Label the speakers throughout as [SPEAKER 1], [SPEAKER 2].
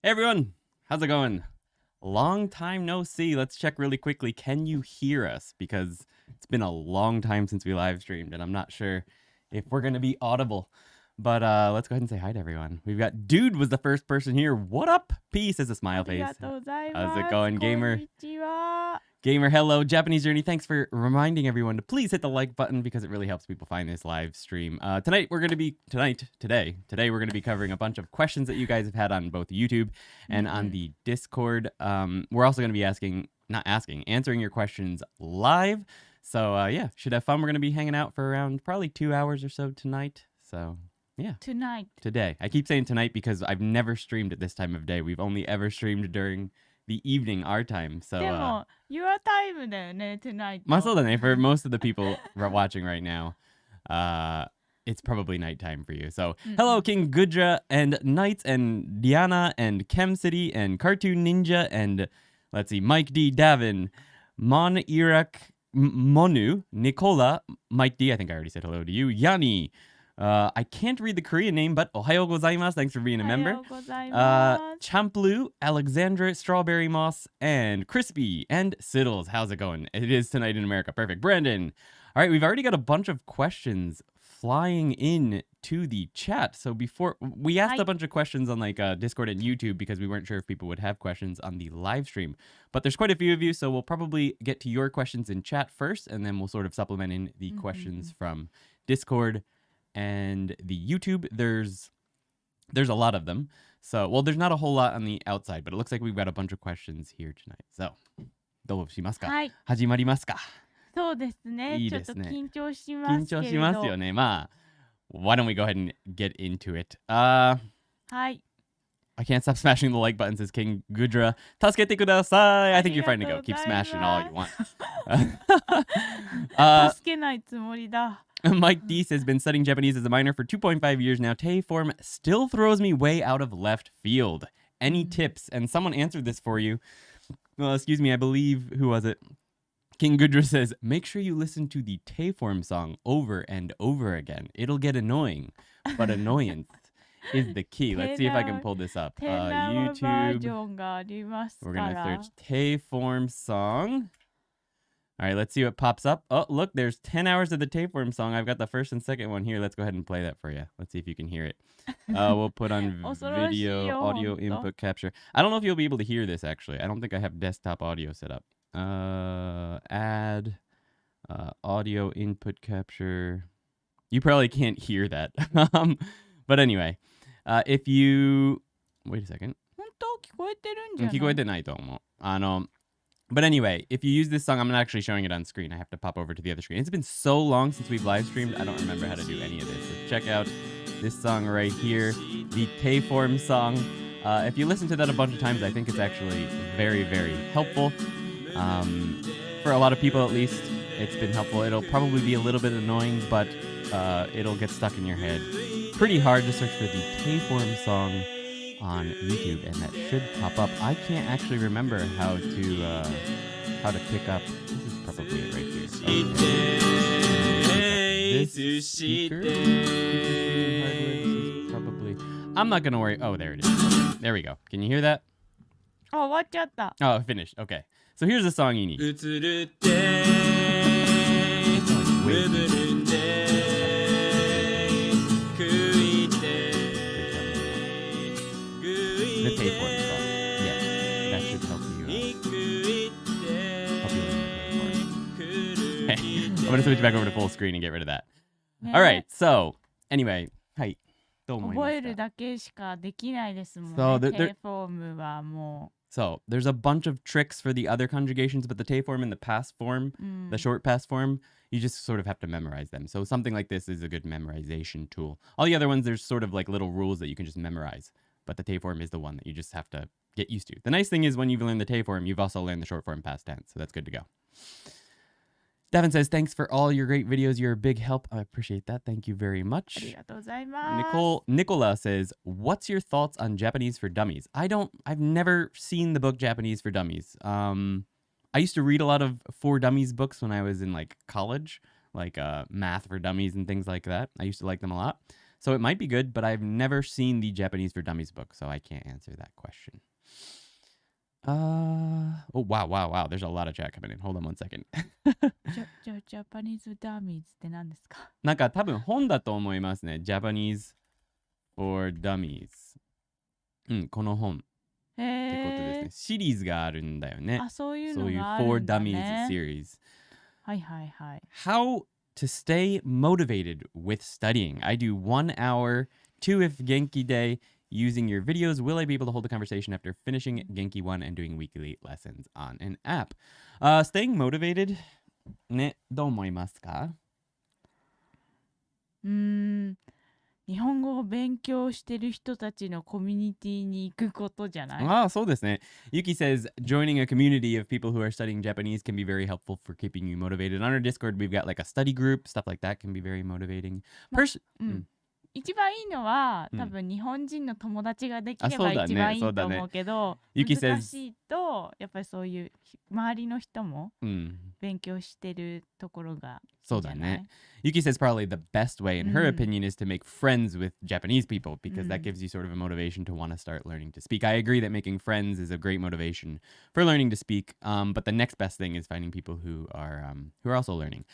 [SPEAKER 1] Hey everyone, how's it going? Long time no see. Let's check really quickly. Can you hear us? Because it's been a long time since we live streamed, and I'm not sure if we're gonna be audible. But let's go ahead and say hi to everyone. We've got Dude was the first person here. What up? Peace is a smile face. How's it going, gamer? Gamer, hello. Japanese Journey, thanks for reminding everyone to please hit the like button because it really helps people find this live stream. Today we're going to be covering a bunch of questions that you guys have had on both YouTube and on the Discord. We're also going to be answering your questions live. So yeah, should have fun. We're going to be hanging out for around probably 2 hours or so tonight. So yeah. Today. I keep saying tonight because I've never streamed at this time of day. We've only ever streamed during the evening, our time. So
[SPEAKER 2] でも、your time だよね、tonight.
[SPEAKER 1] まあそうだね. For most of the people watching right now, it's probably nighttime for you. So, hello, King Gudra and Knights and Diana and Chem City and Cartoon Ninja and, let's see, Mike D. Davin, Mon Irak Monu, Nicola, Mike D. I think I already said hello to you. Yanni. I can't read the Korean name, but ohayo gozaimasu. Thanks for being a member. Champlu, Alexandra, Strawberry Moss, and Crispy, and Siddles. How's it going? It is Tonight in America. Perfect. Brandon. All right, we've already got a bunch of questions flying in to the chat. So before we asked a bunch of questions on like Discord and YouTube because we weren't sure if people would have questions on the live stream. But there's quite a few of you, so we'll probably get to your questions in chat first, and then we'll sort of supplement in the questions from Discord and the YouTube. There's a lot of them. So, well, there's not a whole lot on the outside, but it looks like we've got a bunch of questions here tonight. So, どうしますか?始まりますか?
[SPEAKER 2] そうですね。
[SPEAKER 1] いいですね。
[SPEAKER 2] ちょっと緊張しますけれど。
[SPEAKER 1] 緊張しますよね。まあ、why don't we go ahead and get into it?
[SPEAKER 2] はい。
[SPEAKER 1] I can't stop smashing the like button, says King Gudra. 助けてください. I think you're fine to go. Keep smashing all you want.
[SPEAKER 2] 助けないつもりだ。
[SPEAKER 1] Mike Deese has been studying Japanese as a minor for 2.5 years now. Tei form still throws me way out of left field. Any tips? And someone answered this for you. Excuse me, I believe, who was it? King Gudra says, make sure you listen to the Tei form song over and over again. It'll get annoying, but annoyance is the key. Let's see if I can pull this up. YouTube. We're going to search Tei form song. All right, let's see what pops up. Oh, look, there's 10 hours of the tapeworm song. I've got the first and second one here. Let's go ahead and play that for you. Let's see if you can hear it. We'll put on video, audio input capture. I don't know if you'll be able to hear this, actually. I don't think I have desktop audio set up. Add audio input capture. You probably can't hear that. But anyway, if you... Wait a second.
[SPEAKER 2] 本当聞こえてるんじゃない?
[SPEAKER 1] 聞こえてないと思う。But anyway, if you use this song, I'm not actually showing it on screen. I have to pop over to the other screen. It's been so long since we've live streamed, I don't remember how to do any of this. So check out this song right here, the K-form song. If you listen to that a bunch of times, I think it's actually very, very helpful. For a lot of people, at least, it's been helpful. It'll probably be a little bit annoying, but it'll get stuck in your head. Pretty hard to search for the K-form song on YouTube, and that should pop up. I can't actually remember how to pick up. This is probably it right here. Okay. This speaker. This is probably. I'm not gonna worry. Oh, there it is. There we go. Can you hear that?
[SPEAKER 2] あ、終わっちゃった。
[SPEAKER 1] Oh, finished. Okay. So here's the song you need. The tapeworm song. Yes, that should help you. Okay, I'm going to switch back over to full screen and get rid of that. All right, so, anyway. はい。どう思いますか?
[SPEAKER 2] 覚えるだけしかできないですもんね。
[SPEAKER 1] So,
[SPEAKER 2] T フォームはもう。
[SPEAKER 1] So, there's a bunch of tricks for the other conjugations, but the T form and the past form, the short past form, you just sort of have to memorize them. So something like this is a good memorization tool. All the other ones, there's sort of like little rules that you can just memorize. But the T form is the one that you just have to get used to. The nice thing is when you've learned the T form, you've also learned the short form past tense. So that's good to go. Devin says, thanks for all your great videos. You're a big help. I appreciate that. Thank you very much.
[SPEAKER 2] ありがとうございます。
[SPEAKER 1] Nicola says, what's your thoughts on Japanese for Dummies? I've never seen the book Japanese for Dummies. I used to read a lot of For Dummies books when I was in like college, like math for dummies and things like that. I used to like them a lot. So it might be good, but I've never seen the Japanese for Dummies book, so I can't answer that question. Oh, wow. There's a lot of chat coming in. Hold on one second.
[SPEAKER 2] ジャパニーズダミーズって何ですか？
[SPEAKER 1] なんか多分本だと思いますね。Japanese for Dummies。この本ってことですね。シリーズがあるんだよね。
[SPEAKER 2] そういう
[SPEAKER 1] そういう
[SPEAKER 2] のがある
[SPEAKER 1] For
[SPEAKER 2] んだ
[SPEAKER 1] Dummies
[SPEAKER 2] ね。
[SPEAKER 1] series。
[SPEAKER 2] はいはいはい。
[SPEAKER 1] How to stay motivated with studying. I do 1 hour, 2 if Genki day. Using your videos, will I be able to hold a conversation after finishing Genki 1 and doing weekly lessons on an app? Staying motivated, ね、どう思いますか？
[SPEAKER 2] 日本語を勉強してる人たちのコミュニティに行くことじゃない？
[SPEAKER 1] そうですね。Yuki says joining a community of people who are studying Japanese can be very helpful for keeping you motivated. On our Discord, we've got like a study group, stuff like that can be very motivating.
[SPEAKER 2] 一番いいのは、多分日本人の友達ができれば一番いいと思うけど、難しいとやっぱりそういう周りの人も勉強してるところがいいじゃない？
[SPEAKER 1] Yuki says probably the best way, in her opinion, is to make friends with Japanese people because that gives you sort of a motivation to want to start learning to speak. I agree that making friends is a great motivation for learning to speak, but the next best thing is finding people who are also learning.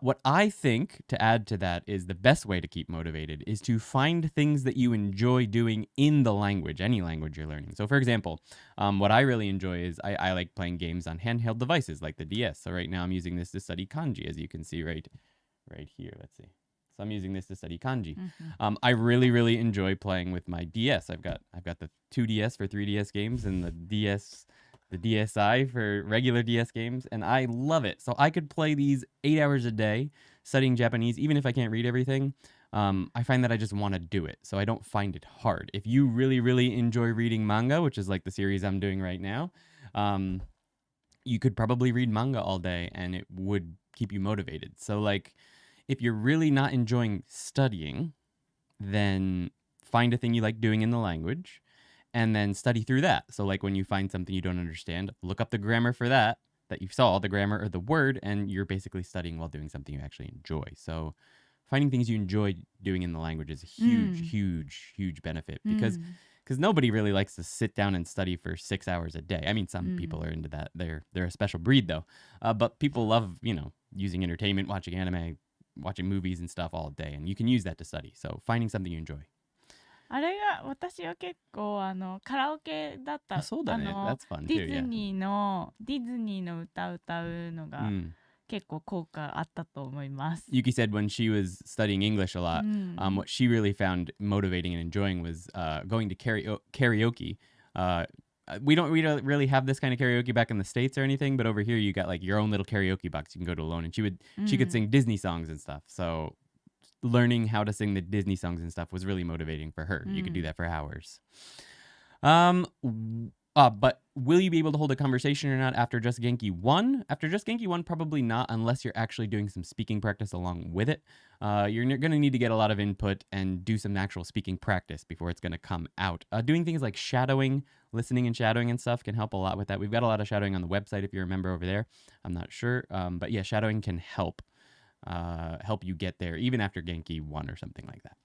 [SPEAKER 1] What I think, to add to that, is the best way to keep motivated is to find things that you enjoy doing in the language, any language you're learning. So, for example, what I really enjoy is I like playing games on handheld devices like the DS. So right now I'm using this to study kanji, as you can see right here. Let's see. So I'm using this to study kanji. I really enjoy playing with my DS. I've got the 2DS for 3DS games and the DSi for regular DS games, and I love it. So I could play these 8 hours a day studying Japanese, even if I can't read everything. I find that I just want to do it, so I don't find it hard. If you really enjoy reading manga, which is like the series I'm doing right now, you could probably read manga all day and it would keep you motivated. So like, if you're really not enjoying studying, then find a thing you like doing in the language and then study through that. So like when you find something you don't understand, look up the grammar for that you saw, the grammar or the word, and you're basically studying while doing something you actually enjoy. So finding things you enjoy doing in the language is a huge benefit because nobody really likes to sit down and study for 6 hours a day. I mean, some people are into that. They're a special breed though. But people love, using entertainment, watching anime, watching movies and stuff all day, and you can use that to study. So finding something you enjoy.
[SPEAKER 2] あれが私は結構カラオケだった。
[SPEAKER 1] そうだね。That's fun too.
[SPEAKER 2] ディズニーの歌を歌うのが結構効果あったと思います。
[SPEAKER 1] Yuki said when she was studying English a lot, what she really found motivating and enjoying was going to karaoke. We don't really have this kind of karaoke back in the States or anything, but over here you got like your own little karaoke box you can go to alone, and she could sing Disney songs and stuff. So learning how to sing the Disney songs and stuff was really motivating for her. You could do that for hours. But will you be able to hold a conversation or not after just Genki 1? After just Genki 1, probably not, unless you're actually doing some speaking practice along with it. You're going to need to get a lot of input and do some actual speaking practice before it's going to come out. Doing things like shadowing, listening and shadowing and stuff can help a lot with that. We've got a lot of shadowing on the website if you're a member over there. I'm not sure. But yeah, shadowing can help you get there, even after Genki 1 or something like that.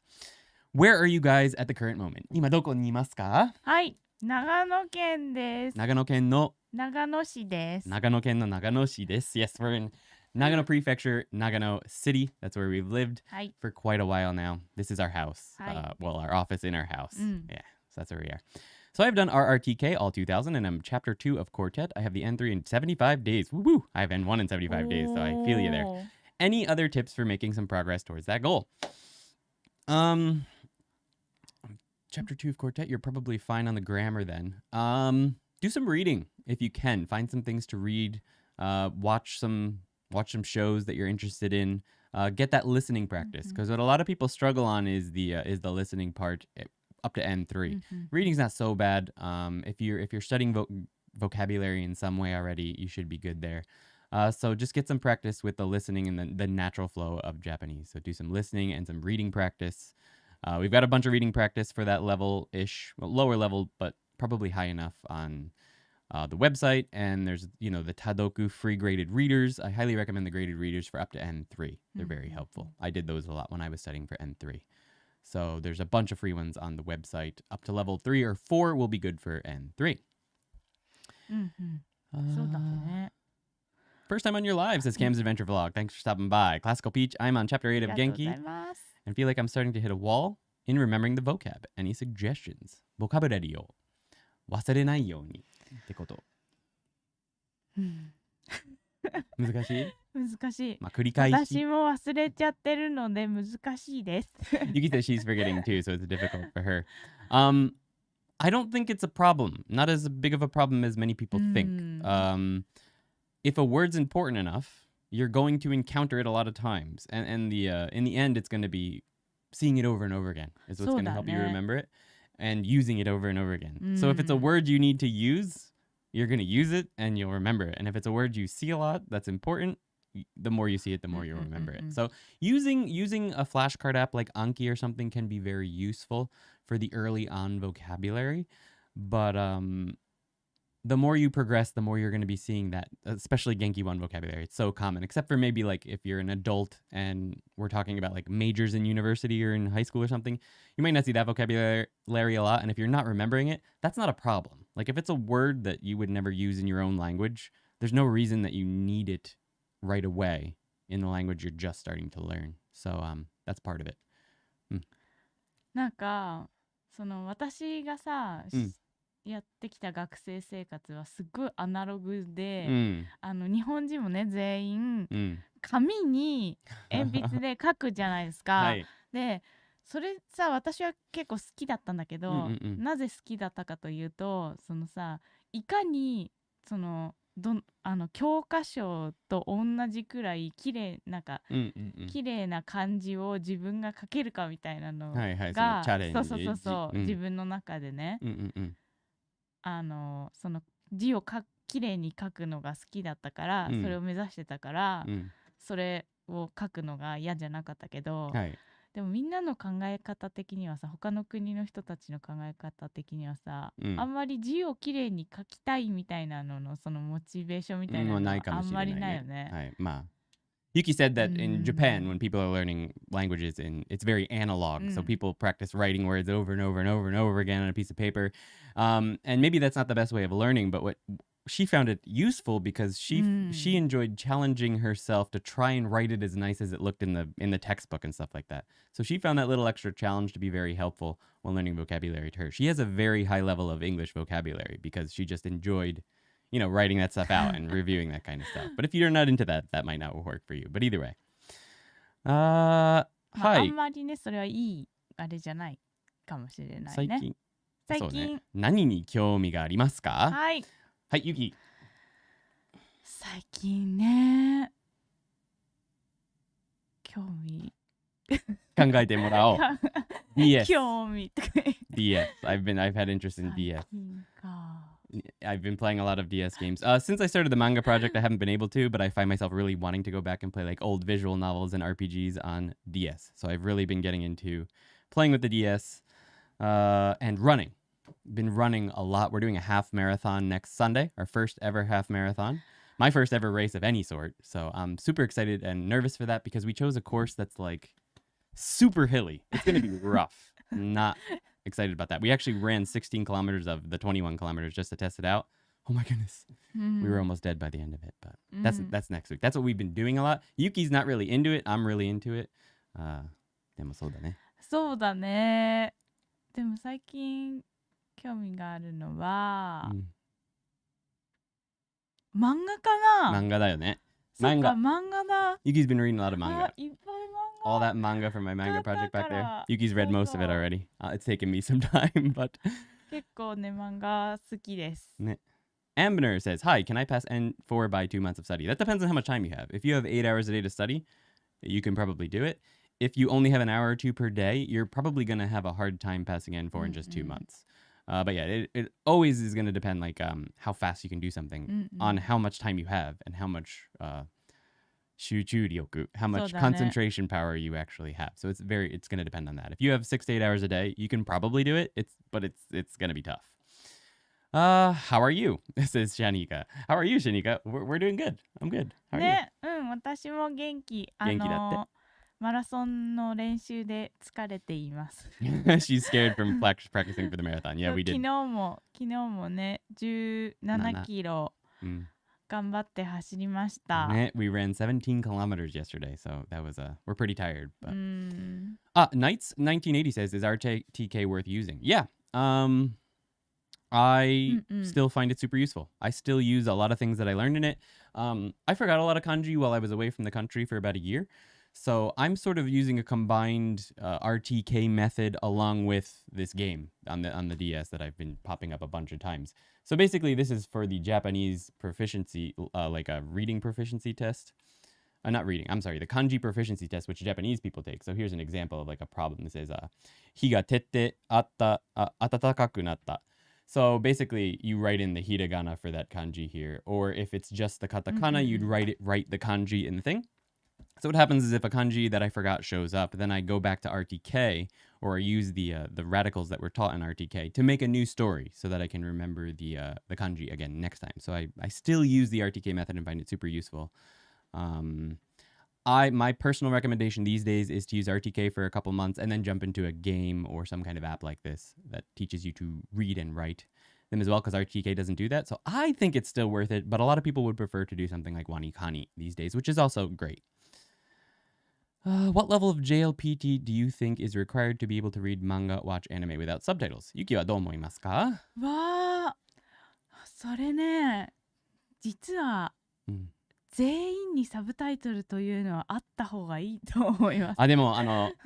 [SPEAKER 1] Where are you guys at the current moment? 今どこにいますか？
[SPEAKER 2] はい、長野県です。
[SPEAKER 1] 長野県の
[SPEAKER 2] 長野市です。
[SPEAKER 1] 長野県の長野市です。Yes, we're in Nagano Prefecture, Nagano City. That's where we've lived for quite a while now. This is our house. Our office in our house. Yeah, so that's where we are. So I've done RRTK all 2000, and I'm chapter 2 of Quartet. I have the N3 in 75 days. Woo-woo! I have N1 in 75 days, so I feel you there. Any other tips for making some progress towards that goal? Chapter 2 of Quartet, you're probably fine on the grammar then. Do some reading if you can. Find some things to read. Watch some shows that you're interested in. Get that listening practice, because what a lot of people struggle on is the listening part up to N3. Reading's not so bad. If you're studying vocabulary in some way already, you should be good there. So just get some practice with the listening and the natural flow of Japanese. So do some listening and some reading practice. We've got a bunch of reading practice for that level-ish, lower level, but probably high enough on the website. And there's, the Tadoku free graded readers. I highly recommend the graded readers for up to N3. They're very helpful. I did those a lot when I was studying for N3. So there's a bunch of free ones on the website. Up to level 3 or 4 will be good for N3.
[SPEAKER 2] そうだね。
[SPEAKER 1] First time on your live, says Cam's Adventure Vlog. Thanks for stopping by. Classical Peach, I'm on chapter 8 of
[SPEAKER 2] ありがとうご
[SPEAKER 1] Genki
[SPEAKER 2] ざいます。
[SPEAKER 1] and feel like I'm starting to hit a wall in remembering the vocab. Any suggestions? Vocabulary を忘れないようにってこと。難しい？
[SPEAKER 2] 難しい。
[SPEAKER 1] まあ、繰り返し。
[SPEAKER 2] 私も忘れちゃってるので難しいです。
[SPEAKER 1] Yuki says she's forgetting too, so it's difficult for her. I don't think it's a problem. Not as big of a problem as many people think. If a word's important enough, you're going to encounter it a lot of times. And in the end, it's going to be seeing it over and over again is what's going to help you remember it and using it over and over again. So if it's a word you need to use, you're going to use it and you'll remember it. And if it's a word you see a lot that's important, the more you see it, the more you'll remember it. So using a flashcard app like Anki or something can be very useful for the early on vocabulary. But the more you progress, the more you're going to be seeing that, especially Genki 1 vocabulary. It's so common, except for maybe like if you're an adult and we're talking about like majors in university or in high school or something, you might not see that vocabulary a lot. And if you're not remembering it, that's not a problem. Like if it's a word that you would never use in your own language, there's no reason that you need it right away in the language you're just starting to learn. So that's part of it.
[SPEAKER 2] なんかその私がさ、やってきた学生生活はすごいアナログで、日本人もね全員、紙に鉛筆で書くじゃないですか。はい、でそれさ私は結構好きだったんだけど、なぜ好きだったかというとそのさいかにその教科書と同じくらい綺麗な漢字を自分が書けるかみたいなのが、そう自分の中でね、その字を綺麗に書くのが好きだったから、それを目指してたから、それを書くのが嫌じゃなかったけど、でもみんなの考え方的にはさ、他の国の人たちの考え方的にはさ、あんまり字をきれいに書きたいみたいなののそのモチベーションみたいなのはあんまりないよね。はい、まあ。
[SPEAKER 1] Yuki said that in Japan, when people are learning languages, it's very analog. So people practice writing words over and over and over and over again on a piece of paper. And maybe that's not the best way of learning, but what she found it useful because she enjoyed challenging herself to try and write it as nice as it looked in the textbook and stuff like that. So she found that little extra challenge to be very helpful when learning vocabulary to her. She has a very high level of English vocabulary because she just enjoyed, writing that stuff out and reviewing that kind of stuff. But if you're not into that, that might not work for you. But either way.
[SPEAKER 2] あんまりね、それはいいあれじゃないかもしれないね。最近
[SPEAKER 1] 何に興味がありますか？
[SPEAKER 2] はい。
[SPEAKER 1] はい、ゆき。
[SPEAKER 2] 最近ね、興味
[SPEAKER 1] 考えてもらおう。DS。
[SPEAKER 2] 興味。
[SPEAKER 1] DS. I've had interest in DS. I've been playing a lot of DS games. Since I started the manga project, I haven't been able to, but I find myself really wanting to go back and play like old visual novels and RPGs on DS. So I've really been getting into playing with the DS and running. Been running a lot. We're doing a half marathon next Sunday, our first ever half marathon. My first ever race of any sort. So I'm super excited and nervous for that because we chose a course that's like super hilly. It's going to be rough. Not excited about that. We actually ran 16 kilometers of the 21 kilometers just to test it out. Oh my goodness. We were almost dead by the end of it, but that's next week. That's what we've been doing a lot. Yuki's not really into it. I'm really into it. でもそうだね。
[SPEAKER 2] そうだね。でも最近興味があるのは、漫画かな？
[SPEAKER 1] 漫画だよね。
[SPEAKER 2] 漫画だ。
[SPEAKER 1] Yuki's been reading a lot of manga.
[SPEAKER 2] いっぱい漫画。
[SPEAKER 1] All that manga from my manga project back there. Yuki's read most of it already. It's taken me some time, but
[SPEAKER 2] 結構ね、漫画好きです。
[SPEAKER 1] ね。Ambner says, "Hi, can I pass N4 by 2 months of study?" That depends on how much time you have. If you have 8 hours a day to study, you can probably do it. If you only have an hour or two per day, you're probably going to have a hard time passing N4 in just 2 months. But yeah, it always is going to depend like how fast you can do something on how much time you have and how much how much concentration power you actually have. So it's going to depend on that. If you have 6 to 8 hours a day, you can probably do it. But it's going to be tough. How are you? This is Shanika. How are you, Shanika? We're doing good. I'm good. How are you?
[SPEAKER 2] 私も元気。
[SPEAKER 1] 元気だって。
[SPEAKER 2] マラソンの練習で疲れています。
[SPEAKER 1] She's scared from practicing for the marathon. Yeah, we did.
[SPEAKER 2] 昨日もね、17キロ頑張って走りました。
[SPEAKER 1] We ran 17 kilometers yesterday, so that was we're pretty tired. But Knights 1980 says, is RTK worth using? Yeah. I still find it super useful. I still use a lot of things that I learned in it. I forgot a lot of kanji while I was away from the country for about a year. So I'm sort of using a combined RTK method along with this game on the DS that I've been popping up a bunch of times. So basically, this is for the Japanese proficiency, like a reading proficiency test. Not reading, I'm sorry, the kanji proficiency test, which Japanese people take. So here's an example of like a problem. It says, hi ga tette atatakaku natta. So basically, you write in the hiragana for that kanji here. Or if it's just the katakana, you'd write the kanji in the thing. So what happens is if a kanji that I forgot shows up, then I go back to RTK, or I use the radicals that were taught in RTK to make a new story so that I can remember the kanji again next time. So I still use the RTK method and find it super useful. My personal recommendation these days is to use RTK for a couple months and then jump into a game or some kind of app like this that teaches you to read and write them as well, because RTK doesn't do that. So I think it's still worth it, but a lot of people would prefer to do something like Wanikani these days, which is also great. What level of JLPT do you think is required to be able to read manga, watch anime without subtitles? Yuki はどう思いますか？
[SPEAKER 2] わあ、それね、実は、全員にサブタイトルというのはあった方がいいと思います。
[SPEAKER 1] でも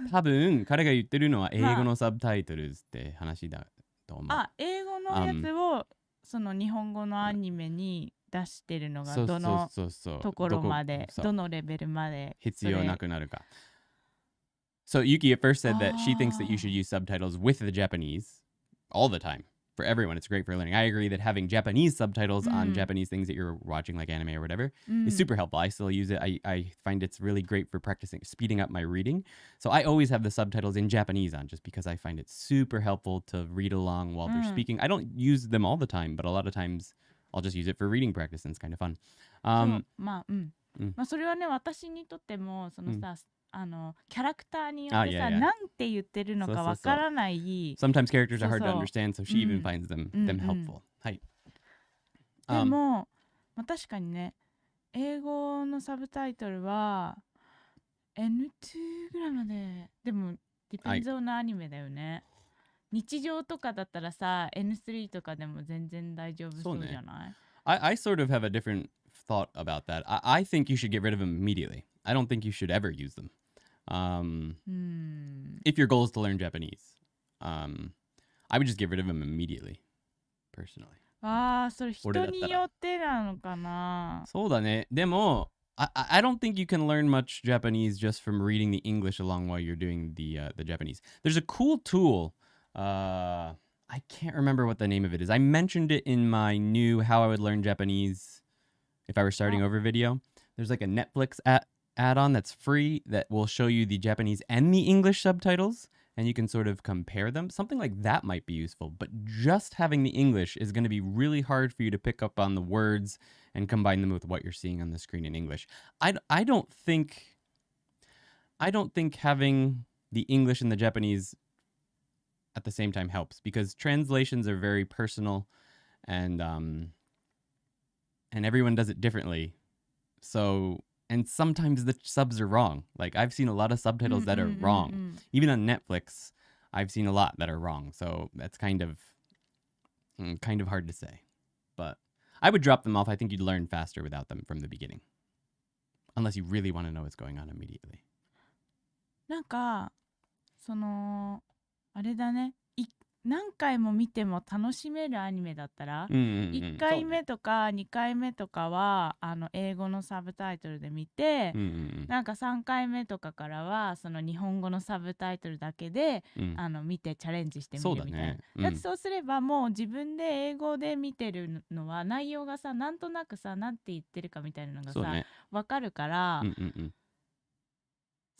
[SPEAKER 1] 多分彼が言ってるのは英語のサブタイトルって話だと思う。
[SPEAKER 2] 英語のやつをその日本語のアニメに出してるのがどのところまで、どのレベルまで
[SPEAKER 1] 必要なくなるか。So Yuki at first said that she thinks that you should use subtitles with the Japanese all the time. For everyone, it's great for learning. I agree that having Japanese subtitles on Japanese things that you're watching, like anime or whatever, is super helpful. I still use it. I find it's really great for practicing, speeding up my reading. So I always have the subtitles in Japanese on, just because I find it super helpful to read along while they're speaking. I don't use them all the time, but a lot of times I'll just use it for reading practice, and it's kind of fun.
[SPEAKER 2] まあそれはね、私にとってもそのさ、キャラクターによってさ、なんて言ってるのかわからない。
[SPEAKER 1] Sometimes characters are hard to understand, so she even finds them helpful. はい。
[SPEAKER 2] でも、確かにね、英語のサブタイトルは N2 ぐらいまで、でも depends on アニメだよね。日常とかだったらさ、N3 とかでも全然大丈夫そうじゃない？
[SPEAKER 1] I sort of have a different thought about that. I think you should get rid of them immediately. I don't think you should ever use them. If your goal is to learn Japanese, I would just get rid of them immediately, personally.
[SPEAKER 2] それ人によってなのかな。
[SPEAKER 1] そうだね。でも、I don't think you can learn much Japanese just from reading the English along while you're doing the Japanese. There's a cool tool. I can't remember what the name of it is. I mentioned it in my new How I Would Learn Japanese if I were starting over video. There's like a Netflix add-on that's free that will show you the Japanese and the English subtitles, and you can sort of compare them. Something like that might be useful, but just having the English is going to be really hard for you to pick up on the words and combine them with what you're seeing on the screen in English. I don't think having the English and the Japanese at the same time helps, because translations are very personal, and everyone does it differently. So, and sometimes the subs are wrong. Like, I've seen a lot of subtitles that are wrong. Even on Netflix, I've seen a lot that are wrong. So that's kind of hard to say. But I would drop them off. I think you'd learn faster without them from the beginning. Unless you really want to know what's going on immediately.
[SPEAKER 2] なんか、あれだね、何回も見ても楽しめるアニメだったら、1回目とか2回目とかは英語のサブタイトルで見て、なんか3回目とかからはその日本語のサブタイトルだけで、見てチャレンジしてみるみたいな。だってそうすればもう自分で英語で見てるのは内容がさ、なんとなくさ、なんて言ってるかみたいなのがさ、わかるから、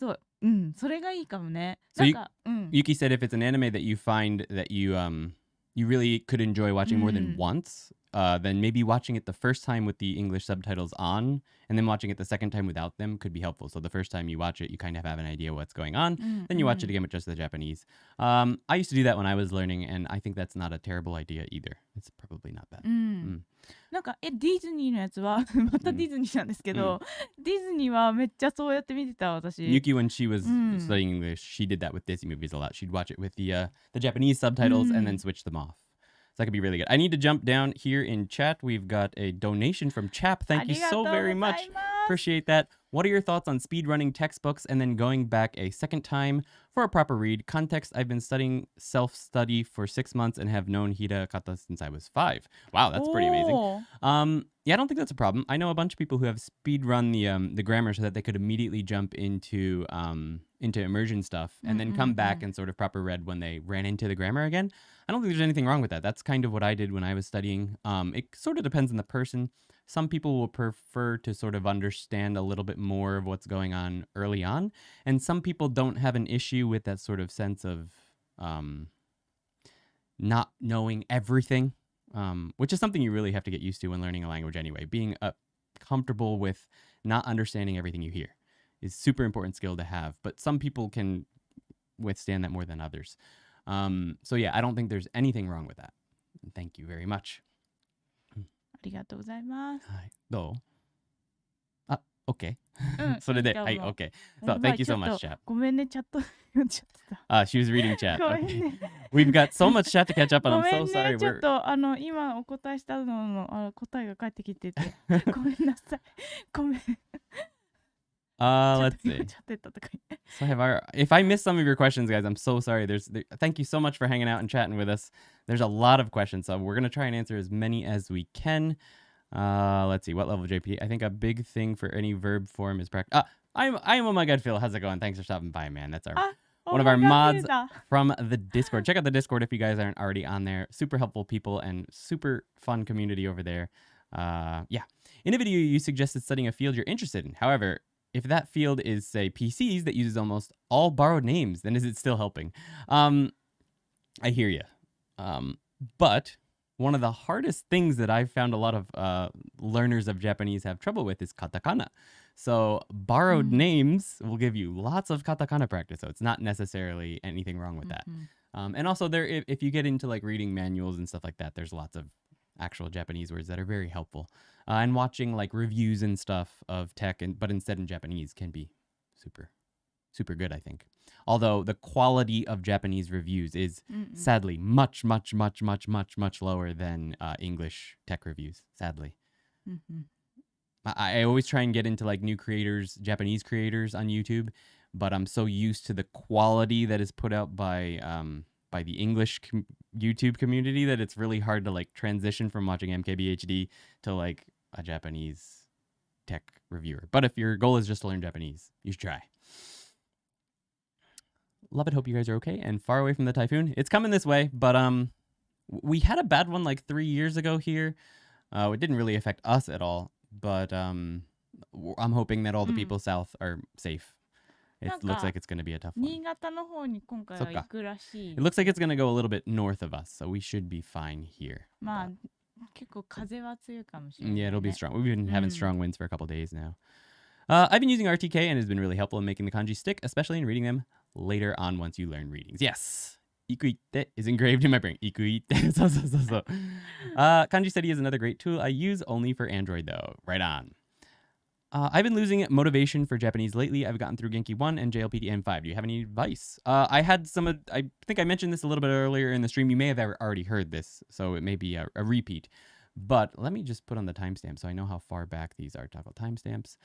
[SPEAKER 2] そう。それがいいかもね。
[SPEAKER 1] So Yuki said if it's an anime that you find that you really could enjoy watching more than once, then maybe watching it the first time with the English subtitles on and then watching it the second time without them could be helpful. So the first time you watch it, you kind of have an idea what's going on. Then you watch it again with just the Japanese. I used to do that when I was learning, and I think that's not a terrible idea either. It's probably not bad.
[SPEAKER 2] なんかディズニーのやつはまたディズニーなんですけど、ディズニーはめっちゃそうやって見てた私。
[SPEAKER 1] Yuki, when she was studying English, she did that with Disney movies a lot. She'd watch it with the Japanese subtitles and then switch them off. So that could be really good. I need to jump down here in chat. We've got a donation from Chap. Thank you so very much. Appreciate that. What are your thoughts on speedrunning textbooks and then going back a second time for a proper read? Context, I've been studying self-study for 6 months and have known Hiragana since I was 5. Wow, that's pretty amazing. Yeah, I don't think that's a problem. I know a bunch of people who have speedrun the grammar so that they could immediately jump into immersion stuff and then come back and sort of proper read when they ran into the grammar again. I don't think there's anything wrong with that. That's kind of what I did when I was studying. It sort of depends on the person. Some people will prefer to sort of understand a little bit more of what's going on early on. And some people don't have an issue with that sort of sense of not knowing everything, which is something you really have to get used to when learning a language anyway. Being comfortable with not understanding everything you hear is a super important skill to have. But some people can withstand that more than others. So yeah, I don't think there's anything wrong with that. Thank you very much.
[SPEAKER 2] ありがとうございます。
[SPEAKER 1] はい、どう？あ、OK。それで、はい、OK。So, thank you so much, chat.
[SPEAKER 2] ごめんね、チャット読んじゃってた。
[SPEAKER 1] She was reading chat.
[SPEAKER 2] ごめんね。
[SPEAKER 1] We've got so much chat to catch up on.
[SPEAKER 2] ご
[SPEAKER 1] I'm
[SPEAKER 2] め
[SPEAKER 1] so
[SPEAKER 2] ん
[SPEAKER 1] sorry.
[SPEAKER 2] ね、ちょっと今お答えしたのの答えが返ってきてて、ごめんなさい。ごめん。
[SPEAKER 1] Let's see. So if I missed some of your questions, guys, I'm so sorry. Thank you so much for hanging out and chatting with us. There's a lot of questions, so we're gonna try and answer as many as we can. Let's see, what level JP? I think a big thing for any verb form is practice. I'm oh my god, Phil. How's it going? Thanks for stopping by, man. That's one of our mods from the Discord. Check out the Discord if you guys aren't already on there. Super helpful people and super fun community over there. Yeah. In a video, you suggested studying a field you're interested in. However, if that field is, say, PCs that uses almost all borrowed names, then is it still helping? I hear you. But one of the hardest things that I've found a lot of learners of Japanese have trouble with is katakana. So borrowed names will give you lots of katakana practice. So it's not necessarily anything wrong with that. And also if you get into like reading manuals and stuff like that, there's lots of actual Japanese words that are very helpful. And watching like reviews and stuff of tech, but instead in Japanese can be super, super good, I think. Although the quality of Japanese reviews is sadly much, much, much, much, much, much lower than English tech reviews, sadly. I always try and get into like new creators, Japanese creators on YouTube, but I'm so used to the quality that is put out by the English YouTube community that it's really hard to like transition from watching MKBHD to like a Japanese tech reviewer. But if your goal is just to learn Japanese, you should try. Love it. Hope you guys are okay and far away from the typhoon. It's coming this way, but we had a bad one like 3 years ago here. It didn't really affect us at all, but I'm hoping that all the people south are safe. It looks like it's going to be a tough one. It looks like it's going to go a little bit north of us, so we should be fine here. Yeah, it'll be strong. We've been having strong winds for a couple days now. I've been using RTK and it's been really helpful in making the kanji stick, especially in reading them later on once you learn readings. Yes! Ikuite is engraved in my brain. Ikuite. Kanji Study is another great tool I use only for Android though. Right on. I've been losing motivation for Japanese lately. I've gotten through Genki 1 and JLPT N5. Do you have any advice? I had I think I mentioned this a little bit earlier in the stream. You may have already heard this, so it may be a repeat. But let me just put on the timestamp so I know how far back these are. Toggle timestamps.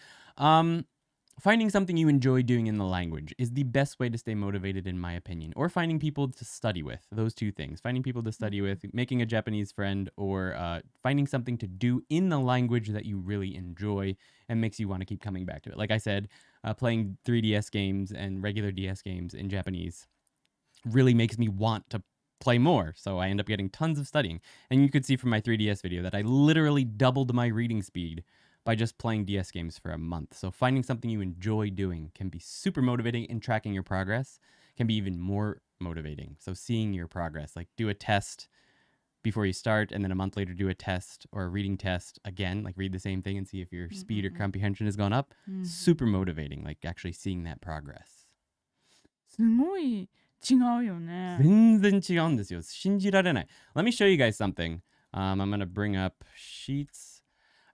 [SPEAKER 1] Finding something you enjoy doing in the language is the best way to stay motivated, in my opinion. Or finding people to study with. Those two things. Finding people to study with, making a Japanese friend, or finding something to do in the language that you really enjoy and makes you want to keep coming back to it. Like I said, playing 3DS games and regular DS games in Japanese really makes me want to play more. So I end up getting tons of studying. And you could see from my 3DS video that I literally doubled my reading speed by just playing DS games for a month. So finding something you enjoy doing can be super motivating, and tracking your progress can be even more motivating. So seeing your progress, like do a test before you start, and then a month later do a test or a reading test again, like read the same thing and see if your speed or comprehension has gone up. Super motivating, like actually seeing that progress.
[SPEAKER 2] すごい違うよね。
[SPEAKER 1] 全然違うんですよ。信じられない。Let me show you guys something. I'm gonna bring up sheets.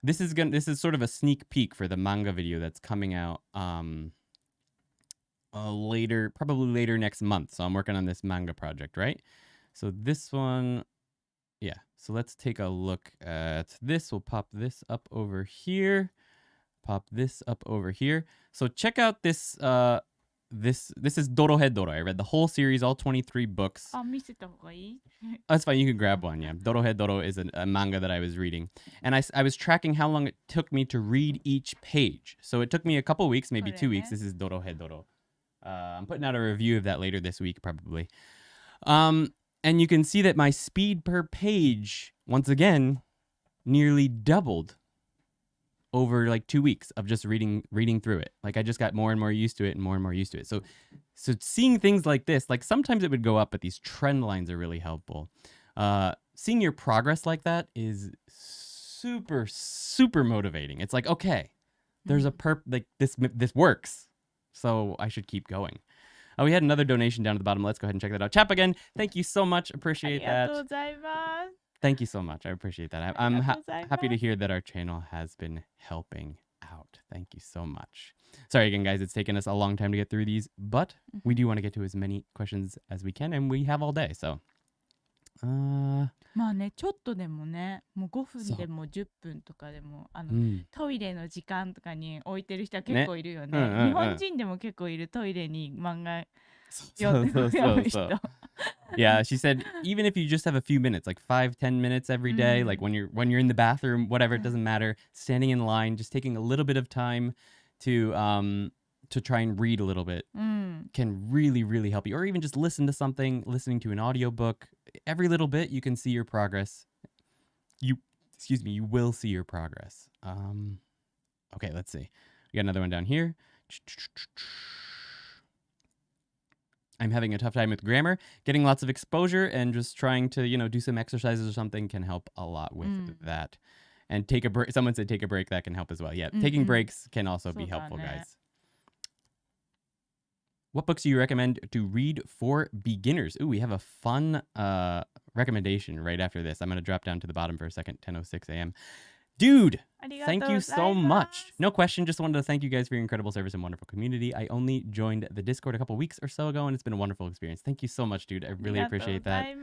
[SPEAKER 1] This is sort of a sneak peek for the manga video that's coming out later, probably later next month. So I'm working on this manga project, right? So this one, yeah. So let's take a look at this. We'll pop this up over here. Pop this up over here. So check out this. This is Dorohedoro. I read the whole series, all 23 books.
[SPEAKER 2] あ、見せた方がいい？
[SPEAKER 1] That's fine. You can grab one. Yeah, Dorohedoro is a manga that I was reading, and I was tracking how long it took me to read each page. So it took me a couple weeks, maybe 2 weeks. This is Dorohedoro. I'm putting out a review of that later this week, probably. And you can see that my speed per page, once again, nearly doubled over like 2 weeks of just reading through it. Like I just got more and more used to it and more used to it. So seeing things like this, like sometimes it would go up, but these trend lines are really helpful. Seeing your progress like that is super, super motivating. It's like, okay, there's a like this works. So I should keep going. We had another donation down at the bottom. Let's go ahead and check that out. Chap again, thank you so much. Appreciate that.
[SPEAKER 2] ありがとうございます。
[SPEAKER 1] Thank you so much. I appreciate that. I'm happy to hear that our channel has been helping out. Thank you so much. Sorry again, guys. It's taken us a long time to get through these, but we do want to get to as many questions as we can, and we have all day. So,
[SPEAKER 2] まあね、ちょっとでもね、もう5分でも10分とかでもトイレの時間とかに置いてる人は結構いるよね。日本人でも結構いる、トイレに漫画読む人。
[SPEAKER 1] Yeah, she said even if you just have a few minutes, like 5-10 minutes every day, like when you're in the bathroom, whatever, it doesn't matter, standing in line, just taking a little bit of time to try and read a little bit can really, really help you. Or even just listening to an audiobook. Every little bit you can see your progress. You will see your progress. Okay, let's see. We got another one down here. I'm having a tough time with grammar. Getting lots of exposure and just trying to, do some exercises or something can help a lot with that. And take a break. Someone said take a break. That can help as well. Yeah, taking breaks can also be helpful, guys. What books do you recommend to read for beginners? Ooh, we have a fun recommendation right after this. I'm going to drop down to the bottom for a second, 10:06 a.m. Dude, thank you so much. No question. Just wanted to thank you guys for your incredible service and wonderful community. I only joined the Discord a couple weeks or so ago, and it's been a wonderful experience. Thank you so much, dude. I really appreciate that.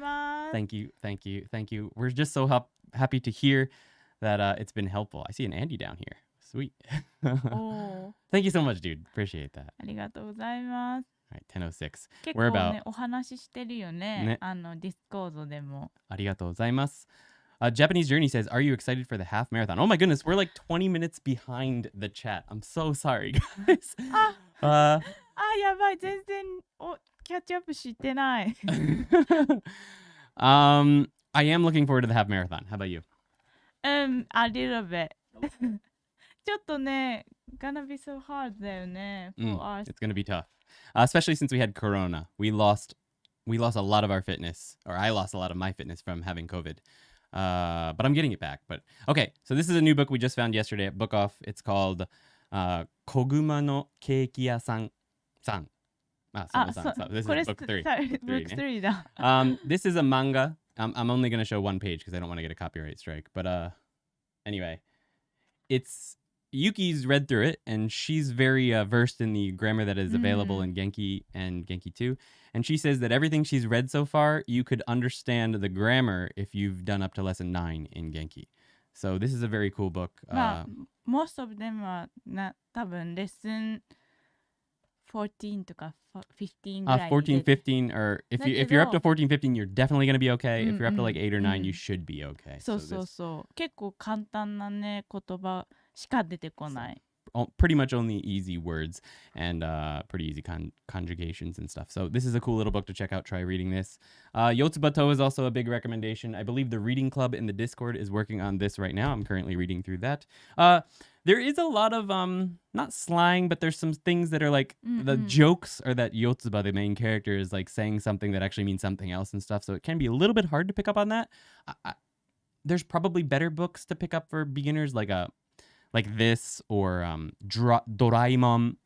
[SPEAKER 1] Thank you. We're just so happy to hear that it's been helpful. I see an Andy down here. Sweet. Thank you so much, dude. Appreciate that.
[SPEAKER 2] ありがとうございます。
[SPEAKER 1] All right, 10:06.
[SPEAKER 2] 結構ね、お話ししてるよね。ディスコードでも。
[SPEAKER 1] ありがとうございます。Japanese Journey says, are you excited for the half marathon? Oh my goodness, we're like 20 minutes behind the chat. I'm so sorry, guys.
[SPEAKER 2] やばい、全然キャッチアップしてない。
[SPEAKER 1] I am looking forward to the half marathon. How about you?
[SPEAKER 2] A little bit. ちょっとね、gonna be so hard だよね。
[SPEAKER 1] It's gonna be tough. Especially since we had Corona. We lost a lot of our fitness, or I lost a lot of my fitness from having COVID. But I'm getting it back. But okay, so this is a new book we just found yesterday at Book Off. It's called Koguma no Keiki-ya-san. This is book 3.
[SPEAKER 2] Book 3 だ。
[SPEAKER 1] This is a manga. I'm only going to show one page because I don't want to get a copyright strike. But anyway, Yuki's read through it, and she's very versed in the grammar that is available in Genki and Genki 2. And she says that everything she's read so far, you could understand the grammar if you've done up to lesson 9 in Genki. So this is a very cool book.
[SPEAKER 2] Most of them は多分レッスン14とか15ぐらい。
[SPEAKER 1] 14, 15, or if you're up to 14, 15, you're definitely going to be okay. If you're up to like 8 or 9, you should be okay.
[SPEAKER 2] そう。結構簡単なね、言葉しか出てこない。
[SPEAKER 1] pretty much only easy words and pretty easy conjugations and stuff. So this is a cool little book to check out. Try reading this. Yotsubato is also a big recommendation. I believe the reading club in the Discord is working on this right now. I'm currently reading through that. There is a lot of not slang, but there's some things that are like the jokes are that Yotsuba, the main character, is like saying something that actually means something else and stuff. So it can be a little bit hard to pick up on that. There's probably better books to pick up for beginners, like this or Doraemon,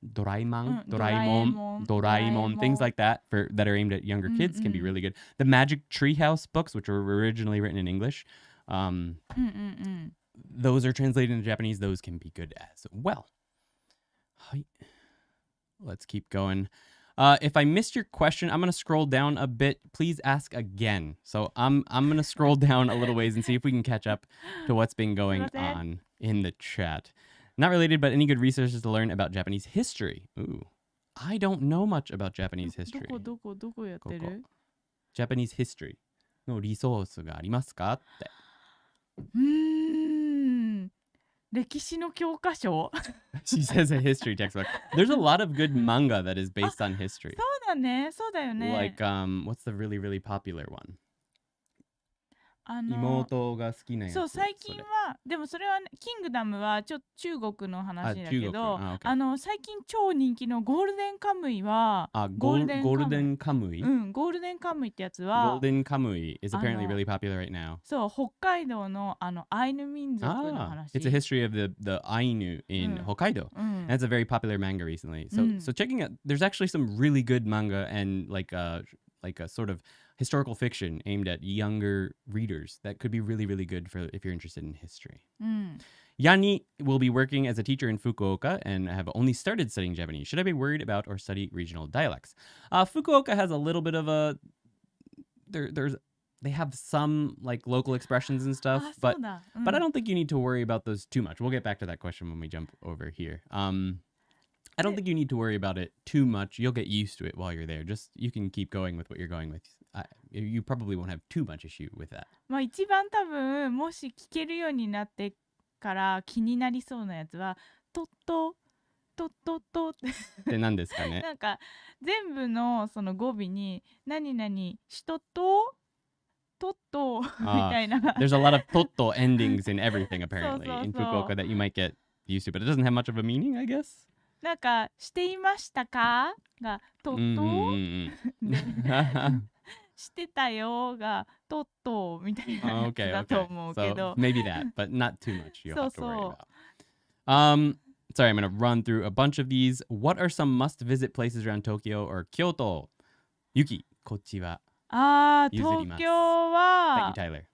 [SPEAKER 1] things like that that are aimed at younger kids can be really good. The Magic Treehouse books, which were originally written in English, those are translated into Japanese. Those can be good as well. Let's keep going. If I missed your question, I'm going to scroll down a bit. Please ask again. So I'm going to scroll down a little ways and see if we can catch up to what's been going on in the chat. Not related, but any good resources to learn about Japanese history? Ooh, I don't know much about Japanese history.
[SPEAKER 2] どこやってる?
[SPEAKER 1] Japanese history のリソースがありますかって。
[SPEAKER 2] 歴史の教科書
[SPEAKER 1] She says a history textbook. There's a lot of good manga that is based on history.
[SPEAKER 2] そうだね、そうだよね。
[SPEAKER 1] Like, what's the really, really popular one? 妹が好きなやつ。
[SPEAKER 2] そう、最近は、でもそれは、キングダムは中国の話だけど、最近超人気のゴールデンカムイは、
[SPEAKER 1] ゴールデンカムイ
[SPEAKER 2] ゴールデンカムイってやつは、
[SPEAKER 1] ゴールデンカムイ is apparently really popular right now.
[SPEAKER 2] そう、北海道のアイヌ民族の話。
[SPEAKER 1] It's a history of the Ainu in Hokkaido. And it's a very popular manga recently. So checking out, there's actually some really good manga and like a sort of historical fiction aimed at younger readers that could be really, really good for if you're interested in history. Yani will be working as a teacher in Fukuoka and have only started studying Japanese. Should I be worried about or study regional dialects? Fukuoka has a little bit of a... They have some like local expressions and stuff, but I don't think you need to worry about those too much. We'll get back to that question when we jump over here. I don't think you need to worry about it too much. You'll get used to it while you're there. Just you can keep going with what you're going with. You probably won't have too much issue with that.
[SPEAKER 2] まあ一番多分もし聞けるようになってから気になりそうなやつはと
[SPEAKER 1] って何ですかね。
[SPEAKER 2] なんか全部のその語尾に何々しととみたいな。
[SPEAKER 1] There's a lot of とと endings in everything apparently in Fukuoka that you might get used to, but it doesn't have much of a meaning, I guess.
[SPEAKER 2] なんかしていましたかがとしてたよがとっとみたいなやつだと思うけど。
[SPEAKER 1] So maybe that, but not too much you'll have to worry about. Sorry, I'm going to run through a bunch of these. What are some must-visit places around Tokyo or Kyoto? Yuki, こっちは
[SPEAKER 2] 東京は
[SPEAKER 1] Thank you, Tyler.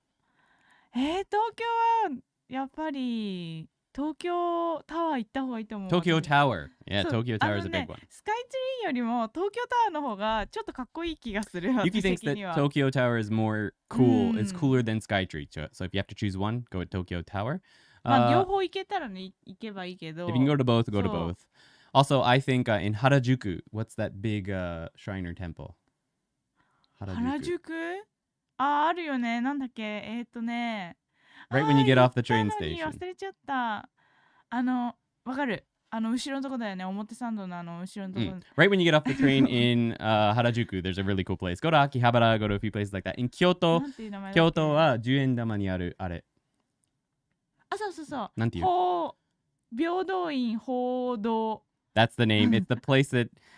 [SPEAKER 2] 東京はやっぱり東京タワー行った方がいいと思う。
[SPEAKER 1] Tokyo Tower. Yeah, Tokyo Tower is a big one.
[SPEAKER 2] スカイツリーよりも東京タワーの方がちょっとかっこいい気がする。
[SPEAKER 1] Yuki thinks that Tokyo Tower is more cool. It's cooler than Skytree. So if you have to choose one, go with Tokyo Tower.
[SPEAKER 2] まあ両方行けたらね、行けばいいけど。
[SPEAKER 1] If you can go to both, go to both. Also, I think in Harajuku, what's that big Shriner temple?
[SPEAKER 2] 原宿？あるよね。なんだっけ
[SPEAKER 1] Right when you get off the train station.
[SPEAKER 2] 忘れちゃった。わかる。後ろのとこだよね。表参道の後ろのとこ。
[SPEAKER 1] Right when you get off the train in Harajuku, there's a really cool place. Go to Akihabara, go to a few places like that. In Kyoto, 京都は10円玉にあるあれ。
[SPEAKER 2] そう。
[SPEAKER 1] なんていう？
[SPEAKER 2] 平等院報道。
[SPEAKER 1] That's the name. It's the place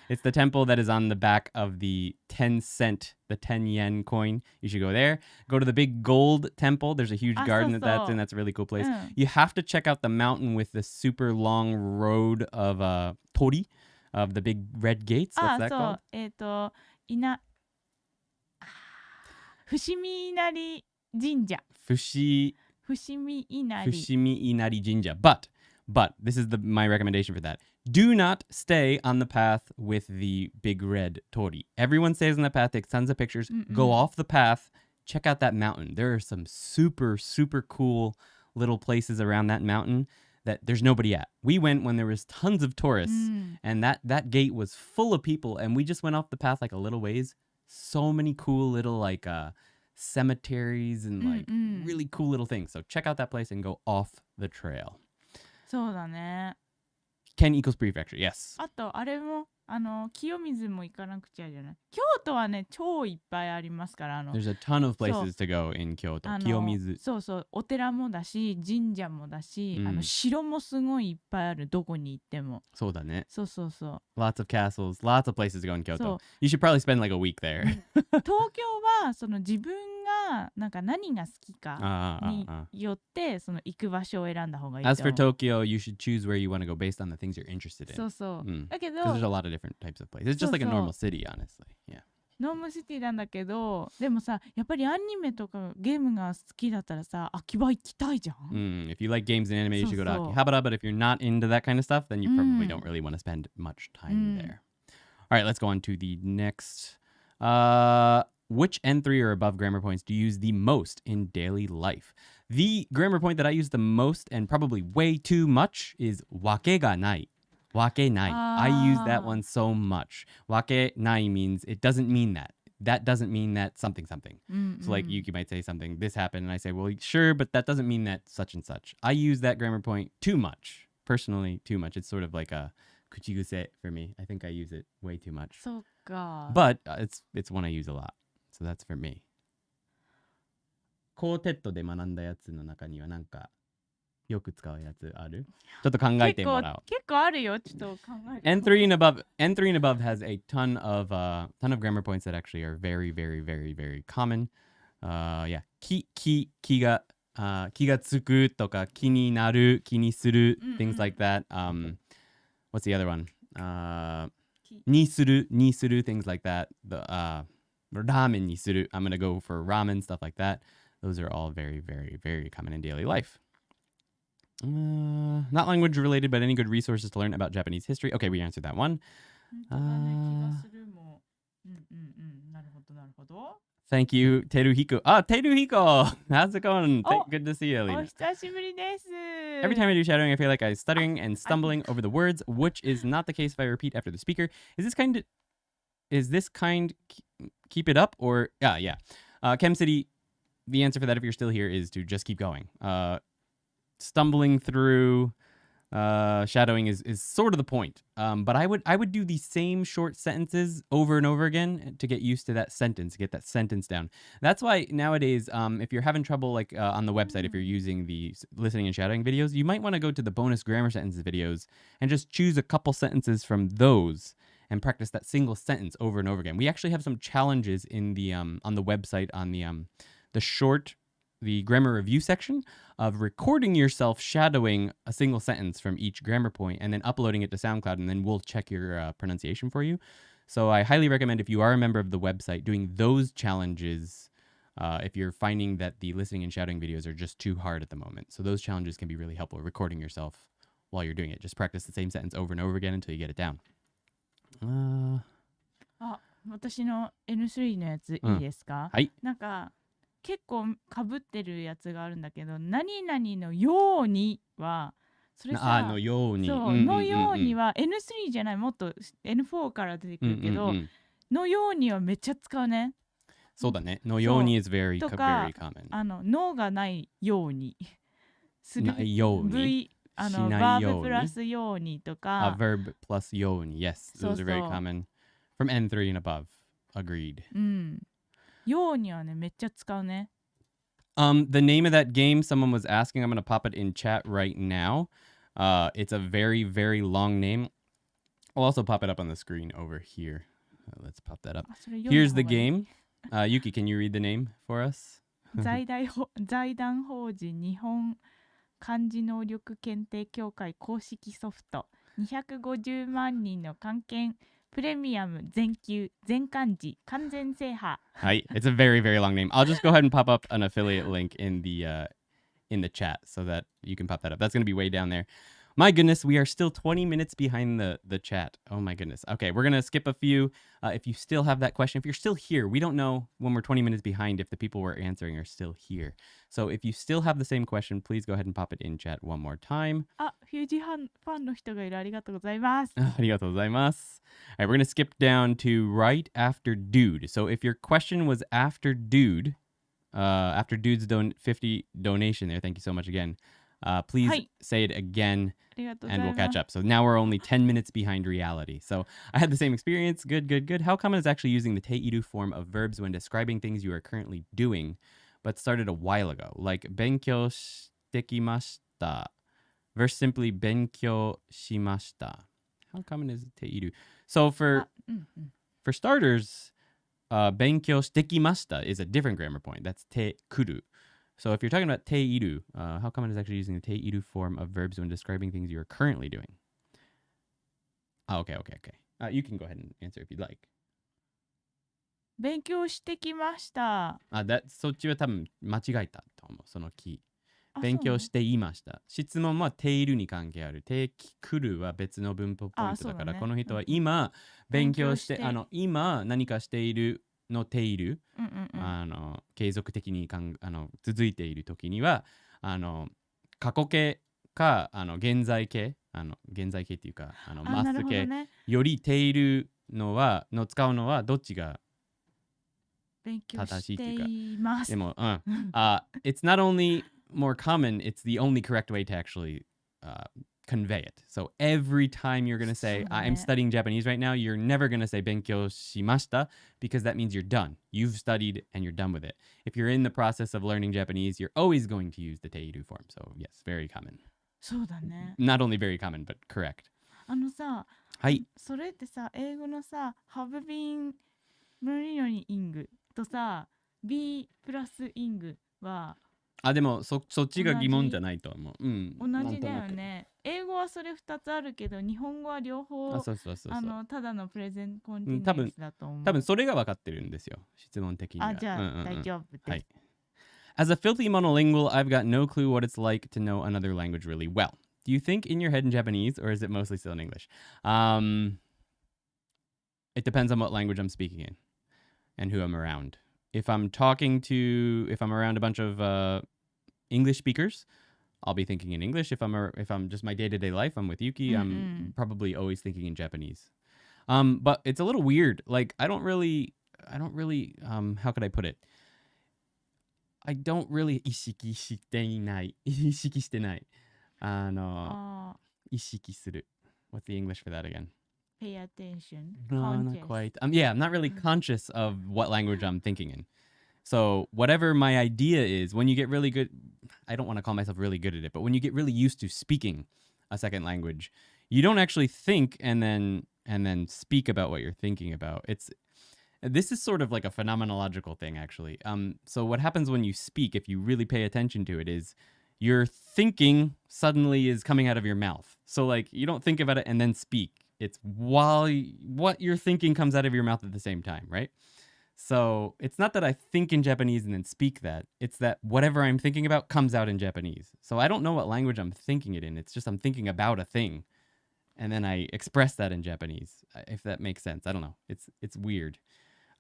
[SPEAKER 1] it's the temple that is on the back of the 10 cent, the 10 yen coin. You should go there. Go to the big gold temple. There's a huge garden that's in. That's a really cool place. You have to check out the mountain with the super long road of tori, of the big red gates. What's that called?
[SPEAKER 2] 伏見稲荷神社。伏見稲荷神社。
[SPEAKER 1] But this is my recommendation for that. Do not stay on the path with the big red tori. Everyone stays on the path, takes tons of pictures, go off the path, check out that mountain. There are some super, super cool little places around that mountain that there's nobody at. We went when there was tons of tourists, and that gate was full of people, and we just went off the path like a little ways. So many cool little like cemeteries and like really cool little things. So check out that place and go off the trail.
[SPEAKER 2] そうだね。
[SPEAKER 1] Ken equals prefecture, yes.
[SPEAKER 2] あとあれも清水も行かなくちゃじゃない。京都はね超いっぱいありますから。
[SPEAKER 1] There's a ton of places to go in Kyoto. 清水。
[SPEAKER 2] そうそうお寺もだし神社もだし、城もすごいいっぱいあるどこに行っても。
[SPEAKER 1] そうだね。
[SPEAKER 2] そうそうそう。
[SPEAKER 1] Lots of castles, lots of places to go in Kyoto. You should probably spend like a week there.
[SPEAKER 2] 東京はその自分がなんか何が好きかによってその行く場所を選んだ方がいいと思う。
[SPEAKER 1] As for Tokyo, you should choose where you want to go based on the things you're interested in.
[SPEAKER 2] そうそう。だけど
[SPEAKER 1] Because there's a lot of different types of places. It's just like a normal city, honestly. Yeah.
[SPEAKER 2] ノームシティなんだけど、でもさ、やっぱりアニメとかゲームが好きだったらさ、秋葉行きたいじゃん。
[SPEAKER 1] If you like games and anime, you should go to Akihabara. But if you're not into that kind of stuff, then you probably don't really want to spend much time there. All right, let's go on to the next. Which N3 or above grammar points do you use the most in daily life? The grammar point that I use the most and probably way too much is wake ga nai. Wake nai. I use that one so much. Wake nai means it doesn't mean that. That doesn't mean that something. So like Yuki might say something, this happened, and I say, well, sure, but that doesn't mean that such and such. I use that grammar point too much. Personally, too much. It's sort of like a kuchiguse for me. I think I use it way too much. But it's one I use a lot. So that's for me. コーテットで学んだやつの中にはなんかよく使うやつある？ちょっと考えてもらおう。
[SPEAKER 2] 結構あるよ。ちょっと考えて。
[SPEAKER 1] N3 and above has a ton of grammar points that actually are very, very, very, very common. Yeah. 気がつくとか気になる、気にする、things like that. What's the other one? にする、things like that. Ramen にする. I'm going to go for ramen, stuff like that. Those are all very, very, very common in daily life. Not language related, but any good resources to learn about Japanese history. Okay, we answered that one. Thank you, Teruhiko. Teruhiko! How's it going? Good to see you, Alina. Every time I do shadowing, I feel like I'm stuttering and stumbling over the words, which is not the case if I repeat after the speaker. Is this kind keep it up or yeah. Chem City, the answer for that if you're still here is to just keep going. Stumbling through shadowing is sort of the point. But I would do the same short sentences over and over again to get used to that sentence, get that sentence down. That's why nowadays, if you're having trouble like on the website, if you're using the listening and shadowing videos, you might want to go to the bonus grammar sentences videos and just choose a couple sentences from those and practice that single sentence over and over again. We actually have some challenges in the on the website on the grammar review section of recording yourself shadowing a single sentence from each grammar point and then uploading it to SoundCloud, and then we'll check your pronunciation for you. So I highly recommend, if you are a member of the website, doing those challenges if you're finding that the listening and shadowing videos are just too hard at the moment. So those challenges can be really helpful, recording yourself while you're doing it. Just practice the same sentence over and over again until you get it down.
[SPEAKER 2] 私の N3 のやついいですか？はい。なんか結構かぶってるやつがあるんだけど、何々のようにはそれさ、
[SPEAKER 1] のように、
[SPEAKER 2] そう、のようには N3 じゃない、もっと N4 から出てくるけど、のようにはめっちゃ使うね。
[SPEAKER 1] そうだね。のように is very common.
[SPEAKER 2] のがないようにする。
[SPEAKER 1] ないように。
[SPEAKER 2] verb プラスようにとか。
[SPEAKER 1] verb plus ように。Yes, those are very common. From N3 and above. Agreed.
[SPEAKER 2] ようにはね、めっちゃ使うね。
[SPEAKER 1] The name of that game, someone was asking. I'm going to pop it in chat right now. It's a very, very long name. I'll also pop it up on the screen over here. Let's pop that up. Here's the game. Yuki, can you read the name for us?
[SPEAKER 2] 財団法人日本漢字能力検定協会公式ソフト250万人の漢検プレミアム全級全漢字完全制覇。
[SPEAKER 1] Hi, it's a very, very long name. I'll just go ahead and pop up an affiliate link in the chat so that you can pop that up. That's going to be way down there. My goodness, we are still 20 minutes behind the chat. Oh my goodness. Okay, we're going to skip a few. If you still have that question, if you're still here, we don't know when we're 20 minutes behind if the people we're answering are still here. So if you still have the same question, please go ahead and pop it in chat one more time.
[SPEAKER 2] フュージファンの人がいる。ありがとうございます。
[SPEAKER 1] ありがとうございます。All right, we're going to skip down to right after dude. So if your question was after dude, after dude's 50 donation there, thank you so much again. Please say it again and we'll catch up. So now we're only 10 minutes behind reality. So I had the same experience. Good, good, good. How common is actually using the teiru form of verbs when describing things you are currently doing, but started a while ago? Like, 勉強してきました versus simply 勉強しました. How common is teiru? So for starters, 勉強してきました is a different grammar point. That's te kuru. So if you're talking about teiru, how common is actually using the teiru form of verbs when describing things you are currently doing? Okay. You can go ahead and answer if you'd like.
[SPEAKER 2] 勉強してきました。
[SPEAKER 1] そっちは多分間違えたと思う、そのキー。勉強していました。質問はているに関係ある。てくるは別の文法ポイントだから、この人は今、勉強して、今何かしているのている、継続的に続いている時には、過去形か現在形、現在形っていうか、ます形よりているのは使うのはどっちが正しいっていうか。でも、it's not only more common, it's the only correct way to actually convey it. So every time you're going to say, I'm studying Japanese right now, you're never going to say 勉強しました because that means you're done. You've studied and you're done with it. If you're in the process of learning Japanese, you're always going to use the teiru form. So yes, very common.
[SPEAKER 2] そうだね。
[SPEAKER 1] Not only very common, but correct.
[SPEAKER 2] さ、それってさ、英語のさ、have been learning とさ、be プラス ing は
[SPEAKER 1] でもそっちが疑問じゃないと思う。
[SPEAKER 2] 同じだよね。英語はそれ2つあるけど、日本語は両方ただのプレゼンコンティニュースだと思う。
[SPEAKER 1] 多分それが分かってるんですよ、質問的には。
[SPEAKER 2] じゃあ、大丈夫です。はい。
[SPEAKER 1] As a filthy monolingual, I've got no clue what it's like to know another language really well. Do you think in your head in Japanese, or is it mostly still in English? It depends on what language I'm speaking in and who I'm around. If I'm around a bunch of English speakers, I'll be thinking in English. If I'm just my day-to-day life, I'm with Yuki, I'm probably always thinking in Japanese. But it's a little weird. Like I don't really how could I put it? I don't really 意識してない意識してない意識する What's the English for that again?
[SPEAKER 2] Pay attention.
[SPEAKER 1] No, not quite. I'm not really conscious of what language I'm thinking in. So whatever my idea is, when you get really good, I don't want to call myself really good at it, but when you get really used to speaking a second language, you don't actually think and then speak about what you're thinking about. This is sort of like a phenomenological thing, actually. So what happens when you speak, if you really pay attention to it, is your thinking suddenly is coming out of your mouth. So like you don't think about it and then speak. It's while what you're thinking comes out of your mouth at the same time, right? So it's not that I think in Japanese and then speak that. It's that whatever I'm thinking about comes out in Japanese. So I don't know what language I'm thinking it in. It's just I'm thinking about a thing. And then I express that in Japanese, if that makes sense. I don't know. It's weird.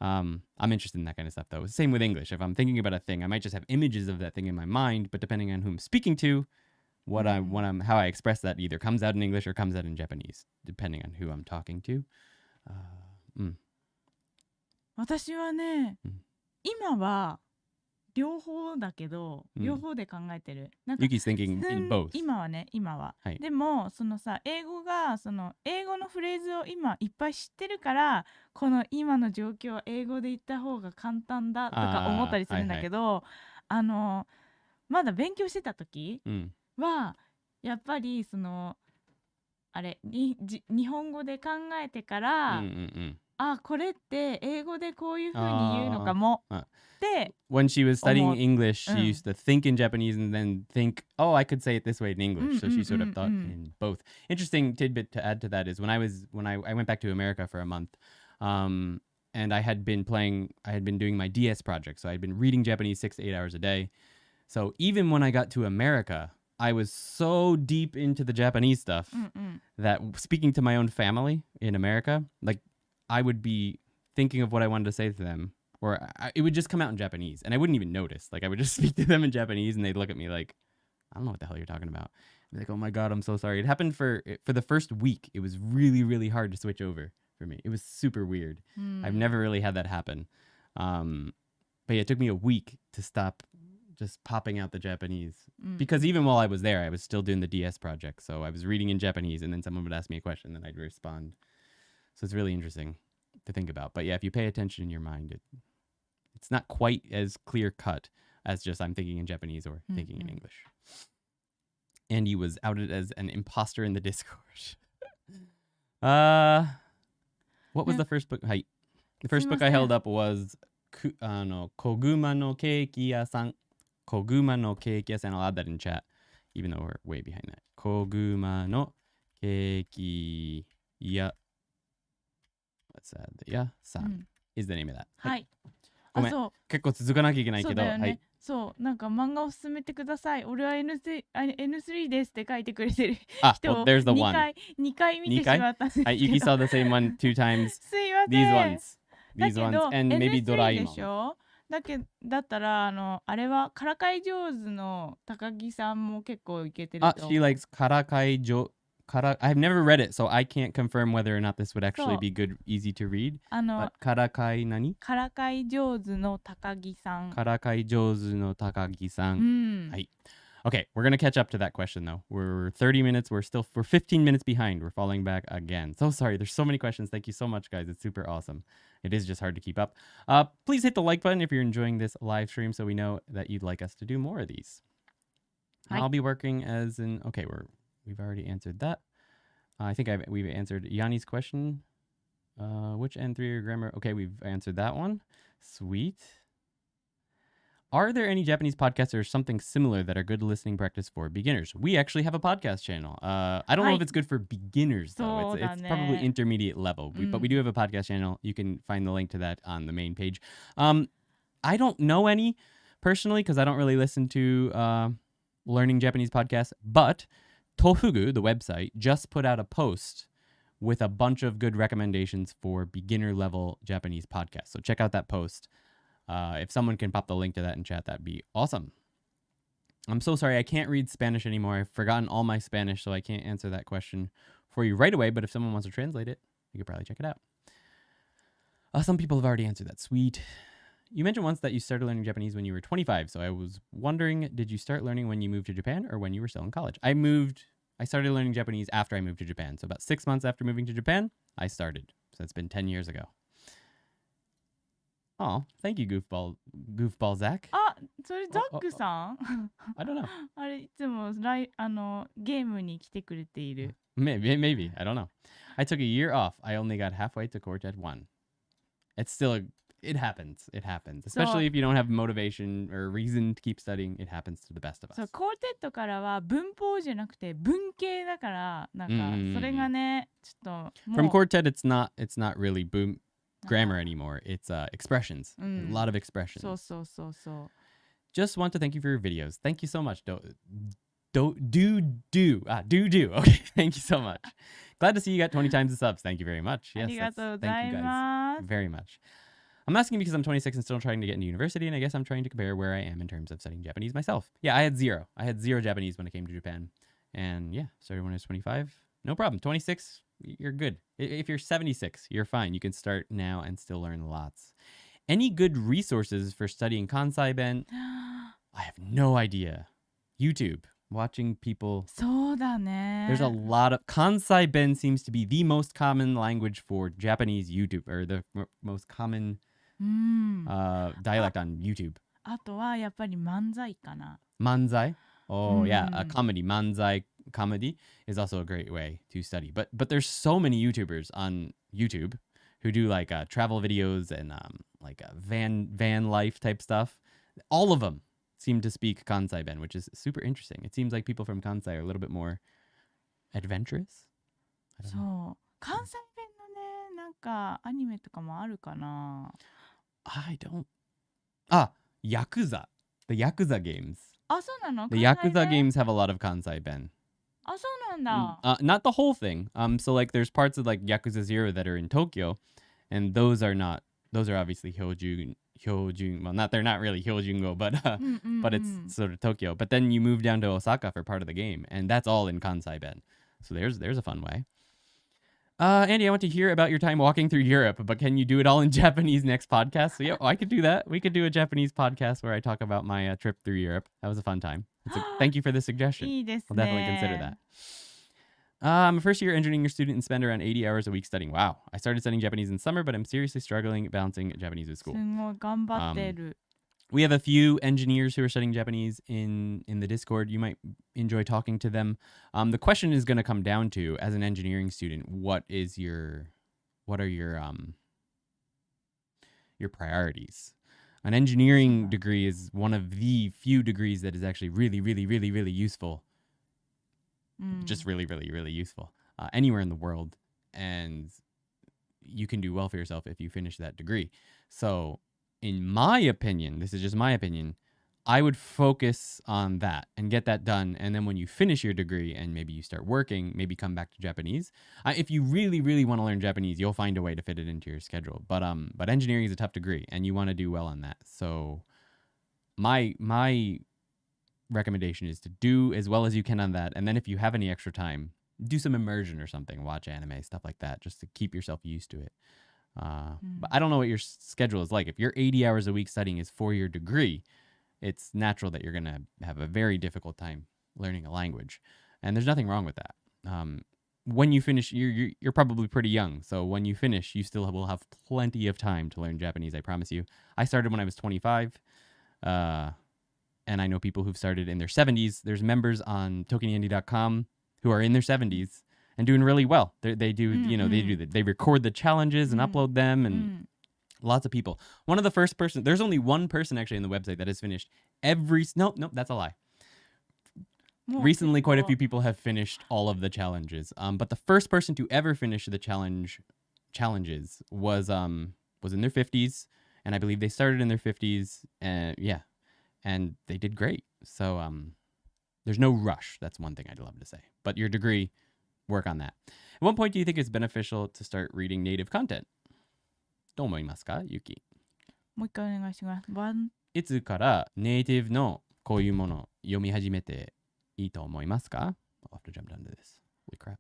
[SPEAKER 1] I'm interested in that kind of stuff, though. Same with English. If I'm thinking about a thing, I might just have images of that thing in my mind, but depending on who I'm speaking to, how I express that either comes out in English or comes out in Japanese, depending on who I'm talking to.
[SPEAKER 2] 私はね、今は両方だけど、両方で考えてる。
[SPEAKER 1] Yuki's thinking in both.
[SPEAKER 2] 今は。でもそのさ、英語のフレーズを今いっぱい知ってるから、この今の状況を英語で言った方が簡単だとか思ったりするんだけど、まだ勉強してた時は、やっぱりその日本語で考えてから、これって英語でこういう風に言うのかもって。
[SPEAKER 1] When she was studying English, she used to think in Japanese and then think, oh, I could say it this way in English. So she sort of thought in both. Interesting tidbit to add to that is when I went back to America for a month, and I had been doing my DS project. So I had been reading Japanese 6 to 8 hours a day. So even when I got to America, I was so deep into the Japanese stuff that speaking to my own family in America, like I would be thinking of what I wanted to say to them, or it would just come out in Japanese, and I wouldn't even notice. Like I would just speak to them in Japanese, and they'd look at me like, I don't know what the hell you're talking about. I'd be like, oh my God, I'm so sorry. It happened for the first week. It was really, really hard to switch over for me. It was super weird. I've never really had that happen. But yeah, it took me a week to stop just popping out the Japanese. Because even while I was there, I was still doing the DS project. So I was reading in Japanese and then someone would ask me a question and then I'd respond. So it's really interesting to think about. But yeah, if you pay attention in your mind, it's not quite as clear cut as just I'm thinking in Japanese or thinking in English. Andy was outed as an imposter in the Discord. What was the first book? The first book I held up was Koguma no Keiki Yasan. Koguma no Keiki Yasan. I'll add that in chat, even though we're way behind that. Koguma no Keiki Ya. What's that? Ya-san is the name of that.
[SPEAKER 2] はい。
[SPEAKER 1] ごめん。
[SPEAKER 2] そう。
[SPEAKER 1] 結構続かなきゃいけないけど、
[SPEAKER 2] そうだよね。
[SPEAKER 1] はい。
[SPEAKER 2] そう、なんか漫画を勧めてください。俺は N3 ですって書いてくれてる人
[SPEAKER 1] well,
[SPEAKER 2] を
[SPEAKER 1] there's the
[SPEAKER 2] 2
[SPEAKER 1] one.
[SPEAKER 2] 回見てしまったんですけど。
[SPEAKER 1] Yuki saw the same one 2 times.
[SPEAKER 2] すいません。
[SPEAKER 1] These ones.
[SPEAKER 2] だ
[SPEAKER 1] These
[SPEAKER 2] け
[SPEAKER 1] ones.
[SPEAKER 2] ど
[SPEAKER 1] And maybe
[SPEAKER 2] N3 でし
[SPEAKER 1] Doraemon.
[SPEAKER 2] ょ。だったらあれはからかい上手の高木さんも結構いけてると思う。
[SPEAKER 1] She likes Karakai I've never read it, so I can't confirm whether or not this would actually be good, easy to read. But Karakai nani?
[SPEAKER 2] からかい上手の高木さん。
[SPEAKER 1] Karakai jozu no Takagi-san. Hai. Okay, we're going to catch up to that question though. We're 30 minutes. We're 15 minutes behind. We're falling back again. So sorry. There's so many questions. Thank you so much, guys. It's super awesome. It is just hard to keep up. Please hit the like button if you're enjoying this live stream so we know that you'd like us to do more of these. I'll be working as in... Okay, we've already answered that. I think we've answered Yanni's question. Which N3 or grammar? Okay, we've answered that one. Sweet. Are there any Japanese podcasts or something similar that are good listening practice for beginners? We actually have a podcast channel. I don't know if it's good for beginners, though. It's probably intermediate level. But we do have a podcast channel. You can find the link to that on the main page. I don't know any personally because I don't really listen to learning Japanese podcasts. But Tofugu, the website, just put out a post with a bunch of good recommendations for beginner level Japanese podcasts. So check out that post. If someone can pop the link to that in chat, that'd be awesome. I'm so sorry. I can't read Spanish anymore. I've forgotten all my Spanish, so I can't answer that question for you right away. But if someone wants to translate it, you could probably check it out. Some people have already answered that. Sweet. You mentioned once that you started learning Japanese when you were 25. So I was wondering, did you start learning when you moved to Japan or when you were still in college? I started learning Japanese after I moved to Japan. So about 6 months after moving to Japan, I started. So it's been 10 years ago. Oh, thank you, Goofball Zach.
[SPEAKER 2] それザックさん
[SPEAKER 1] I don't know.
[SPEAKER 2] あれいつもゲームに来てくれている。
[SPEAKER 1] Maybe. I don't know. I took a year off. I only got halfway to Quartet 1. It's still it happens. It happens. Especially if you don't have motivation or reason to keep studying. It happens to the best of us.
[SPEAKER 2] そう、コーテットからは文法じゃなくて文系だから、なんかそれがね、ちょっともう
[SPEAKER 1] From Quartet, it's not really grammar anymore. It's expressions. A lot of expressions.
[SPEAKER 2] そう。
[SPEAKER 1] Just want to thank you for your videos. Thank you so much. Do. Okay, thank you so much. Glad to see you got 20 times the subs. Thank you very much. Yes,
[SPEAKER 2] ありがとうご
[SPEAKER 1] thank
[SPEAKER 2] ざい
[SPEAKER 1] you
[SPEAKER 2] ま
[SPEAKER 1] guys
[SPEAKER 2] す。
[SPEAKER 1] very much. I'm asking because I'm 26 and still trying to get into university, and I guess I'm trying to compare where I am in terms of studying Japanese myself. Yeah, I had zero Japanese when I came to Japan. And yeah, started when I was 25. No problem. 26, you're good. If you're 76, you're fine. You can start now and still learn lots. Any good resources for studying Kansai Ben? I have no idea. YouTube. Watching people.
[SPEAKER 2] そうだね。
[SPEAKER 1] There's a lot of... Kansai Ben seems to be the most common language for Japanese YouTube, or the most common dialect on YouTube.
[SPEAKER 2] あとはやっぱり漫才かな。
[SPEAKER 1] Manzai? Oh, yeah. A comedy. Manzai comedy is also a great way to study. But there's so many YouTubers on YouTube who do like travel videos and like van life type stuff. All of them seem to speak Kansai Ben, which is super interesting. It seems like people from Kansai are a little bit more adventurous.
[SPEAKER 2] そう。関西弁のね、なんかアニメとかもあるかな。
[SPEAKER 1] I don't... Yakuza. The Yakuza games.
[SPEAKER 2] あ、そうなの？
[SPEAKER 1] The Yakuza games have a lot of Kansai Ben.
[SPEAKER 2] あ、そうなんだ。
[SPEAKER 1] Not the whole thing. So like there's parts of like Yakuza 0 that are in Tokyo, and those are obviously Hyojun. Well, they're not really Hyojungo, but it's sort of Tokyo. But then you move down to Osaka for part of the game, and that's all in Kansai Ben. So there's a fun way. Andy, I want to hear about your time walking through Europe, but can you do it all in Japanese next podcast? So yeah, I could do that. We could do a Japanese podcast where I talk about my trip through Europe. That was a fun time. Thank you for the suggestion.
[SPEAKER 2] いいですね。
[SPEAKER 1] I'll definitely consider that. I'm a first-year engineering student and spend around 80 hours a week studying. Wow. I started studying Japanese in summer, but I'm seriously struggling balancing Japanese with school.
[SPEAKER 2] すごい頑張ってる。
[SPEAKER 1] We have a few engineers who are studying Japanese in the Discord. You might enjoy talking to them. The question is going to come down to, as an engineering student, what are your priorities? An engineering degree is one of the few degrees that is actually really, really, really, really useful. Just really, really, really useful anywhere in the world. And you can do well for yourself if you finish that degree. So in my opinion, this is just my opinion, I would focus on that and get that done. And then when you finish your degree and maybe you start working, maybe come back to Japanese. If you really, really want to learn Japanese, you'll find a way to fit it into your schedule. But engineering is a tough degree and you want to do well on that. So my recommendation is to do as well as you can on that. And then if you have any extra time, do some immersion or something, watch anime, stuff like that, just to keep yourself used to it. But I don't know what your schedule is like. If your 80 hours a week studying is for your degree, it's natural that you're going to have a very difficult time learning a language. And there's nothing wrong with that. When you finish, you're probably pretty young. So when you finish, you still will have plenty of time to learn Japanese, I promise you. I started when I was 25. And I know people who've started in their 70s. There's members on ToKini who are in their 70s. And doing really well. They do, they record the challenges and upload them, and lots of people. One of the first person, there's only one person actually in the website that has finished nope, that's a lie. Recently, quite a few people have finished all of the challenges. But the first person to ever finish the challenges was in their 50s, and I believe they started in their 50s, and they did great. So there's no rush. That's one thing I'd love to say. But your degree, work on that. At what point do you think it's beneficial to start reading native content? どう思いますか, Yuki?
[SPEAKER 2] もう一回お願いします。
[SPEAKER 1] いつからネイティブのこういうものを読み始めていいと思いますか? I'll have to jump down to this. Holy crap.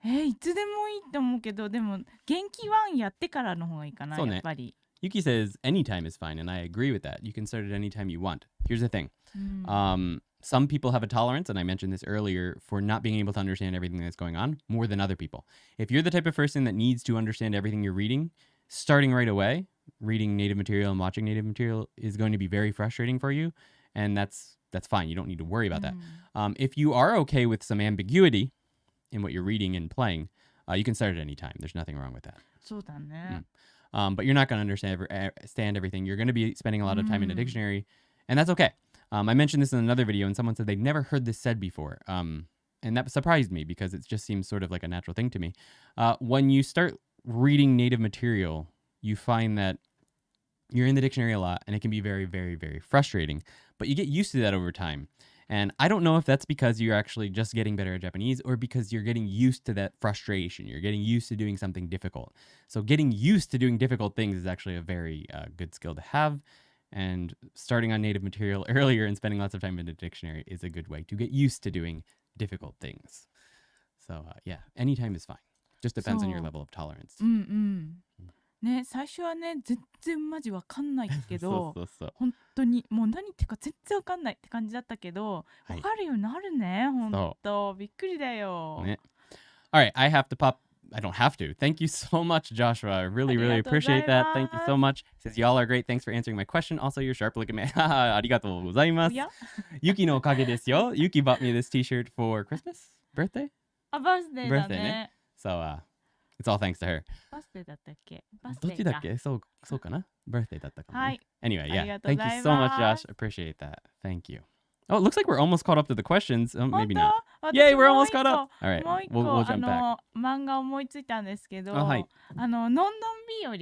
[SPEAKER 2] いつでもいいと思うけど、でも元気ワンやってからの方がいいかな、やっぱり。
[SPEAKER 1] Yuki says anytime is fine, and I agree with that. You can start at any time you want. Here's the thing. Some people have a tolerance, and I mentioned this earlier, for not being able to understand everything that's going on more than other people. If you're the type of person that needs to understand everything you're reading, starting right away, reading native material and watching native material is going to be very frustrating for you, and that's fine. You don't need to worry about that. If you are okay with some ambiguity in what you're reading and playing, you can start at any time. There's nothing wrong with that.
[SPEAKER 2] そうだね。
[SPEAKER 1] But you're not going to understand everything. You're going to be spending a lot of time in a dictionary, and that's okay. I mentioned this in another video, and someone said they'd never heard this said before. And that surprised me because it just seems sort of like a natural thing to me. When you start reading native material, you find that you're in the dictionary a lot, and it can be very, very, very frustrating. But you get used to that over time. And I don't know if that's because you're actually just getting better at Japanese or because you're getting used to that frustration. You're getting used to doing something difficult. So getting used to doing difficult things is actually a very good skill to have. And starting on native material earlier and spending lots of time in the dictionary is a good way to get used to doing difficult things. So anytime is fine. Just depends on your level of tolerance.
[SPEAKER 2] ね、最初はね、全然マジわかんないけど、本当にもう何言ってるか全然わかんないって感じだったけど、わかるようになるね、本当。びっくりだよ。ね。
[SPEAKER 1] All right, I have to pop. I don't have to. Thank you so much, Joshua. I really, really appreciate that. Thank you so much. Says, y'all are great. Thanks for answering my question. Also, you're sharp looking man. ありがとうございます。Yuki のおかげですよ。Yuki bought me this t-shirt for Christmas? Birthday?
[SPEAKER 2] あ、バースデーだね。
[SPEAKER 1] So, it's all thanks to her.
[SPEAKER 2] バースデーだったっけ？
[SPEAKER 1] どっちだっけ？そうかな？ Birthday だったかもね。
[SPEAKER 2] はい。
[SPEAKER 1] Anyway, yeah. Thank you so much, Josh. Appreciate that. Thank you. Oh, it looks like we're almost caught up to the questions. Oh, maybe not. Yay, we're almost caught up. All right, we'll jump back.
[SPEAKER 2] 漫画思いついたんですけど、
[SPEAKER 1] はい。
[SPEAKER 2] のんのん日和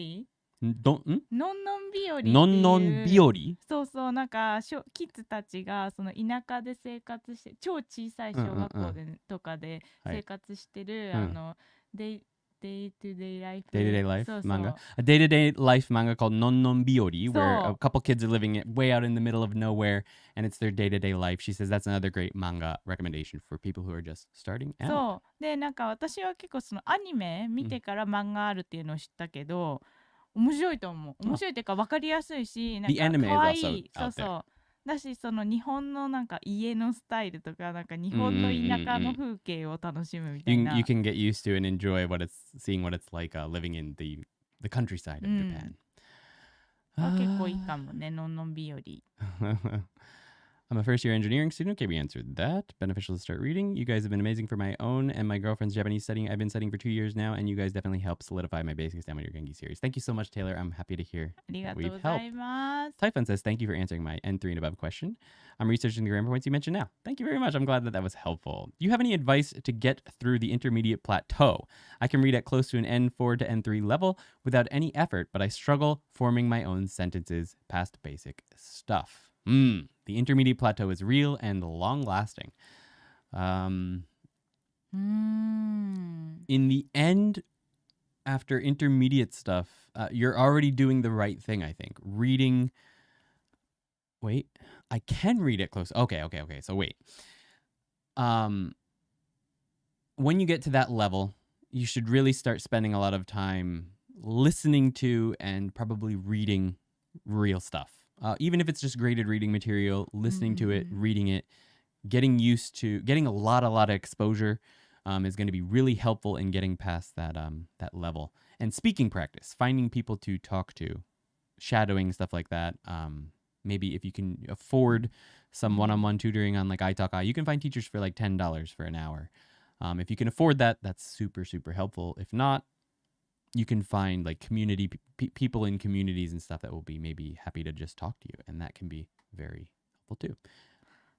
[SPEAKER 2] のんのん日和っていう
[SPEAKER 1] のんのん日和
[SPEAKER 2] そうそう、なんかキッズたちがその田舎で生活して超小さい小学校で、とかで生活してる、They day-to-day life
[SPEAKER 1] Day-to-day life
[SPEAKER 2] そうそう
[SPEAKER 1] manga. A day-to-day life manga called Non Non Biori, where a couple kids are living it way out in the middle of nowhere, and it's their day-to-day life. She says that's another great manga recommendation for people who are just starting out.
[SPEAKER 2] そうでなんか私は結構そのアニメ見てから漫画あるっていうのを知ったけど、面白いと思う。面白いっていうか分かりやすいし、なんか可愛い。そうそうだし、その日本のなんか家のスタイルとか、なんか日本の田舎の風景を楽しむみたいな。
[SPEAKER 1] You can get used to and enjoy seeing what it's like living in the countryside of Japan.
[SPEAKER 2] 結構いいかもね、のんのん日和。
[SPEAKER 1] I'm a first-year engineering student. Okay, we answered that. Beneficial to start reading. You guys have been amazing for my own and my girlfriend's Japanese studying. I've been studying for 2 years now, and you guys definitely help solidify my basics down with your Genki series. Thank you so much, Taylor. I'm happy to hear that we've helped. Typhon says, thank you for answering my N3 and above question. I'm researching the grammar points you mentioned now. Thank you very much. I'm glad that was helpful. Do you have any advice to get through the intermediate plateau? I can read at close to an N4 to N3 level without any effort, but I struggle forming my own sentences past basic stuff. The intermediate plateau is real and long-lasting. In the end, after intermediate stuff, you're already doing the right thing, I think. Reading... Wait, I can read it close. Okay. So wait. When you get to that level, you should really start spending a lot of time listening to and probably reading real stuff. Even if it's just graded reading material, listening to it, reading it, getting used to, getting a lot of exposure is going to be really helpful in getting past that level. And speaking practice, finding people to talk to, shadowing, stuff like that. Maybe if you can afford some one-on-one tutoring on like iTalk, you can find teachers for like $10 for an hour. If you can afford that, that's super, super helpful. If not, you can find like community people in communities and stuff that will be maybe happy to just talk to you, and that can be very helpful too.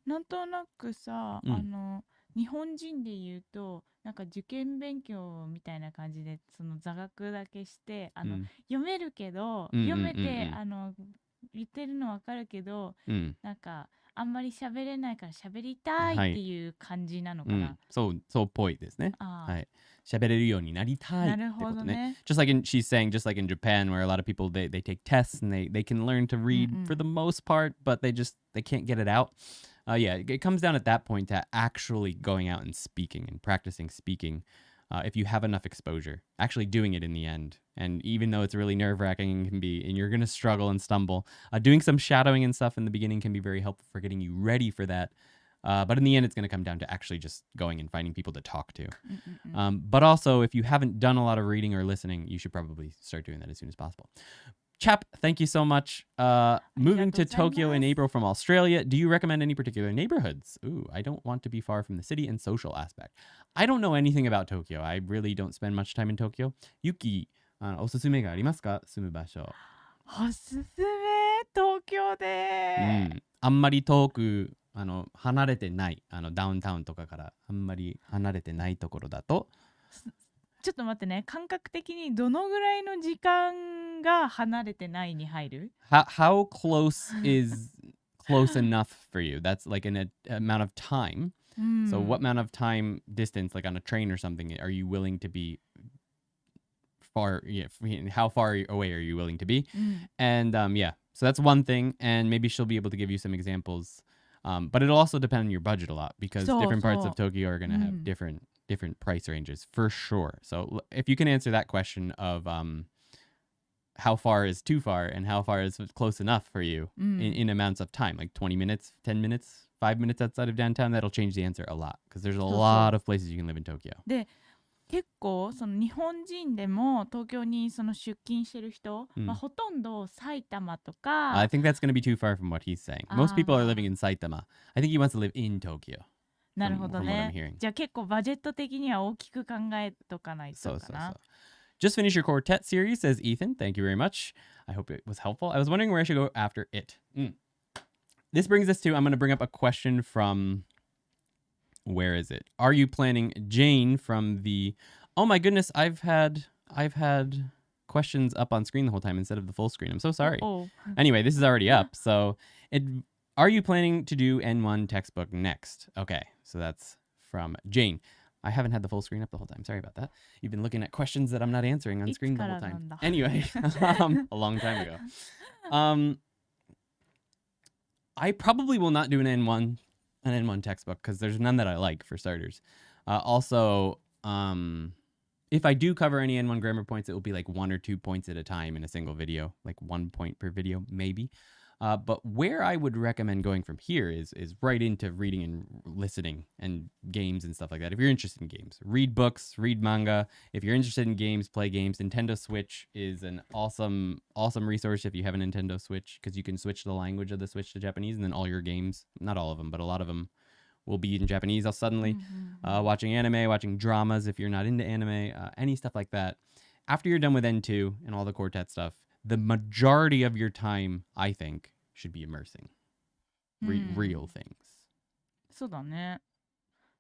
[SPEAKER 2] なんとなくさ、日本人で言うとなんか受験勉強みたいな感じでその座学だけして読めるけど、読めて言ってるのわかるけど、なんかあんまり喋れないから喋りたいっていう感じなのかな。
[SPEAKER 1] そうっぽいですね。はい。喋れるようになりたいってことね。Just like she's saying, just like in Japan, where a lot of people they take tests and they can learn to read for the most part, but they can't get it out. Yeah, it comes down at that point to actually going out and speaking and practicing speaking. If you have enough exposure, actually doing it in the end. And even though it's really nerve-wracking and you're going to struggle and stumble, doing some shadowing and stuff in the beginning can be very helpful for getting you ready for that. But in the end, it's going to come down to actually just going and finding people to talk to. But also, if you haven't done a lot of reading or listening, you should probably start doing that as soon as possible. Chap, thank you so much. Moving to Tokyo in April from Australia. Do you recommend any particular neighborhoods? Ooh, I don't want to be far from the city and social aspect. I don't know anything about Tokyo. I really don't spend much time in Tokyo. Yuki, おすすめがありますか？住む場所。
[SPEAKER 2] おすすめ東京で。
[SPEAKER 1] あんまり遠く離れてないダウンタウンとかからあんまり離れてないところだと。
[SPEAKER 2] ちょっと待ってね、感覚的にどのぐらいの時間が離れてないに入る？
[SPEAKER 1] How close is close enough for you? That's like an amount of time. So what amount of time distance, like on a train or something, are you willing to be far? Yeah, how far away are you willing to be? And yeah, so that's one thing. And maybe she'll be able to give you some examples. But it'll also depend on your budget a lot because different parts of Tokyo are going to have different price ranges for sure. So if you can answer that question of how far is too far and how far is close enough for you in amounts of time, like 20 minutes, 10 minutes, 5 minutes outside of downtown, that'll change the answer a lot because there's a lot of places you can live in Tokyo.
[SPEAKER 2] で結構その日本人でも東京にその出勤してる人、ほとんど埼玉とか。
[SPEAKER 1] I think that's going to be too far from what he's saying. Most people are living in Saitama. I think he wants to live in Tokyo.
[SPEAKER 2] なるほどね。じゃあ結構バジェット的には大きく考えとかないとかな。
[SPEAKER 1] Just finished your quartet series, says Ethan. Thank you very much. I hope it was helpful. I was wondering where I should go after it. This brings us to, I'm going to bring up a question from, where is it? Are you planning, Jane from the, oh my goodness, I've had questions up on screen the whole time instead of the full screen. I'm so sorry. Anyway, this is already up. So are you planning to do N1 textbook next? Okay, so that's from Jane. I haven't had the full screen up the whole time. Sorry about that. You've been looking at questions that I'm not answering on screen the whole time. Anyway, a long time ago. I probably will not do an N1 textbook because there's none that I like, for starters. Also, if I do cover any N1 grammar points, it will be like 1 or 2 points at a time in a single video, like 1 point per video, maybe. But where I would recommend going from here is right into reading and listening and games and stuff like that. If you're interested in games, read books, read manga. If you're interested in games, play games. Nintendo Switch is an awesome resource if you have a Nintendo Switch, because you can switch the language of the Switch to Japanese, and then all your games, not all of them, but a lot of them will be in Japanese suddenly. Watching anime, watching dramas if you're not into anime, any stuff like that. After you're done with N2 and all the quartet stuff, the majority of your time, I think, should be immersing. Real things.
[SPEAKER 2] そうだね。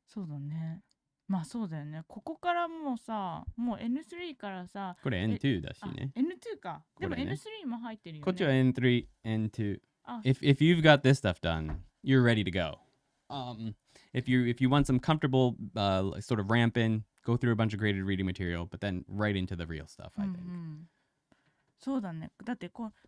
[SPEAKER 2] そうだね。まあそうだよね。ここからもうさ、もう N3 からさ。
[SPEAKER 1] これ N2 だしね。
[SPEAKER 2] N2 か。でも N3 も入ってるよね。
[SPEAKER 1] こっちは N3, N2. If you've got this stuff done, you're ready to go. If you want some comfortable sort of ramp in, go through a bunch of graded reading material, but then right into the real stuff, I think.
[SPEAKER 2] そうだね。だってコンテン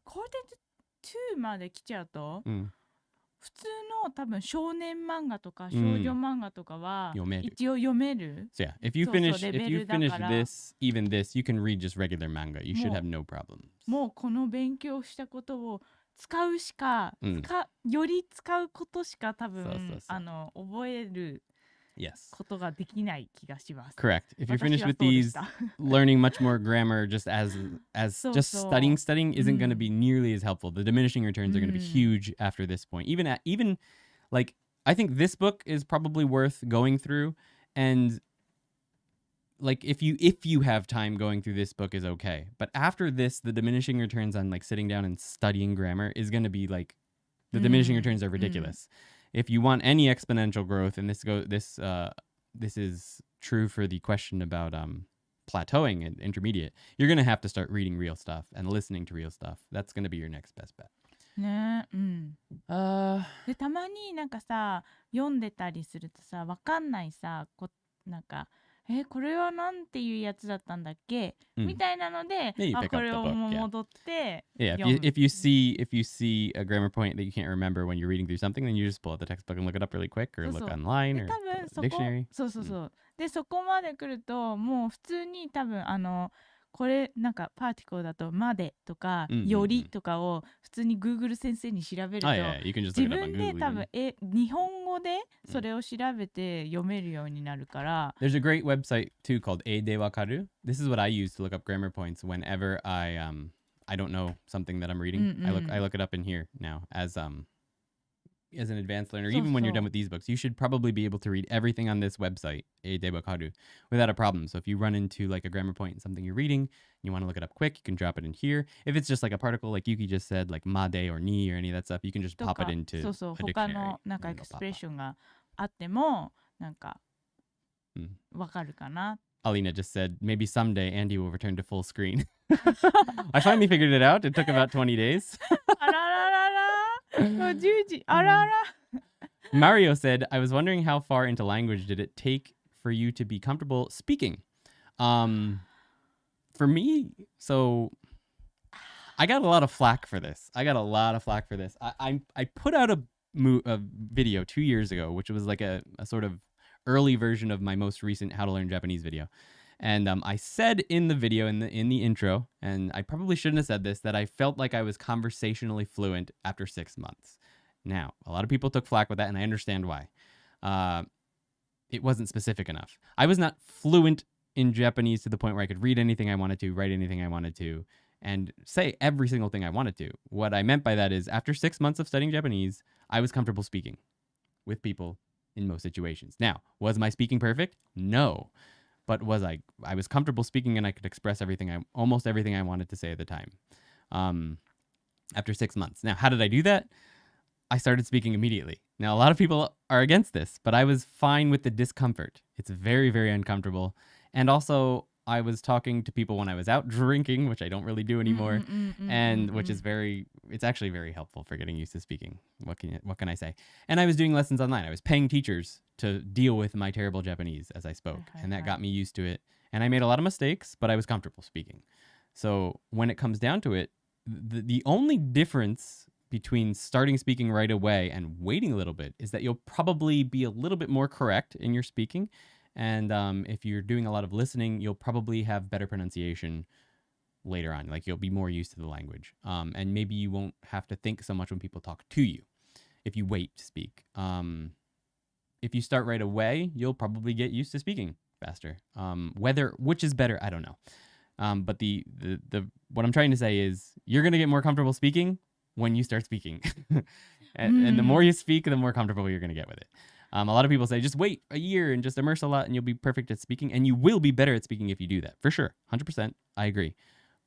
[SPEAKER 2] ツ2まで来ちゃうと、普通の多分少年漫画とか少女漫画とかは一応読める。
[SPEAKER 1] So yeah, if you finish this, even this, you can read just regular manga. You should have no problems.
[SPEAKER 2] もうこの勉強したことを使うしか、より使うことしか多分覚える。
[SPEAKER 1] Yes.
[SPEAKER 2] ことができない気がします。
[SPEAKER 1] Correct. If you're finished with these, learning much more grammar just as just studying isn't going to be nearly as helpful. The diminishing returns are going to be huge after this point. Even like I think this book is probably worth going through, and like if you have time, going through this book is okay. But after this, the diminishing returns on like sitting down and studying grammar is going to be like the diminishing returns are ridiculous. If you want any exponential growth, and this is true for the question about plateauing and intermediate, you're going to have to start reading real stuff and listening to real stuff. That's going to be your next best bet.
[SPEAKER 2] ね、でたまになんかさ読んでたりするとさわかんないさなんかこれはなんていうやつだったんだっけ、みたいなので、これを戻って、
[SPEAKER 1] Yeah, if you see a grammar point that you can't remember when you're reading through something, then you just pull out the textbook and look it up really quick, or look online, or dictionary.
[SPEAKER 2] そう。でそこまで来るともう普通に多分これなんかパーティコルだとまでとかよりとかを普通に Google 先生に調べると自分で多分日本語でそれを調べて読めるようになるから。
[SPEAKER 1] There's a great website too called Eidewakaru. This is what I use to look up grammar points whenever I don't know something that I'm reading. I look it up in here now as an advanced learner. Even when you're done with these books, you should probably be able to read everything on this website, Eidewakaru, without a problem. So if you run into like a grammar point in something you're reading, and you want to look it up quick, you can drop it in here. If it's just like a particle, like Yuki just said, like made or ni or any of that stuff, you can just pop it into a dictionary.
[SPEAKER 2] 他のなんかエクスプレッションがあってもなんかわかるかな。
[SPEAKER 1] Alina just said, maybe someday Andy will return to full screen. I finally figured it out. It took about 20 days. Mario said, I was wondering how far into language did it take for you to be comfortable speaking? For me, so I got a lot of flack for this. I put out a video 2 years ago, which was like a sort of early version of my most recent How to Learn Japanese video. And I said in the video, in the intro, and I probably shouldn't have said this, that I felt like I was conversationally fluent after 6 months. Now, a lot of people took flack with that, and I understand why. It wasn't specific enough. I was not fluent in Japanese to the point where I could read anything I wanted to, write anything I wanted to, and say every single thing I wanted to. What I meant by that is, after 6 months of studying Japanese, I was comfortable speaking with people in most situations. Now, was my speaking perfect? No. But I was comfortable speaking, and I could express almost everything I wanted to say at the time. After 6 months. Now, how did I do that? I started speaking immediately. Now, a lot of people are against this, but I was fine with the discomfort. It's very, very uncomfortable. And also, I was talking to people when I was out drinking, which I don't really do anymore, and which is it's actually very helpful for getting used to speaking. What can I say? And I was doing lessons online. I was paying teachers to deal with my terrible Japanese as I spoke, and that got me used to it. And I made a lot of mistakes, but I was comfortable speaking. So when it comes down to it, the only difference between starting speaking right away and waiting a little bit is that you'll probably be a little bit more correct in your speaking. And if you're doing a lot of listening, you'll probably have better pronunciation later on. Like you'll be more used to the language. And maybe you won't have to think so much when people talk to you if you wait to speak. If you start right away, you'll probably get used to speaking faster. Which is better, I don't know. But the what I'm trying to say is you're going to get more comfortable speaking when you start speaking. and the more you speak, the more comfortable you're going to get with it. A lot of people say, just wait a year and just immerse a lot and you'll be perfect at speaking. And you will be better at speaking if you do that. For sure. 100%. I agree.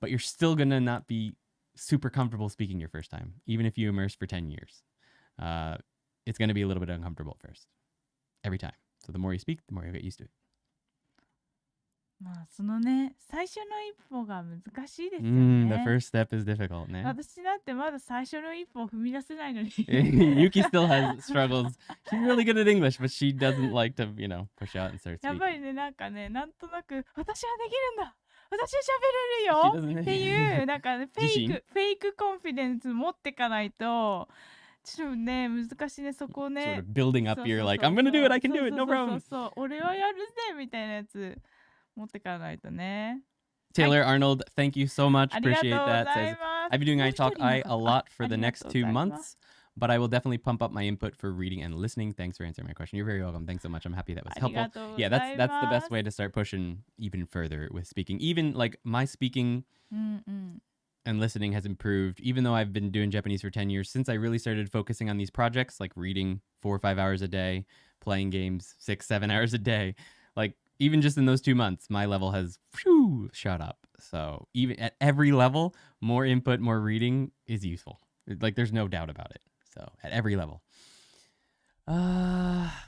[SPEAKER 1] But you're still going to not be super comfortable speaking your first time, even if you immerse for 10 years. It's going to be a little bit uncomfortable at first. Every time. So the more you speak, the more you get used to it.
[SPEAKER 2] まあそのね、最初の一歩が難しいですよね。
[SPEAKER 1] The first step is difficult ね。
[SPEAKER 2] 私だってまだ最初の一歩を踏み出せないのに。
[SPEAKER 1] Yuki still has struggles. She's really good at English, but she doesn't like to, push out and start speaking.
[SPEAKER 2] やっぱりね、なんかね、なんとなく私はできるんだ、私は喋れるよっていうなんかね、フェイクコンフィデンス持ってかないと。ちょっとね、難しいね、そこをね。
[SPEAKER 1] Sort of building up your like, I'm gonna do it, I can do it, no problem.
[SPEAKER 2] そう俺はやるぜみたいなやつ。持ってかないとね。
[SPEAKER 1] Taylor Arnold, thank you so much. Appreciate that. Says, I've been doing I Talk I a lot for the next 2 months, but I will definitely pump up my input for reading and listening. Thanks for answering my question. You're very welcome. Thanks so much. I'm happy that was helpful. Yeah, that's the best way to start pushing even further with speaking. Even like my speaking and listening has improved, even though I've been doing Japanese for 10 years since I really started focusing on these projects, like reading 4 or 5 hours a day, playing games 6-7 hours a day. Like even just in those 2 months, my level has shot up. So even at every level, more input, more reading is useful. Like there's no doubt about it. So at every level.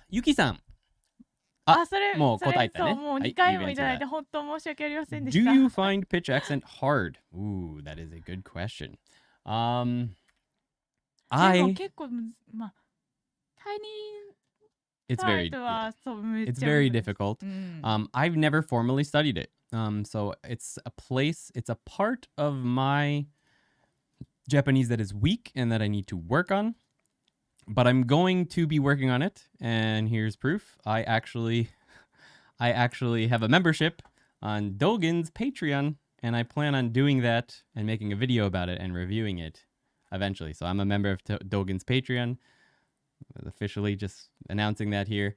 [SPEAKER 1] Yuki-san.
[SPEAKER 2] それもう答えたね。もう2回もいただいて本当申し訳ありませんでした。
[SPEAKER 1] Do you find pitch accent hard? Ooh, that is a good question.
[SPEAKER 2] でも結構まあタイニー
[SPEAKER 1] It's very difficult. I've never formally studied it. So it's a part of my Japanese that is weak and that I need to work on. But I'm going to be working on it. And here's proof. I actually have a membership on Dogen's Patreon. And I plan on doing that and making a video about it and reviewing it eventually. So I'm a member of Dogen's Patreon. Officially just announcing that here.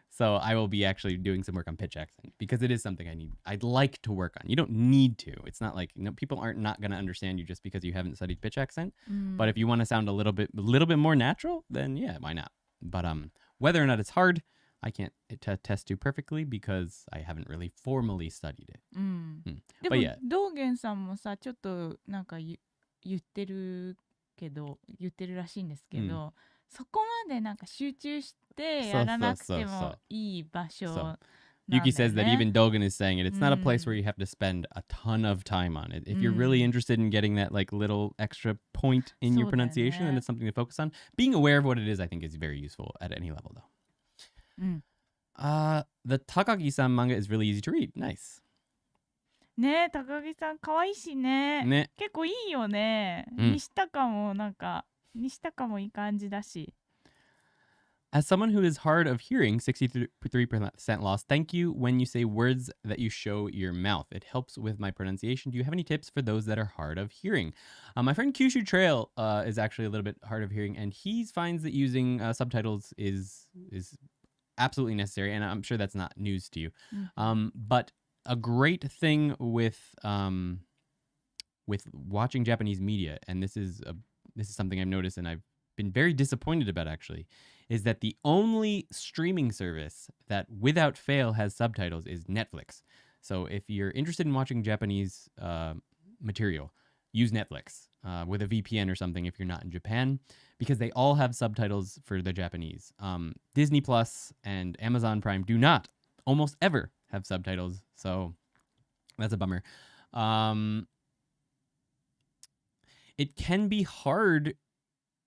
[SPEAKER 1] So I will be actually doing some work on pitch accent because it is something I'd like to work on. You don't need to. It's not like people aren't not going to understand you just because you haven't studied pitch accent. But if you want to sound a little bit more natural, then yeah, why not? But whether or not it's hard, I can't attest to perfectly because I haven't really formally studied it.
[SPEAKER 2] But yeah. 道元さんもさ、ちょっとなんか言ってるらしいんですけど、そこまでなんか集中してやらなくてもいい場所なんだよね。
[SPEAKER 1] Yuki says that even Dogen is saying it. It's not a place where you have to spend a ton of time on it. If you're really interested in getting that like little extra point in your pronunciation, then it's something to focus on. Being aware of what it is, I think, is very useful at any level, though. The Takagi-san manga is really easy to read. Nice.
[SPEAKER 2] ねえ、高木さん可愛いしね。結構いいよね。西高もいい感じだし。
[SPEAKER 1] As someone who is hard of hearing, 63% loss, thank you when you say words that you show your mouth. It helps with my pronunciation. Do you have any tips for those that are hard of hearing? My friend Kyushu Trail is actually a little bit hard of hearing, and he finds that using subtitles is absolutely necessary, and I'm sure that's not news to you. But a great thing with watching Japanese media, and this is something I've noticed and I've been very disappointed about actually, is that the only streaming service that without fail has subtitles is Netflix. So if you're interested in watching Japanese material, use Netflix with a VPN or something if you're not in Japan, because they all have subtitles for the Japanese. Disney Plus and Amazon Prime do not almost ever have subtitles, so that's a bummer. It can be hard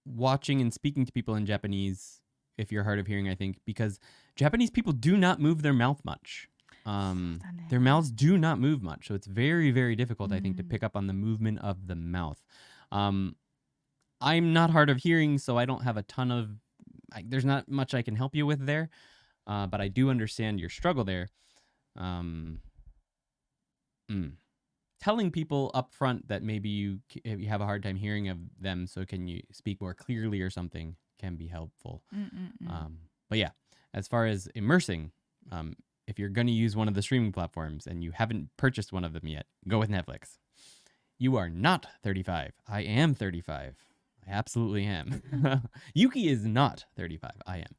[SPEAKER 1] watching and speaking to people in Japanese if you're hard of hearing, I think, because Japanese people do not move their mouth much. Their mouths do not move much, so it's very, very difficult, I think, to pick up on the movement of the mouth. I'm not hard of hearing, so I don't have a ton of... there's not much I can help you with there, but I do understand your struggle there. Telling people up front that maybe you have a hard time hearing of them, so can you speak more clearly or something, can be helpful. But yeah, as far as immersing, if you're going to use one of the streaming platforms and you haven't purchased one of them yet, go with Netflix. You are not 35. I am 35. I absolutely am. Yuki is not 35. I am.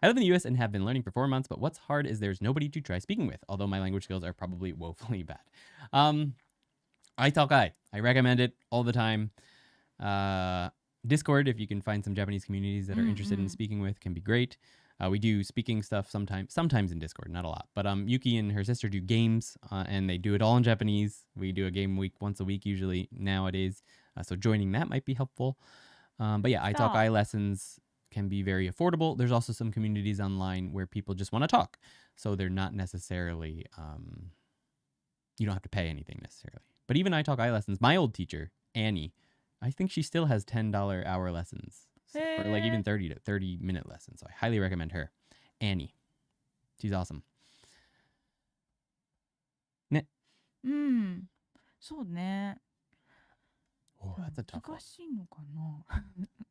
[SPEAKER 1] I live in the US and have been learning for 4 months, but what's hard is there's nobody to try speaking with, although my language skills are probably woefully bad. iTalki. I recommend it all the time. Discord, if you can find some Japanese communities that are interested in speaking with, can be great. We do speaking stuff sometimes in Discord, not a lot. But Yuki and her sister do games, and they do it all in Japanese. We do a game week once a week usually nowadays, so joining that might be helpful. But yeah, iTalki lessons can be very affordable. There's also some communities online where people just want to talk, so they're not necessarily... you don't have to pay anything necessarily. But even iTalki lessons, my old teacher, Annie, I think she still has $10 hour lessons. Or like even 30-minute lessons. So I highly recommend her. Annie. She's awesome. ね。
[SPEAKER 2] そうね。
[SPEAKER 1] Oh, that's a tough one.
[SPEAKER 2] 難しいのかな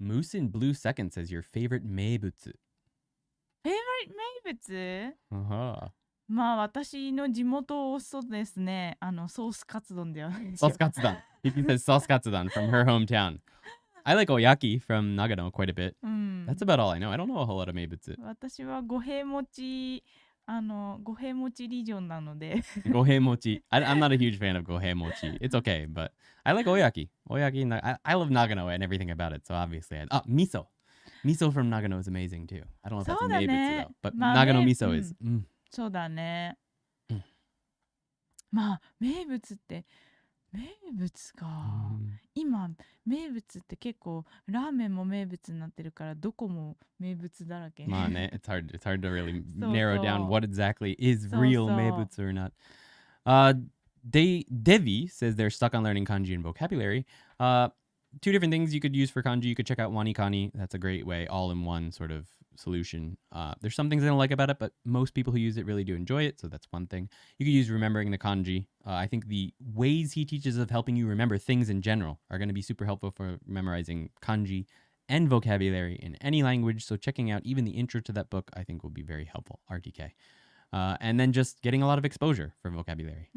[SPEAKER 1] Moose in Blue Second says your favorite 名物.
[SPEAKER 2] Favorite 名物
[SPEAKER 1] ま
[SPEAKER 2] あ私の地元そうですね。ソースカツ丼だよ。
[SPEAKER 1] ソースカツ丼. Yuki says ソースカツ丼 from her hometown. I like oyaki from Nagano quite a bit. That's about all I know. I don't know a whole lot of 名物。
[SPEAKER 2] 私は五平餅リジョンなので。
[SPEAKER 1] 五平餅。I'm not a huge fan of 五平餅. It's okay, but I like oyaki. I love Nagano and everything about it, so obviously. Miso. Miso from Nagano is amazing too. I don't know if that's 名物 though, but Nagano miso is.
[SPEAKER 2] そうだね。まあ名物って名物か。今名物って結構ラーメンも名物になってるからどこも名物だらけ。
[SPEAKER 1] まあね、it's hard to really narrow down what exactly is real 名物 or not. Devi says they're stuck on learning kanji and vocabulary. Two different things you could use for kanji. You could check out Wanikani. That's a great way, all in one sort of solution. There's some things I don't like about it, but most people who use it really do enjoy it, so that's one thing. You could use remembering the kanji. I think the ways he teaches of helping you remember things in general are going to be super helpful for memorizing kanji and vocabulary in any language, so checking out even the intro to that book I think will be very helpful, RTK. And then just getting a lot of exposure for vocabulary.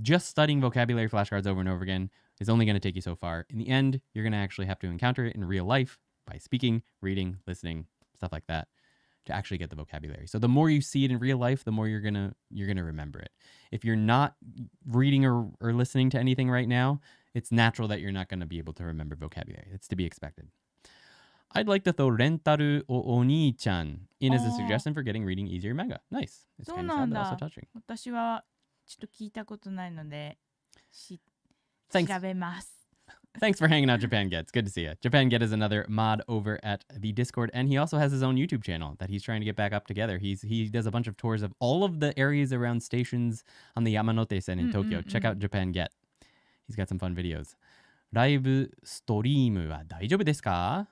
[SPEAKER 1] Just studying vocabulary flashcards over and over again is only going to take you so far. In the end, you're going to actually have to encounter it in real life by speaking, reading, listening, stuff like that, to actually get the vocabulary. So the more you see it in real life, the more you're gonna remember it. If you're not reading or listening to anything right now, it's natural that you're not going to be able to remember vocabulary. It's to be expected. I'd like to throw Rentaru o Oni-chan in as a suggestion for getting reading easier manga. Nice. It's kind of sad but also touching.
[SPEAKER 2] 私はちょっと聞いたことないので調べます。
[SPEAKER 1] Thanks for hanging out, Japan Get. It's good to see you. Japan Get is another mod over at the Discord, and he also has his own YouTube channel that he's trying to get back up together. He does a bunch of tours of all of the areas around stations on the Yamanote-sen in Tokyo. Check out Japan Get. He's got some fun videos. ライブストリームは大丈夫ですか？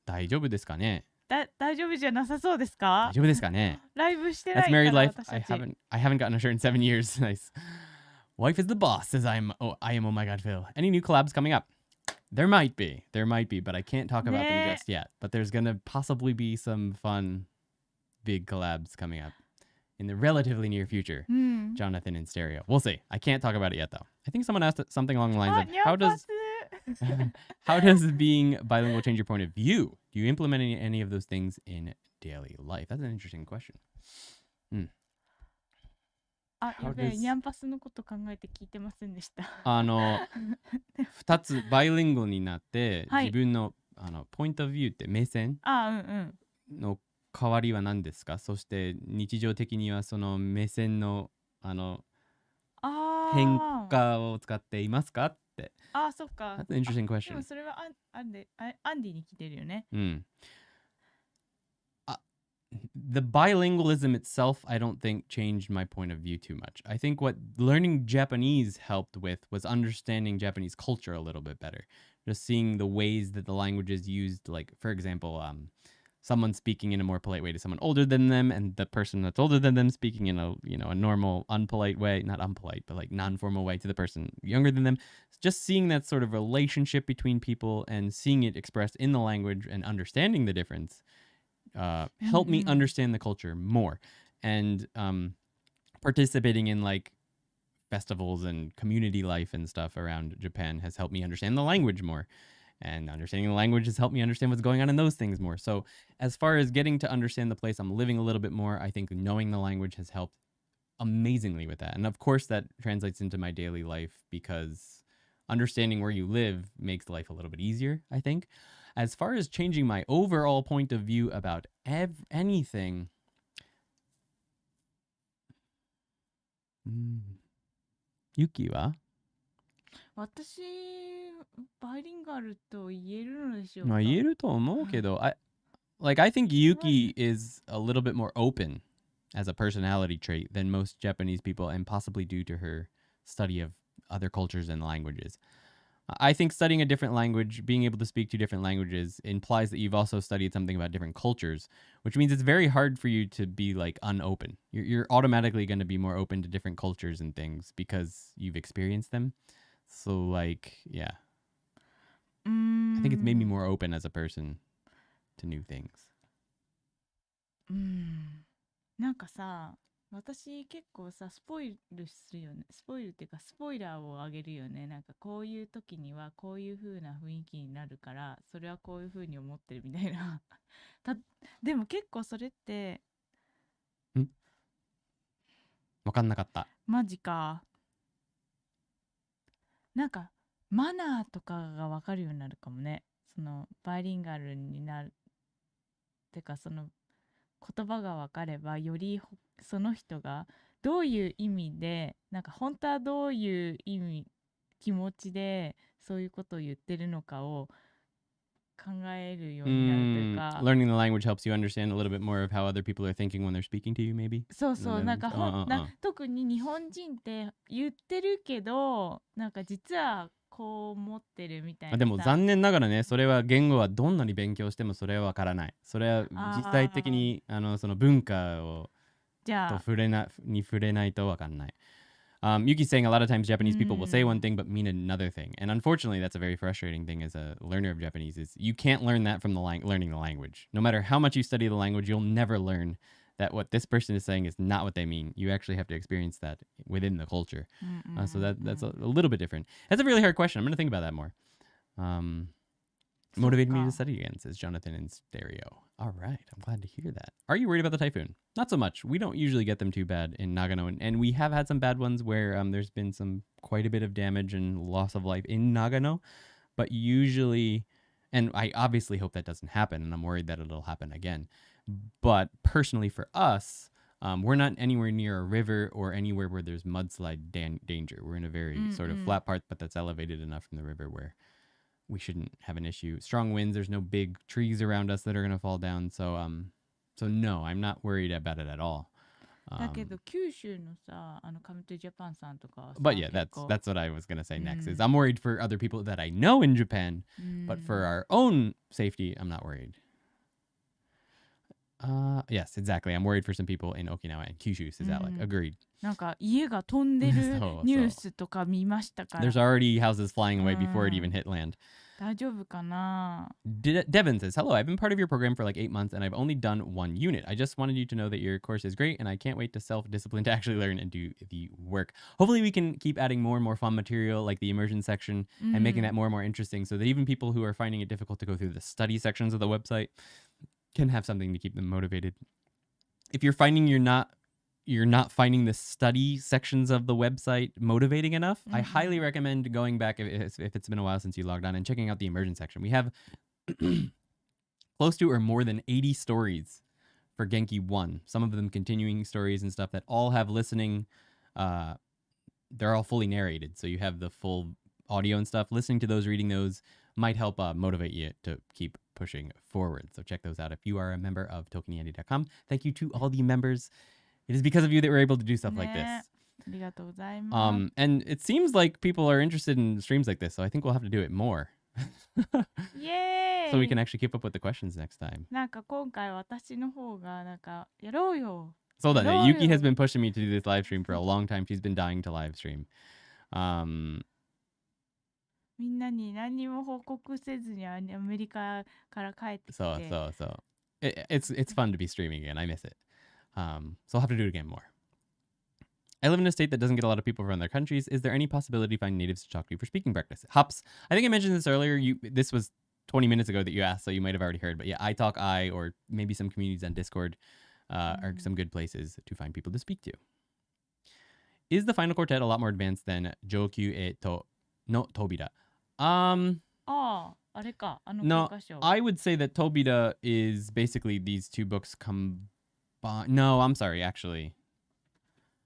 [SPEAKER 1] 大丈夫ですかね？
[SPEAKER 2] 大丈夫じゃなさそうですか？
[SPEAKER 1] 大丈夫ですかね？
[SPEAKER 2] ライブしてない
[SPEAKER 1] That's
[SPEAKER 2] から
[SPEAKER 1] married life.
[SPEAKER 2] 私たち。
[SPEAKER 1] I haven't gotten a shirt in 7 years. Nice. Wife is the boss, says I am oh my god Phil. Any new collabs coming up? There might be, but I can't talk about them just yet. But there's gonna possibly be some fun big collabs coming up in the relatively near future. Jonathan in stereo. We'll see. I can't talk about it yet though. I think someone asked something along the lines of how does being bilingual change your point of view? Do you implement any of those things in daily life? That's an interesting question.
[SPEAKER 2] やべえ、ニャンパスのこと考えて聞いてませんでした。
[SPEAKER 1] 2つバイリンゴになって、自分のポイントビューって目線の変わりは何ですか？そして日常的にはその目線の変
[SPEAKER 2] あ
[SPEAKER 1] 化を使っていますかって。
[SPEAKER 2] ああ、そっか。
[SPEAKER 1] That's an interesting
[SPEAKER 2] でも
[SPEAKER 1] question.
[SPEAKER 2] それはアンディに来てるよね。
[SPEAKER 1] The bilingualism itself, I don't think changed my point of view too much. I think what learning Japanese helped with was understanding Japanese culture a little bit better. Just seeing the ways that the language is used, like, for example, someone speaking in a more polite way to someone older than them, and the person that's older than them speaking in a normal, unpolite way, not unpolite, but like non-formal way to the person younger than them. Just seeing that sort of relationship between people and seeing it expressed in the language and understanding the difference help me understand the culture more. And participating in like festivals and community life and stuff around Japan has helped me understand the language more. And understanding the language has helped me understand what's going on in those things more. So as far as getting to understand the place I'm living a little bit more, I think knowing the language has helped amazingly with that. And of course that translates into my daily life because understanding where you live makes life a little bit easier, I think. As far as changing my overall point of view about anything, Yuki は
[SPEAKER 2] 私、バイリンガルと言えるのでしょうか。
[SPEAKER 1] まあ言えると思うけど、I think Yuki is a little bit more open as a personality trait than most Japanese people, and possibly due to her study of other cultures and languages. I think studying a different language, being able to speak two different languages, implies that you've also studied something about different cultures, which means it's very hard for you to be like unopen. You're automatically going to be more open to different cultures and things because you've experienced them. So like, yeah. I think it's made me more open as a person to new things.
[SPEAKER 2] なんかさ、私結構さ、スポイルするよね。スポイルっていうかスポイラーをあげるよね。なんかこういう時にはこういう風な雰囲気になるから、それはこういう風に思ってるみたいな。でも結構それって
[SPEAKER 1] わかんなかった。
[SPEAKER 2] マジか。なんかマナーとかがわかるようになるかもね。そのバイリンガルになるてか、その言葉が分かればよりその人がどういう意味で、なんか本当はどういう意味、気持ちでそういうことを言ってるのかを考えるようになるというか、
[SPEAKER 1] Learning the language helps you understand a little bit more of how other people are thinking when they're speaking to you, maybe.
[SPEAKER 2] そうそう、なんか特に日本人って言ってるけど、なんか実はこう思ってるみたいなさ。
[SPEAKER 1] でも残念ながらね、それは言語はどんなに勉強してもそれはわからない。それは実際的にその文化をと触れないとわかんない。Yuki's saying a lot of times Japanese people will say one thing but mean another thing. And unfortunately, that's a very frustrating thing as a learner of Japanese is you can't learn that from learning the language. No matter how much you study the language, you'll never learn that what this person is saying is not what they mean. You actually have to experience that within the culture. So that's a little bit different. That's a really hard question. I'm going to think about that more. Motivated me to study again, says Jonathan in stereo. All right, I'm glad to hear that. Are you worried about the typhoon? Not so much. We don't usually get them too bad in Nagano, and we have had some bad ones where there's been quite a bit of damage and loss of life in Nagano, but usually, and I obviously hope that doesn't happen, and I'm worried that it'll happen again. But personally for us, we're not anywhere near a river or anywhere where there's mudslide danger. We're in a very sort of flat part, but that's elevated enough from the river where we shouldn't have an issue. Strong winds, there's no big trees around us that are going to fall down. So no, I'm not worried about it at all.
[SPEAKER 2] だけど九州のさ、Come to Japan さんとかはさ、
[SPEAKER 1] But yeah, that's what I was going to say next is I'm worried for other people that I know in Japan, but for our own safety, I'm not worried. Yes, exactly. I'm worried for some people in Okinawa and Kyushu, says Alec. Agreed.
[SPEAKER 2] なんか家が飛んでるニュースとか見ましたから。
[SPEAKER 1] There's already houses flying away before it even hit land.
[SPEAKER 2] 大丈夫かな?
[SPEAKER 1] Devin says, hello, I've been part of your program for like 8 months and I've only done one unit. I just wanted you to know that your course is great and I can't wait to self-discipline to actually learn and do the work. Hopefully we can keep adding more and more fun material like the immersion section and making that more and more interesting so that even people who are finding it difficult to go through the study sections of the website can have something to keep them motivated. If you're finding you're not finding the study sections of the website motivating enough, I highly recommend going back if it's been a while since you logged on and checking out the immersion section. We have close to or more than 80 stories for Genki 1. Some of them continuing stories and stuff that all have listening they're all fully narrated. So you have the full audio and stuff. Listening to those, reading those might help motivate you to keep pushing forward. So check those out if you are a member of ToKini.com. Thank you to all the members. It is because of you that we're able to do stuff like this.
[SPEAKER 2] ありがとうございます。
[SPEAKER 1] And it seems like people are interested in streams like this, so I think we'll have to do it more.
[SPEAKER 2] イエーイ
[SPEAKER 1] So we can actually keep up with the questions next time.
[SPEAKER 2] なんか今回私の方がなんかやろうよ。
[SPEAKER 1] そうだね。
[SPEAKER 2] やろうよ。
[SPEAKER 1] Yuki has been pushing me to do this live stream for a long time. She's been dying to live stream.
[SPEAKER 2] みんなに何も報告せずにアメリカから帰ってきて。
[SPEAKER 1] So. It's fun to be streaming again. I miss it. So I'll have to do it again more. I live in a state that doesn't get a lot of people from their countries. Is there any possibility to find natives to talk to for speaking practice? Hops. I think I mentioned this earlier. This was 20 minutes ago that you asked, so you might have already heard. But yeah, iTalk, or maybe some communities on Discord are some good places to find people to speak to. Is the final quartet a lot more advanced than Jokyu e to no Tobira?
[SPEAKER 2] あれか、あの教科書。
[SPEAKER 1] No, I would say that Tobira is basically these two books combined. No, I'm sorry, actually.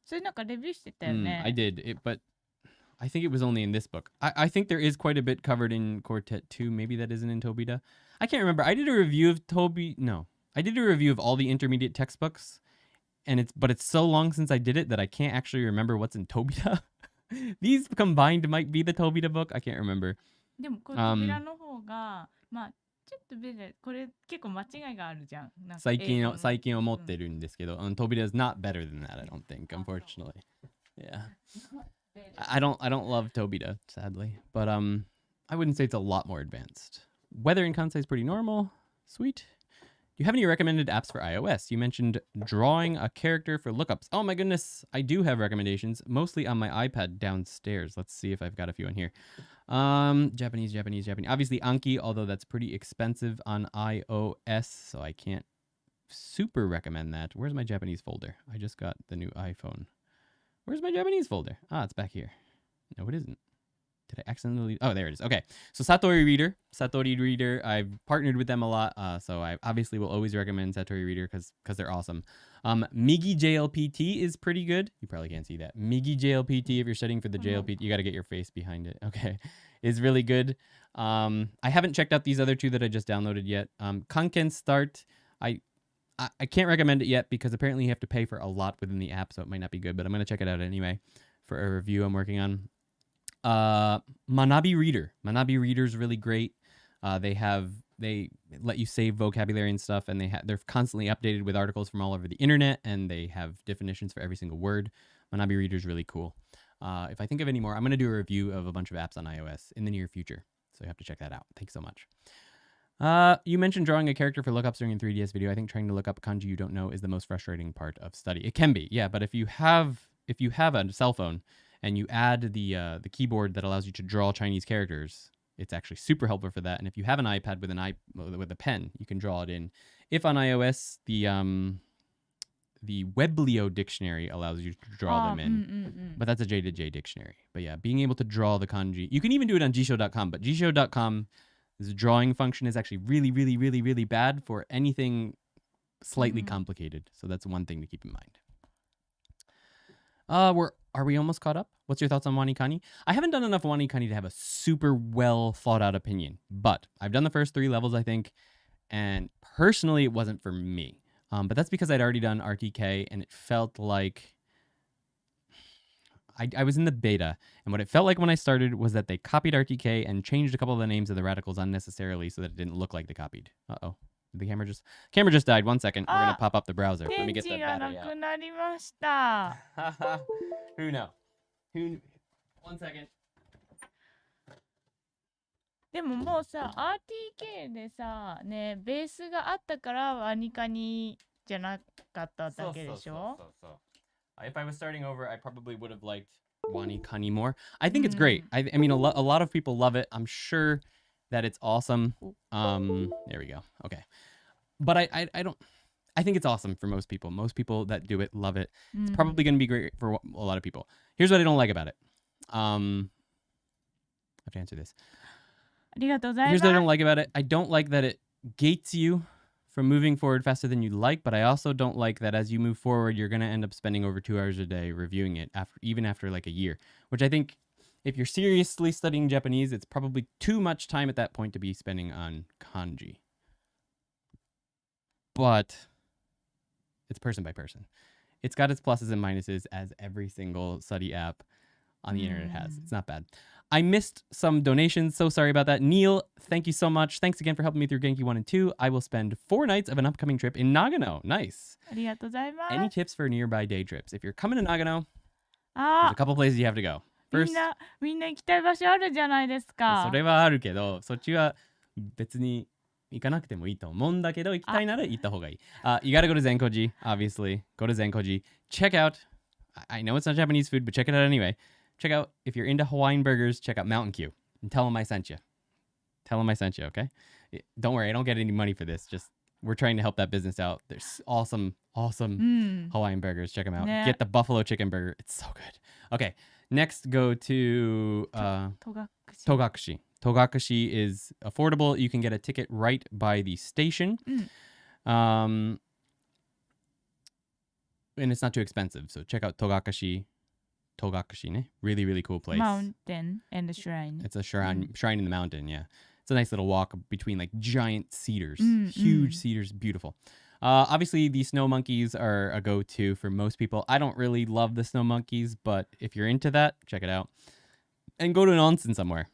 [SPEAKER 2] それなんかレビューしてたよね。
[SPEAKER 1] I did, but I think it was only in this book. I think there is quite a bit covered in Quartet 2. Maybe that isn't in Tobita. I can't remember. I did a review of I did a review of all the intermediate textbooks, but it's so long since I did it that I can't actually remember what's in Tobita. These combined might be the Tobita book. I can't remember.
[SPEAKER 2] でもこれ扉の方が、まあちょっとこれ結構間違いがあるじゃん。なんか
[SPEAKER 1] 最近思ってるんですけど、Tobita is not better than that, I don't think, unfortunately. Yeah. I don't love Tobita, sadly, but I wouldn't say it's a lot more advanced. Weather in Kansai is pretty normal. Sweet. Do you have any recommended apps for iOS? You mentioned drawing a character for lookups. Oh my goodness, I do have recommendations, mostly on my iPad downstairs. Let's see if I've got a few on here. Japanese. Obviously Anki, although that's pretty expensive on iOS, so I can't super recommend that. Where's my Japanese folder? I just got the new iPhone. Where's my Japanese folder? It's back here. No, it isn't. Did I accidentally? Oh, there it is. Okay. So Satori Reader. I've partnered with them a lot. So I obviously will always recommend Satori Reader because they're awesome. Migi JLPT is pretty good. You probably can't see that. Migi JLPT, if you're studying for the JLPT, you got to get your face behind it. Okay. Is really good. I haven't checked out these other two that I just downloaded yet. Kanken Start. I can't recommend it yet because apparently you have to pay for a lot within the app, so it might not be good, but I'm going to check it out anyway for a review I'm working on. Manabi Reader. Manabi Reader is really great. They let you save vocabulary and stuff, and they're constantly updated with articles from all over the internet, and they have definitions for every single word. Manabi Reader is really cool. If I think of any more, I'm going to do a review of a bunch of apps on iOS in the near future, so you have to check that out. Thanks so much. You mentioned drawing a character for lookups during a 3DS video. I think trying to look up kanji you don't know is the most frustrating part of study. It can be, yeah, but if you have a cell phone and you add the keyboard that allows you to draw Chinese characters, it's actually super helpful for that. And if you have an iPad with a pen, you can draw it in. If on iOS, the Weblio dictionary allows you to draw them in, but that's a J to J dictionary. But yeah, being able to draw the kanji, you can even do it on Jisho.com, but Jisho.com, this drawing function is actually really, really, really, really bad for anything slightly complicated. So that's one thing to keep in mind. Are we almost caught up? What's your thoughts on Wanikani? I haven't done enough Wanikani to have a super well thought out opinion, but I've done the first 3 levels, I think, and personally it wasn't for me. But that's because I'd already done RTK, and it felt like I was in the beta, and what it felt like when I started was that they copied RTK and changed a couple of the names of the radicals unnecessarily so that it didn't look like they copied. Uh-oh. The camera just died. 1 second. We're going to pop up the browser. Let me get the battery out. Who knows? 1 second.
[SPEAKER 2] でももうさ、RTK でさ、ね、ベースがあったからワニカニじゃなかっただけでしょ?
[SPEAKER 1] If I was starting over, I probably would have liked Wanikani more. I think it's great. I mean, a lot of people love it. I'm sure that it's awesome. There we go. Okay. But I think it's awesome for most people. Most people that do it love it. It's probably going to be great for a lot of people. Here's what I don't like about it. I have to answer this. Here's what I don't like about it. I don't like that it gates you from moving forward faster than you like, but I also don't like that as you move forward, you're going to end up spending over 2 hours a day reviewing it, even after like a year, which I think if you're seriously studying Japanese, it's probably too much time at that point to be spending on kanji. But it's person by person. It's got its pluses and minuses, as every single study app on the internet has. It's not bad. I missed some donations, so sorry about that. Neil, thank you so much. Thanks again for helping me through Genki 1 and 2. I will spend 4 nights of an upcoming trip in Nagano. Nice.
[SPEAKER 2] ありがとうございます。
[SPEAKER 1] Any tips for nearby day trips? If you're coming to Nagano, there's a couple places you have to go. First,
[SPEAKER 2] みんな行きたい場所あるじゃないですか。
[SPEAKER 1] それはあるけど、そっちは別に行かなくてもいいと思うんだけど、行きたいなら行った方がいい。You gotta go to Zenkoji, obviously. Go to Zenkoji. Check out, I know it's not Japanese food, but check it out anyway. Check out, if you're into Hawaiian burgers, check out Mountain Q. And tell them I sent you. Tell them I sent you, okay? Don't worry, I don't get any money for this. Just, we're trying to help that business out. There's awesome Hawaiian burgers. Check them out. Get the buffalo chicken burger. It's so good. Okay, next go to Togakushi. Togakushi is affordable. You can get a ticket right by the station. And it's not too expensive. So check out Togakushi. Togakushi, ne? Really, really cool place.
[SPEAKER 2] Mountain and the shrine.
[SPEAKER 1] It's a shrine in the mountain, yeah. It's a nice little walk between like giant cedars. Huge cedars, beautiful. Obviously, the snow monkeys are a go-to for most people. I don't really love the snow monkeys, but if you're into that, check it out. And go to an onsen somewhere.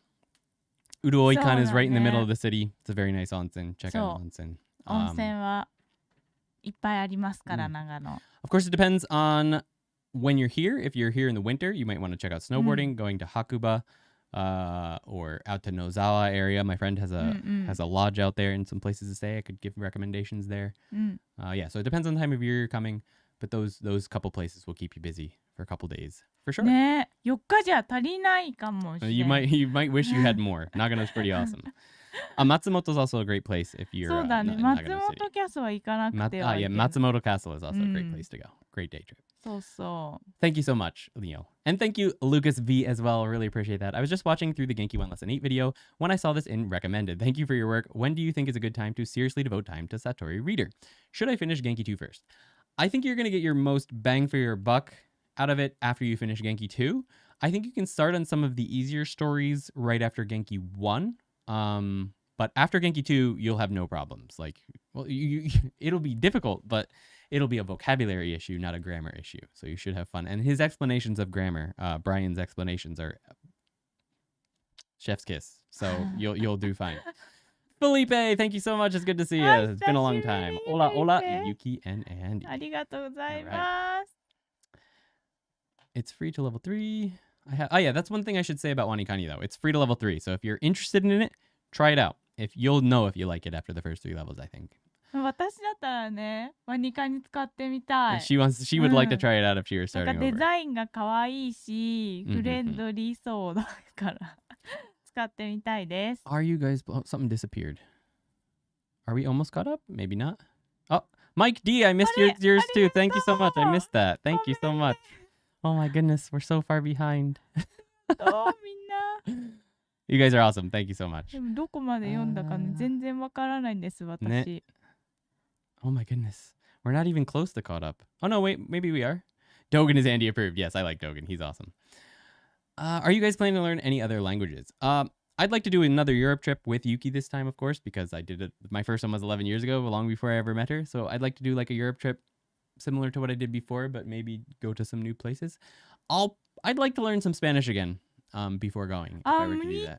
[SPEAKER 1] Uruoikan is right in the middle of the city. It's a very nice onsen. Check out onsen.
[SPEAKER 2] 温泉はいっぱいありますから、長野。
[SPEAKER 1] Of course, it depends on when you're here. If you're here in the winter, you might want to check out snowboarding, going to Hakuba, or out to Nozawa area. My friend has a lodge out there and some places to stay. I could give recommendations there. Yeah, so it depends on the time of year you're coming, but those couple places will keep you busy for a couple days for sure.
[SPEAKER 2] ね、4日じゃ足りないかもしれない。
[SPEAKER 1] You might wish you had more. Nagano's pretty awesome. Matsumoto's also a great place if you're
[SPEAKER 2] そうだね、
[SPEAKER 1] in
[SPEAKER 2] 松
[SPEAKER 1] Nagano
[SPEAKER 2] 本
[SPEAKER 1] City.
[SPEAKER 2] キャスは行かなくてはいけない。
[SPEAKER 1] Matsumoto Castle is also a great place to go. Great day trip.
[SPEAKER 2] そうそう。
[SPEAKER 1] Thank you so much, Leo. And thank you, Lucas V, as well. Really appreciate that. I was just watching through the Genki 1 Lesson 8 video when I saw this in recommended. Thank you for your work. When do you think is a good time to seriously devote time to Satori Reader? Should I finish Genki 2 first? I think you're going to get your most bang for your buck out of it after you finish Genki 2. I think you can start on some of the easier stories right after Genki 1. But after Genki 2, you'll have no problems. Like, well, it'll be difficult, but it'll be a vocabulary issue, not a grammar issue. So you should have fun. And his explanations of grammar, Brian's explanations are chef's kiss. So you'll do fine. Felipe, thank you so much. It's good to see you. It's been a long time. Hola, Yuki and Andy.
[SPEAKER 2] ありがとうございます。
[SPEAKER 1] It's free to level 3. Yeah, that's one thing I should say about Wanikani, though. It's free to level 3. So if you're interested in it, try it out. You'll know if you like it after the first 3 levels, I think.
[SPEAKER 2] 私だったらね、ワニカに使ってみたい。
[SPEAKER 1] She would like to try it out if she were
[SPEAKER 2] なん
[SPEAKER 1] starting
[SPEAKER 2] かデ
[SPEAKER 1] over.
[SPEAKER 2] ザインが可愛いし、フレンドリーそうだから使ってみたいです。
[SPEAKER 1] Are you guys... Oh, something disappeared. Are we almost caught up? Maybe not. Oh, Mike D, I missed yours too. Thank you so much. I missed that. Thank you so much. Oh my goodness, we're so far behind.
[SPEAKER 2] どうみんな。
[SPEAKER 1] You guys are awesome. Thank you so much.
[SPEAKER 2] でもどこまで読んだかね、全然わからないんです、私。
[SPEAKER 1] ね。Oh my goodness. We're not even close to caught up. Oh no, wait, maybe we are. Dogen is Andy approved. Yes, I like Dogen. He's awesome. Are you guys planning to learn any other languages? I'd like to do another Europe trip with Yuki this time, of course, because I did it. My first one was 11 years ago, long before I ever met her. So I'd like to do like a Europe trip similar to what I did before, but maybe go to some new places. I'd like to learn some Spanish again. Before going, if I were to do that.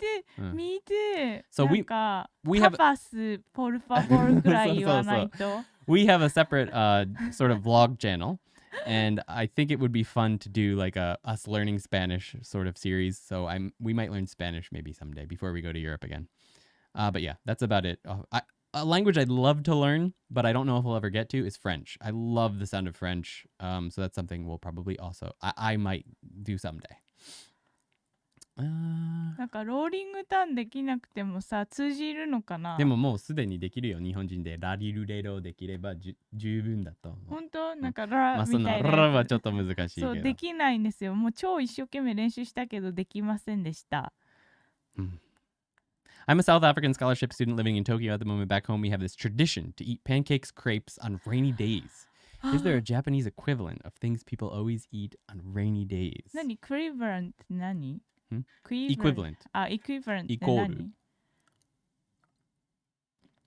[SPEAKER 2] Me too.
[SPEAKER 1] So we have
[SPEAKER 2] tapas, por favor, くらい言わないと。
[SPEAKER 1] We have a separate sort of vlog channel, and I think it would be fun to do like a us learning Spanish sort of series. So we might learn Spanish maybe someday before we go to Europe again. But yeah, that's about it. A language I'd love to learn, but I don't know if I'll ever get to, is French. I love the sound of French. So that's something we'll probably also I might do someday.
[SPEAKER 2] なんかローリングターンできなくてもさ、通じるのかな。
[SPEAKER 1] でももうすでにできるよ、日本人で。ラリルレロできれば十分だと。
[SPEAKER 2] 本当なんかラみたいな。
[SPEAKER 1] まあ、ラはちょっと難しいけど。
[SPEAKER 2] そう、できないんですよ。もう超一生懸命練習したけどできませんでした。
[SPEAKER 1] I'm a South African scholarship student living in Tokyo at the moment. Back home, we have this tradition to eat pancakes, crepes on rainy days. Is there a Japanese equivalent of things people always eat on rainy days?
[SPEAKER 2] 何 equivalent って何
[SPEAKER 1] Equivalent.
[SPEAKER 2] あ、equivalent って
[SPEAKER 1] イコール
[SPEAKER 2] 何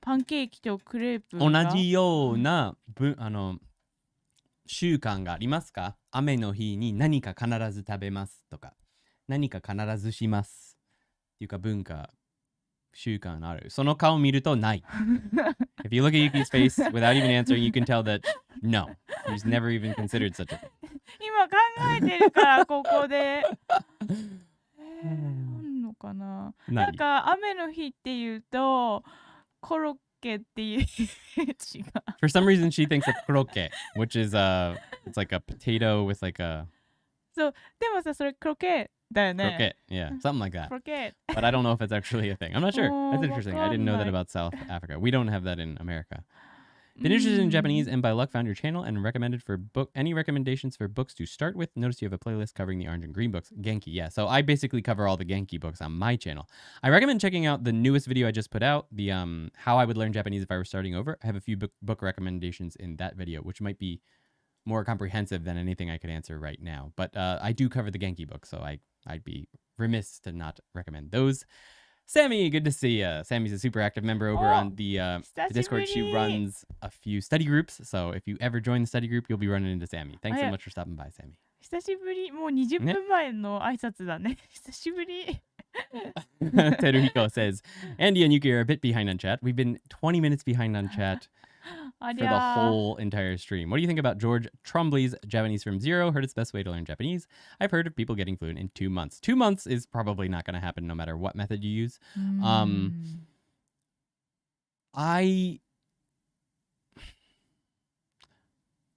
[SPEAKER 2] パンケーキとクレープ
[SPEAKER 1] 同
[SPEAKER 2] が
[SPEAKER 1] じような習慣がありますか？雨の日に何か必ず食べますとか、何か必ずしますっていうか文化、習慣ある。その顔見るとない。If you look at Yuki's face without even answering, you can tell that no, he's never even considered such a thing.
[SPEAKER 2] 今考えてるからここでなんのかななんか雨の日っていうとコロッケっていうイメージが
[SPEAKER 1] For some reason she thinks of kroke, which is it's like a potato with like a
[SPEAKER 2] そうでもさそれクロケだよね
[SPEAKER 1] croquette, yeah, something like that.
[SPEAKER 2] クロケ
[SPEAKER 1] But I don't know if it's actually a thing. I'm not sure. That's interesting. I didn't know that
[SPEAKER 2] わかんない
[SPEAKER 1] about South Africa. We don't have that in America. Been interested in Japanese and by luck found your channel and recommended for any recommendations for books to start with. Notice you have a playlist covering the orange and green books. Genki, yeah. So I basically cover all the Genki books on my channel. I recommend checking out the newest video I just put out, the how I would learn Japanese if I were starting over. I have a few book recommendations in that video, which might be more comprehensive than anything I could answer right now. But I do cover the Genki books, so I'd be remiss to not recommend those. Sammy, good to see you. Sammy's a super active member over on the Discord. She runs a few study groups. So if you ever join the study group, you'll be running into Sammy. Thanks so much for stopping by, Sammy.
[SPEAKER 2] 久しぶりもう20分前の挨拶だね久しぶり
[SPEAKER 1] Teruhiko says, Andy and Yuki are a bit behind on chat. We've been 20 minutes behind on chat for the whole entire stream. What do you think about George Trombley's Japanese from Zero? Heard it's the best way to learn Japanese. I've heard of people getting fluent in 2 months. 2 months is probably not going to happen no matter what method you use.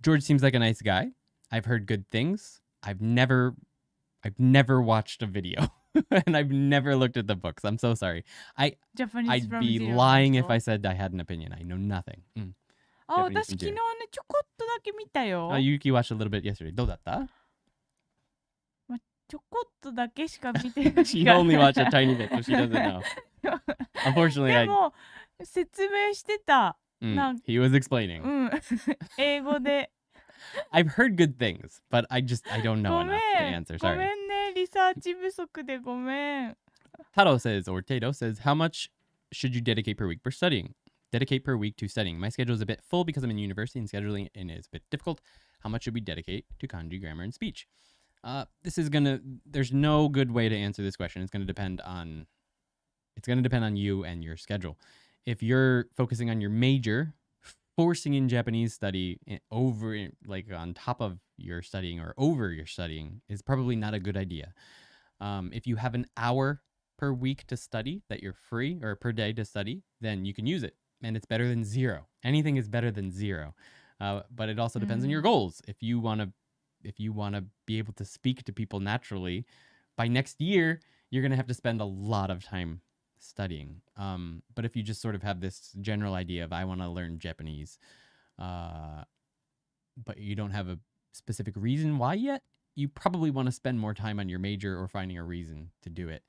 [SPEAKER 1] George seems like a nice guy. I've heard good things. I've never watched a video and I've never looked at the books. I'm so sorry. I'd be lying if I said I had an opinion. I know nothing.
[SPEAKER 2] あ、私昨日ねちょこっとだけ見たよ。
[SPEAKER 1] Yuki watched a little bit yesterday. どうだった？
[SPEAKER 2] ちょこっとだけしか見てない。
[SPEAKER 1] She only watched a tiny bit, so she doesn't know. Unfortunately,
[SPEAKER 2] でも説明してた。
[SPEAKER 1] He was explaining.
[SPEAKER 2] 英語で。
[SPEAKER 1] I've heard good things, but I don't know enough to answer. Sorry.
[SPEAKER 2] ごめんね、リサーチ不足でごめん。
[SPEAKER 1] Tato says, how much should you dedicate per week for studying? Dedicate per week to studying. My schedule is a bit full because I'm in university and scheduling and is a bit difficult. How much should we dedicate to kanji, grammar, and speech? There's no good way to answer this question. It's going to depend on you and your schedule. If you're focusing on your major, forcing in Japanese study on top of your studying or over your studying is probably not a good idea. If you have an hour per week to study that you're free or per day to study, then you can use it. And it's better than zero. Anything is better than zero. But it also depends on your goals. If you want to be able to speak to people naturally, by next year, you're going to have to spend a lot of time studying. But if you just sort of have this general idea of I want to learn Japanese, but you don't have a specific reason why yet, you probably want to spend more time on your major or finding a reason to do it.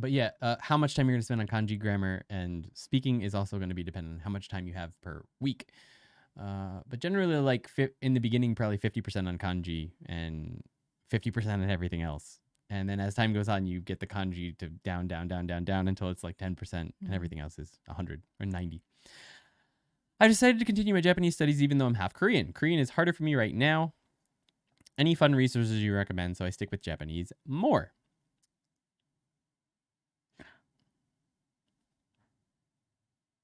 [SPEAKER 1] But yeah, how much time you're going to spend on kanji, grammar, and speaking is also going to be dependent on how much time you have per week. But generally, in the beginning, probably 50% on kanji and 50% on everything else. And then as time goes on, you get the kanji to down until it's like 10% and everything else is 100 or 90. I decided to continue my Japanese studies even though I'm half Korean. Korean is harder for me right now. Any fun resources you recommend so I stick with Japanese more?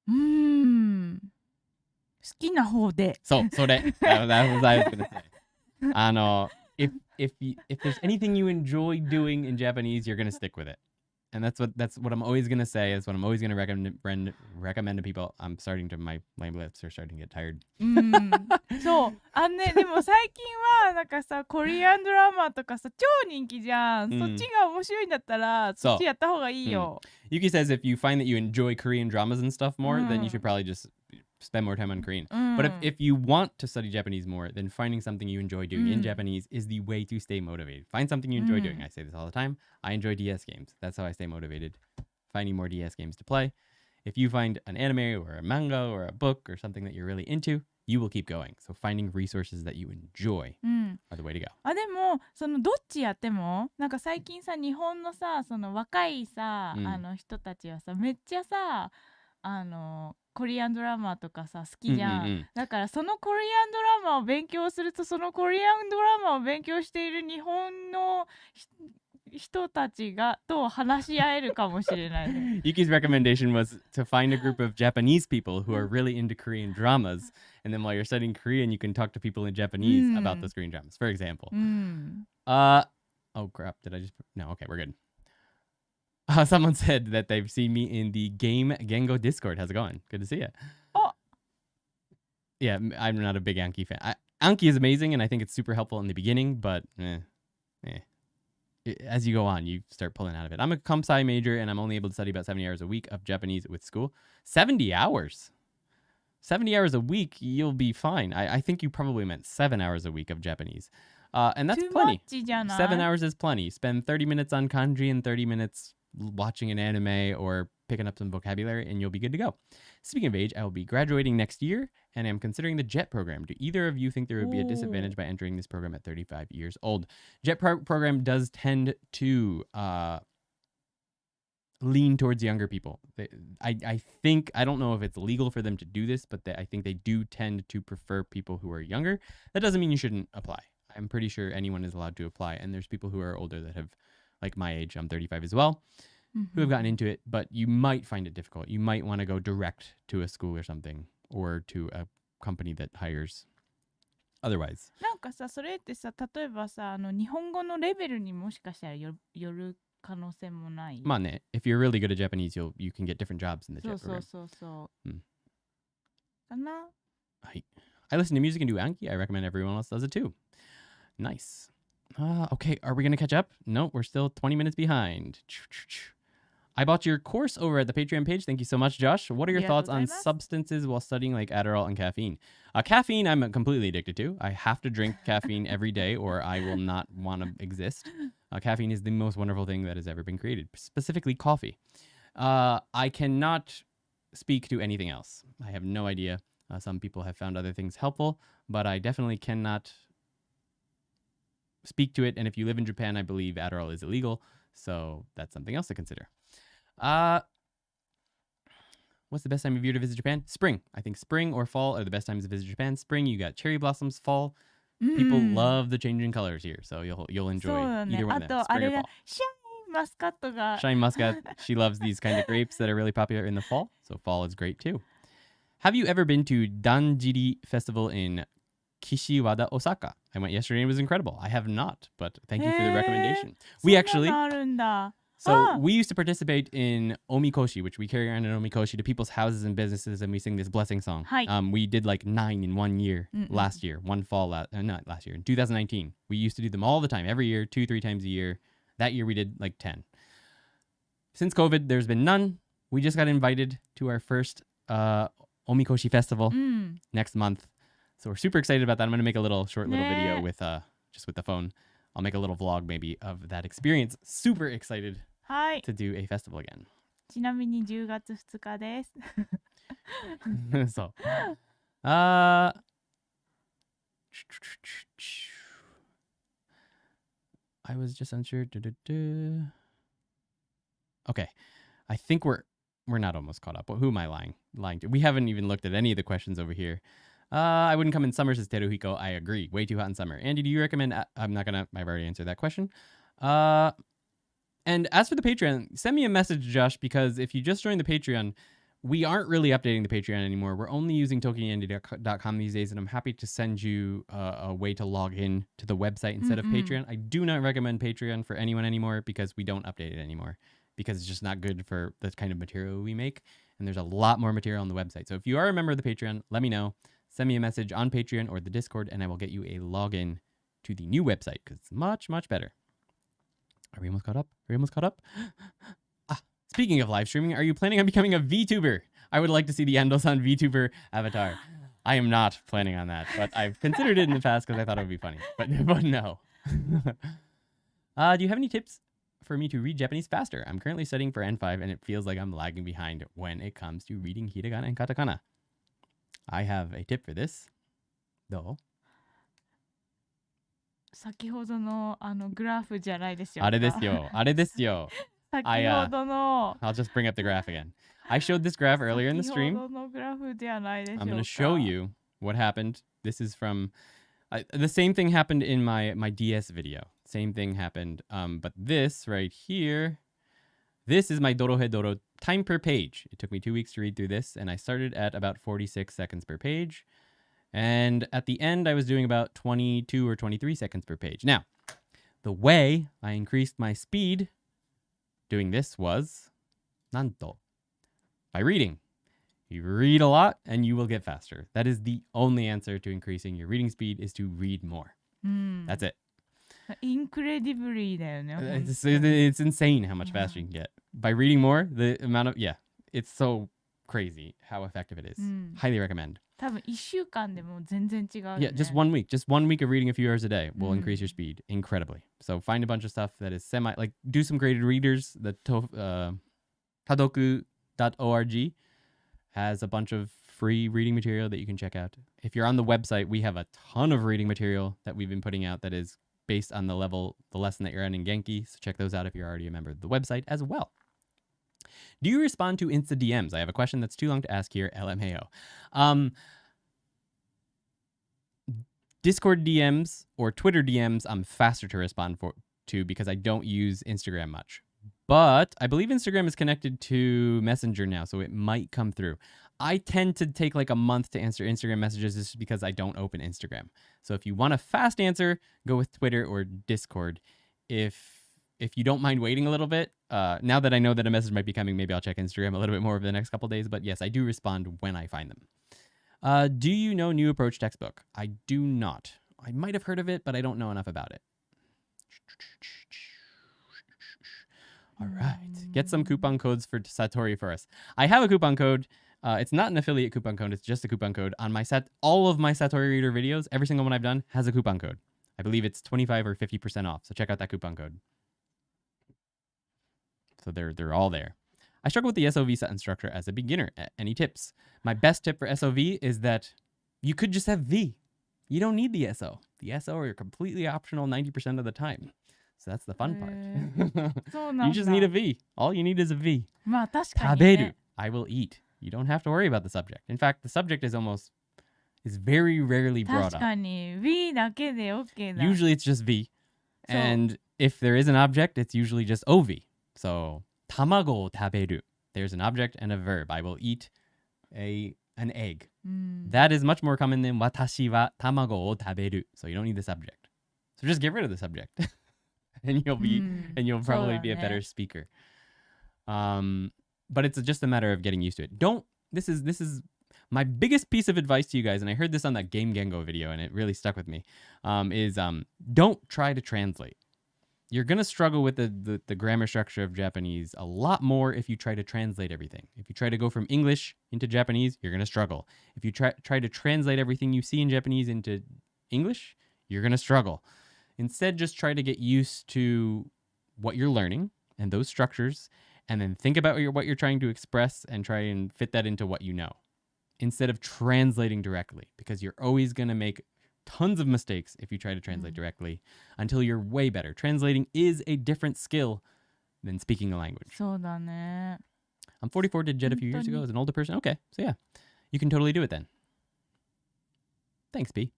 [SPEAKER 2] So, that
[SPEAKER 1] was what I was gonna say. If there's anything you enjoy doing in Japanese, you're gonna stick with it. And that's what I'm always gonna say. Is what I'm always gonna recommend to people. My lips are starting to get tired.
[SPEAKER 2] そうねでも最近はなんかさコリアンドラマとかさ超人気じゃん、そっちが面白いんだったらそっちやった方がいいよ。
[SPEAKER 1] Yuki says if you find that you enjoy Korean dramas and stuff more, then you should probably just spend more time on Korean. But if you want to study Japanese more, then finding something you enjoy doing in Japanese is the way to stay motivated. Find something you enjoy doing. I say this all the time. I enjoy DS games. That's how I stay motivated. Finding more DS games to play. If you find an anime or a manga or a book or something that you're really into, you will keep going. So finding resources that you enjoy are the way to go.
[SPEAKER 2] でもそのどっちやってもなんか最近さ日本のさその若いさ、人たちはさめっちゃさコリアンドラマとかさ好きじゃん、だからそのコリアンドラマを勉強するとそのコリアンドラマを勉強している日本の人たちがと話し合えるかもしれない。
[SPEAKER 1] Yuki's recommendation was to find a group of Japanese people who are really into Korean dramas, and then while you're studying Korean, you can talk to people in Japanese about those Korean dramas. For example, oh crap! Did I just? No. Okay, we're good. Someone said that they've seen me in the Game Gengo Discord. How's it going? Good to see you.
[SPEAKER 2] Oh.
[SPEAKER 1] Yeah, I'm not a big Anki fan. Anki is amazing, and I think it's super helpful in the beginning, but as you go on, you start pulling out of it. I'm a comp sci major, and I'm only able to study about 70 hours a week of Japanese with school. 70 hours? 70 hours a week, you'll be fine. I think you probably meant 7 hours a week of Japanese. And that's plenty. 7 hours is plenty. Spend 30 minutes on kanji and 30 minutes watching an anime or picking up some vocabulary, and you'll be good to go. Speaking of age, I will be graduating next year, and I'm considering the JET program. Do either of you think there would be a disadvantage by entering this program at 35 years old? JET program does tend to lean towards younger people. I think, I don't know if it's legal for them to do this, but I think they do tend to prefer people who are younger. That doesn't mean you shouldn't apply. I'm pretty sure anyone is allowed to apply, and there's people who are older that have, like my age, I'm 35 as well, who have gotten into it, but you might find it difficult. You might want to go direct to a school or something, or to a company that hires otherwise.
[SPEAKER 2] なんかさ、それってさ、例えばさ、日本語のレベルにもしかしたらよる可能性もない。
[SPEAKER 1] まあね、if you're really good at Japanese, you can get different jobs in the JET program.
[SPEAKER 2] そう。かな?
[SPEAKER 1] はい。I listen to music and do Anki. I recommend everyone else does it too. Nice. Okay, are we going to catch up? No, we're still 20 minutes behind. I bought your course over at the Patreon page. Thank you so much, Josh. What are your thoughts on substances while studying like Adderall and caffeine? Caffeine, I'm completely addicted to. I have to drink caffeine every day or I will not want to exist. Caffeine is the most wonderful thing that has ever been created, specifically coffee. I cannot speak to anything else. I have no idea. Some people have found other things helpful, but I definitely cannot speak to it. And if you live in Japan, I believe Adderall is illegal. So that's something else to consider. What's the best time of year to visit Japan? Spring. I think spring or fall are the best times to visit Japan. Spring, you got cherry blossoms. Fall, people love the changing colors here. So you'll enjoy either one of them. Spring or fall. Shine muscat. She loves these kind of grapes that are really popular in the fall. So fall is great too. Have you ever been to Danjiri Festival in Kishiwada, Osaka? I went yesterday and it was incredible. I have not, but thank you for the recommendation. We actually... So we used to participate in omikoshi, which we carry around an omikoshi to people's houses and businesses, and we sing this blessing song. We did like 9 in 1 year last year, one fall, not last year, in 2019. We used to do them all the time, every year, 2-3 times a year. That year we did like 10. Since COVID, there's been none. We just got invited to our first omikoshi festival next month. So we're super excited about that. I'm going to make a short little video with just with the phone. I'll make a little vlog maybe of that experience. Super excited to do a festival again.
[SPEAKER 2] ちなみに10月2日です。
[SPEAKER 1] So, I was just unsure. Okay, I think we're not almost caught up. Who am I lying to? We haven't even looked at any of the questions over here. I wouldn't come in summer, says Teruhiko. I agree. Way too hot in summer. Andy, do you recommend... I've already answered that question. And as for the Patreon, send me a message, Josh, because if you just joined the Patreon, we aren't really updating the Patreon anymore. We're only using ToKini these days, and I'm happy to send you a way to log in to the website instead of Patreon. I do not recommend Patreon for anyone anymore because we don't update it anymore, because it's just not good for the kind of material we make, and there's a lot more material on the website. So if you are a member of the Patreon, let me know. Send me a message on Patreon or the Discord, and I will get you a login to the new website because it's much, much better. Are we almost caught up? Speaking of live streaming, are you planning on becoming a VTuber? I would like to see the Ando-san VTuber avatar. I am not planning on that, but I've considered it in the past because I thought it would be funny. But no. Do you have any tips for me to read Japanese faster? I'm currently studying for N5 and it feels like I'm lagging behind when it comes to reading hiragana and katakana. I have a tip for this. どう?
[SPEAKER 2] 先ほどのグラフじゃないでしょうか。
[SPEAKER 1] あれですよ。あれですよ。
[SPEAKER 2] 先ほどの
[SPEAKER 1] I'll just bring up the graph again. I showed this graph earlier in the
[SPEAKER 2] 先
[SPEAKER 1] stream.
[SPEAKER 2] ほどのグラフじゃないでしょうか。
[SPEAKER 1] I'm going to show you what happened. This is from the same thing happened in my DS video. Same thing happened. But this right here, this is my Dorohe Doro time per page. It took me 2 weeks to read through this, and I started at about 46 seconds per page. And at the end, I was doing about 22 or 23 seconds per page. Now, the way I increased my speed doing this was, nanto, by reading. You read a lot and you will get faster. That is the only answer to increasing your reading speed is to read more. That's it.
[SPEAKER 2] Incredibly だよね。
[SPEAKER 1] It's insane how much faster you can get. By reading more, the amount of, it's so crazy how effective it is. Highly recommend.
[SPEAKER 2] 多分1週間でも全然違うよね。
[SPEAKER 1] Yeah, just 1 week. Just 1 week of reading a few hours a day will increase your speed incredibly. So find a bunch of stuff that is do some graded readers. The tadoku.org has a bunch of free reading material that you can check out. If you're on the website, we have a ton of reading material that we've been putting out that is based on the lesson that you're on in Genki. So check those out if you're already a member of the website as well. Do you respond to Insta DMs? I have a question that's too long to ask here. LMAO. Discord DMs or Twitter DMs, I'm faster to respond to because I don't use Instagram much. But I believe Instagram is connected to Messenger now, so it might come through. I tend to take like a month to answer Instagram messages just because I don't open Instagram. So if you want a fast answer, go with Twitter or Discord. If you don't mind waiting a little bit, now that I know that a message might be coming, maybe I'll check Instagram a little bit more over the next couple days. But yes, I do respond when I find them. Do you know New Approach textbook? I do not. I might have heard of it, but I don't know enough about it. All right. Get some coupon codes for Satori for us. I have a coupon code. It's not an affiliate coupon code. It's just a coupon code. On my all of my Satori Reader videos, every single one I've done has a coupon code. I believe it's 25 or 50% off. So check out that coupon code. So they're all there. I struggle with the SOV sentence structure as a beginner. Any tips? My best tip for SOV is that you could just have V. You don't need the SO. The SO are completely optional 90% of the time. So that's the fun part. You just need a V. All you need is a V.
[SPEAKER 2] まあ確かにね。
[SPEAKER 1] Taberu. I will eat. You don't have to worry about the subject. In fact, the subject is very rarely brought
[SPEAKER 2] 確
[SPEAKER 1] up.
[SPEAKER 2] かに V だけで OK だ。
[SPEAKER 1] Usually it's just V. And if there is an object, it's usually just OV. So, 卵を食べる. There's an object and a verb. I will eat an egg. That is much more common than 私は卵を食べる. So you don't need the subject. So just get rid of the subject. and you'll probably be a better speaker. But it's just a matter of getting used to it. This is my biggest piece of advice to you guys, and I heard this on that Game Gengo video, and it really stuck with me, is don't try to translate. You're going to struggle with the grammar structure of Japanese a lot more if you try to translate everything. If you try to go from English into Japanese, you're going to struggle. If you try to translate everything you see in Japanese into English, you're going to struggle. Instead, just try to get used to what you're learning and those structures, and then think about what you're trying to express and try and fit that into what you know, instead of translating directly, because you're always going to make tons of mistakes if you try to translate directly until you're way better. Translating is a different skill than speaking a language.
[SPEAKER 2] そうだね。
[SPEAKER 1] I'm 44, did jet a few years ago as an older person. Okay, so yeah, you can totally do it then. Thanks, B.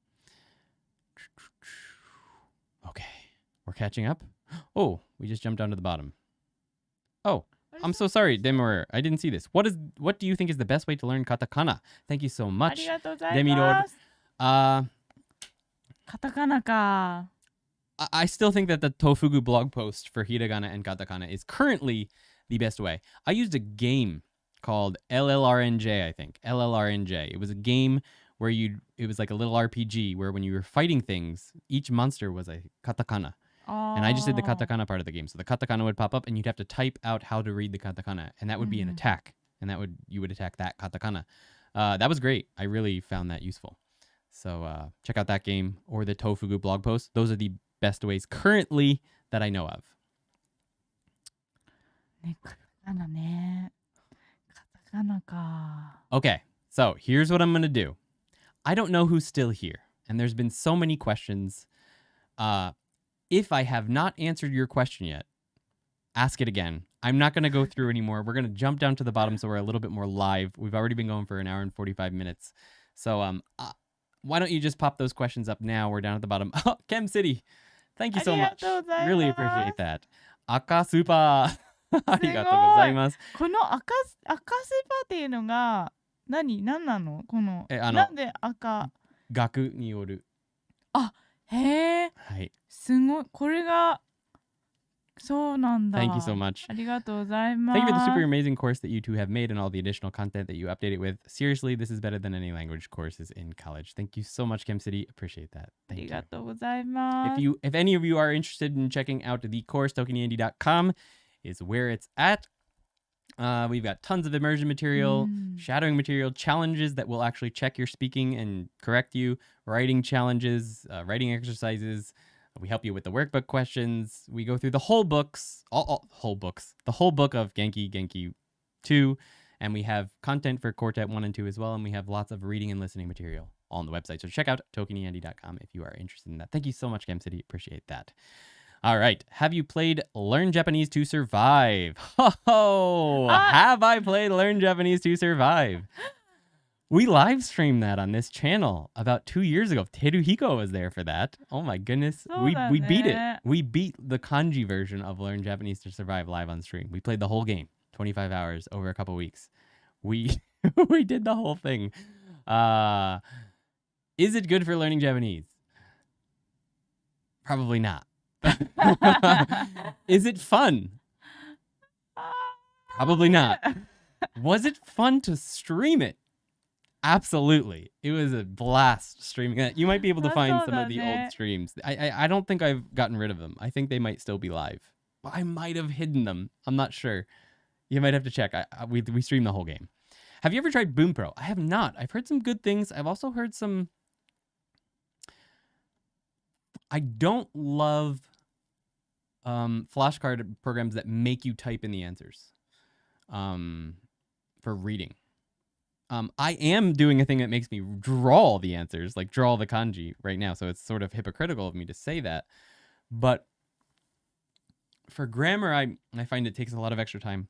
[SPEAKER 1] Okay, we're catching up. Oh, we just jumped down to the bottom. Oh, I'm so sorry, Demir. I didn't see this. What do you think is the best way to learn katakana? Thank you so
[SPEAKER 2] あ
[SPEAKER 1] much,
[SPEAKER 2] りがとうございます。
[SPEAKER 1] Demirod.
[SPEAKER 2] カタカナか。
[SPEAKER 1] I still think that the Tofugu blog post for hiragana and katakana is currently the best way. I used a game called LLRNJ, I think. LLRNJ. It was a game where it was like a little RPG where when you were fighting things, each monster was a katakana. And I just did the katakana part of the game. So the katakana would pop up and you'd have to type out how to read the katakana. And that would be an attack. and you would attack that katakana. That was great. I really found that useful. So check out that game or the Tofugu blog post. Those are the best ways currently that I know of.
[SPEAKER 2] ね、カタカナね。カタカナか。
[SPEAKER 1] Okay, so here's what I'm going to do. I don't know who's still here, and there's been so many questions. If I have not answered your question yet, ask it again. I'm not going to go through anymore. We're going to jump down to the bottom so we're a little bit more live. We've already been going for an hour and 45 minutes. So why don't you just pop those questions up now? We're down at the bottom. Oh, Chem City. Thank you so much. Really appreciate that. Aka Super. ありがとうございます。
[SPEAKER 2] この赤スーパーっていうのが何なのこのなんで赤
[SPEAKER 1] 学による
[SPEAKER 2] あへえ、はい、すごいこれがそうなんだ。
[SPEAKER 1] Thank you so much.
[SPEAKER 2] ありがとうございます。
[SPEAKER 1] Thank you for the super amazing course that you two have made and all the additional content that you update it with. Seriously, this is better than any language courses in college. Thank you so much, Chem City. Appreciate that. Thank you.
[SPEAKER 2] ありがとうございます。
[SPEAKER 1] If any of you are interested in checking out the course, ToKiniAndy.com is where it's at. We've got tons of immersion material, shadowing material, challenges that will actually check your speaking and correct you, writing challenges, writing exercises. We help you with the workbook questions. We go through the whole books, the whole book of Genki 2, and we have content for Quartet 1 and 2 as well, and we have lots of reading and listening material all on the website. So check out ToKiniAndy.com if you are interested in that. Thank you so much, Chem City. Appreciate that. All right. Have you played Learn Japanese to Survive? Have I played Learn Japanese to Survive? We live streamed that on this channel about 2 years ago. Teruhiko was there for that. Oh my goodness. We beat it. We beat the kanji version of Learn Japanese to Survive live on stream. We played the whole game, 25 hours over a couple weeks. We did the whole thing. Is it good for learning Japanese? Probably not. Is it fun? Probably not. Was it fun to stream it? Absolutely. It was a blast streaming it. You might be able to find some of the old streams. I don't think I've gotten rid of them. I think they might still be live. I might have hidden them. I'm not sure. You might have to check. We streamed the whole game. Have you ever tried Boom Pro? I have not. I've heard some good things. I've also heard some... I don't love flashcard programs that make you type in the answers for reading. I am doing a thing that makes me draw the answers, like draw the kanji right now. So it's sort of hypocritical of me to say that. But for grammar, I find it takes a lot of extra time.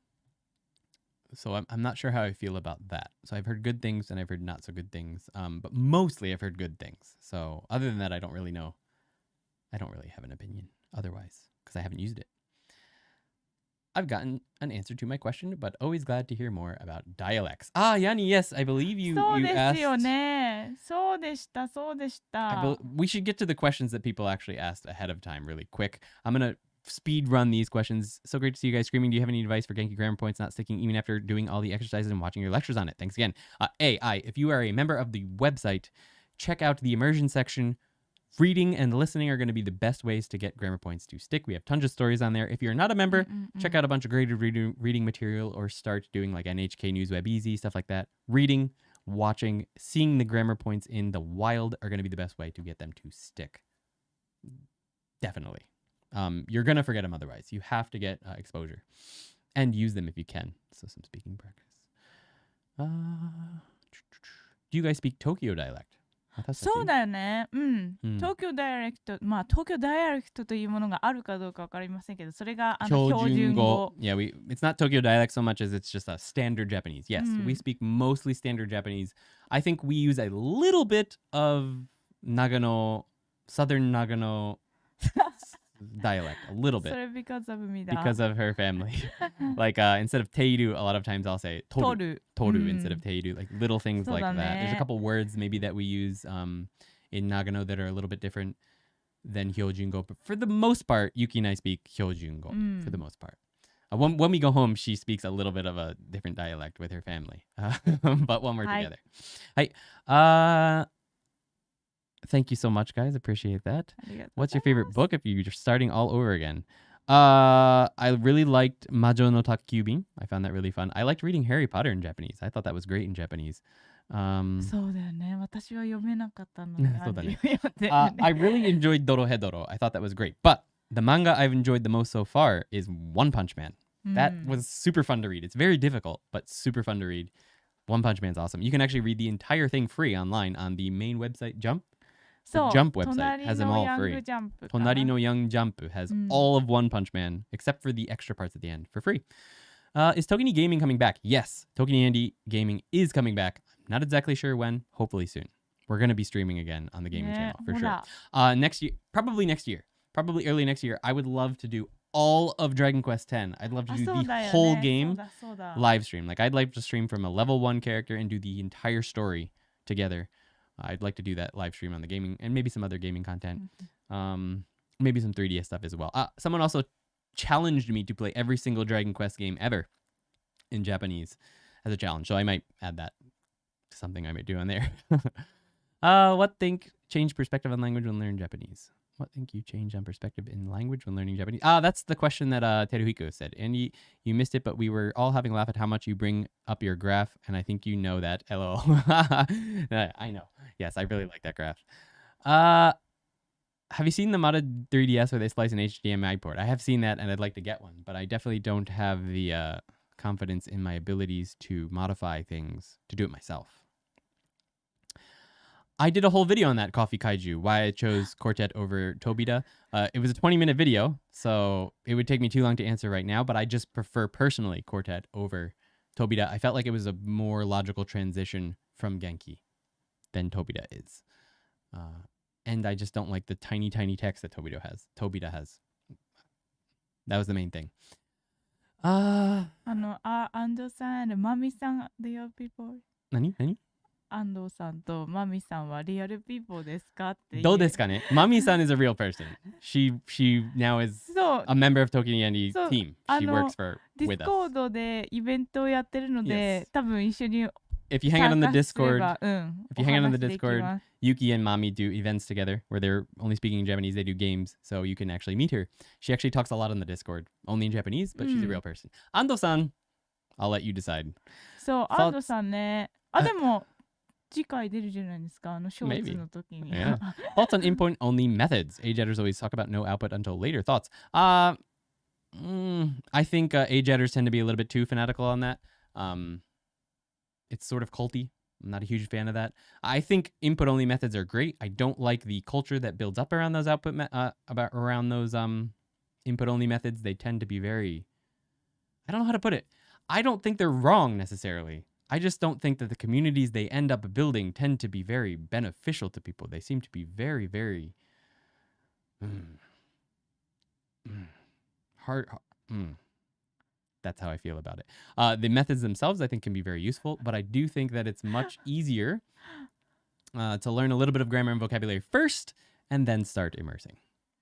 [SPEAKER 1] So I'm not sure how I feel about that. So I've heard good things and I've heard not so good things. But mostly I've heard good things. So other than that, I don't really know. I don't really have an opinion otherwise because I haven't used it. I've gotten an answer to my question, but always glad to hear more about dialects. Yanni, yes, I believe you asked.
[SPEAKER 2] そうでした。
[SPEAKER 1] We should get to the questions that people actually asked ahead of time really quick. I'm going to speed run these questions. So great to see you guys screaming. Do you have any advice for Genki grammar points not sticking even after doing all the exercises and watching your lectures on it? Thanks again. If you are a member of the website, check out the immersion section. Reading and listening are going to be the best ways to get grammar points to stick. We have tons of stories on there. If you're not a member, check out a bunch of graded reading material or start doing like NHK News Web Easy, stuff like that. Reading, watching, seeing the grammar points in the wild are going to be the best way to get them to stick. Definitely. You're going to forget them otherwise. You have to get exposure and use them if you can. So some speaking practice. Do you guys speak Tokyo dialect?
[SPEAKER 2] そうだよね。東京ダイアレクト、東京ダイアレクトというものがあるかどうかわかりませんけど、それが標準語。
[SPEAKER 1] Yeah, it's not Tokyo dialect so much as it's just a standard Japanese. Yes, we speak mostly standard Japanese. I think we use a little bit of Nagano, southern Nagano dialect, a little bit.
[SPEAKER 2] それ because of me だ。
[SPEAKER 1] Because of her family. Like instead of teiru, a lot of times I'll say toru instead of teiru, like little things like that. There's a couple words maybe that we use in Nagano that are a little bit different than Hyojungo, but for the most part, Yuki and I speak Hyojungo for the most part. When we go home, she speaks a little bit of a different dialect with her family, but when we're together. Hi. Thank you so much, guys. Appreciate that. What's your favorite book if you're starting all over again? I really liked Majo no Takyubin. I found that really fun. I liked reading Harry Potter in Japanese. I thought that was great in Japanese.
[SPEAKER 2] そうだよね。私は読めなかったのに。
[SPEAKER 1] そうだね。
[SPEAKER 2] 読んでるね。
[SPEAKER 1] I really enjoyed Dorohedoro. I thought that was great. But the manga I've enjoyed the most so far is One Punch Man. That was super fun to read. It's very difficult, but super fun to read. One Punch Man's awesome. You can actually read the entire thing free online on the main website, Jump. The Jump website has them all free. Tonari no Young Jump has all of One Punch Man, except for the extra parts at the end, for free. Is ToKini Gaming coming back? Yes, ToKini Andy Gaming is coming back. Not exactly sure when. Hopefully soon. We're going to be streaming again on the gaming channel, for sure. Next year. Probably early next year. I would love to do all of Dragon Quest X. I'd love to do the whole game live stream. Like, I'd like to stream from a level 1 character and do the entire story together. I'd like to do that live stream on the gaming and maybe some other gaming content. Maybe some 3DS stuff as well. Someone also challenged me to play every single Dragon Quest game ever in Japanese as a challenge. So I might add that to something I might do on there. What think change perspective on language when learning Japanese? What think you change on perspective in language when learning Japanese? That's the question that Teruhiko said. And you missed it, but we were all having a laugh at how much you bring up your graph. And I think you know that. LOL. I know. Yes, I really like that graph. Have you seen the modded 3DS where they splice an HDMI port? I have seen that, and I'd like to get one. But I definitely don't have the confidence in my abilities to modify things to do it myself. I did a whole video on that, Coffee Kaiju, why I chose Quartet over Tobita. It was a 20-minute video, so it would take me too long to answer right now, but I just prefer personally Quartet over Tobita. I felt like it was a more logical transition from Genki than Tobita is. And I just don't like the tiny, tiny text that Tobita has. That was the main thing.
[SPEAKER 2] Ando-san and Mami-san, they are people.
[SPEAKER 1] 何
[SPEAKER 2] 安藤さんとマミさんはリアルピーポーですかっていう。
[SPEAKER 1] どうですかね? Mami-san is a real person. She now is a member of ToKini Andy team. She works with us.
[SPEAKER 2] Discord でイベントをやってるので、多分一緒に
[SPEAKER 1] If you hang out on the Discord, Yuki and Mami do events together where they're only speaking in Japanese. They do games, so you can actually meet her. She actually talks a lot on the Discord, only in Japanese, but she's a real person. Ando-san, I'll let you decide.
[SPEAKER 2] そう、安藤さんね。でも次回出るじゃないですか、ショーツの時に。
[SPEAKER 1] Yeah. Thoughts on input only methods. Age-adders always talk about no output until later. Thoughts? I think age-adders tend to be a little bit too fanatical on that. It's sort of culty. I'm not a huge fan of that. I think input only methods are great. I don't like the culture that builds up around those input only methods. They tend to be very, I don't know how to put it. I don't think they're wrong necessarily. I just don't think that the communities they end up building tend to be very beneficial to people. They seem to be very, very hard. That's how I feel about it. The methods themselves, I think, can be very useful, but I do think that it's much easier to learn a little bit of grammar and vocabulary first and then start immersing.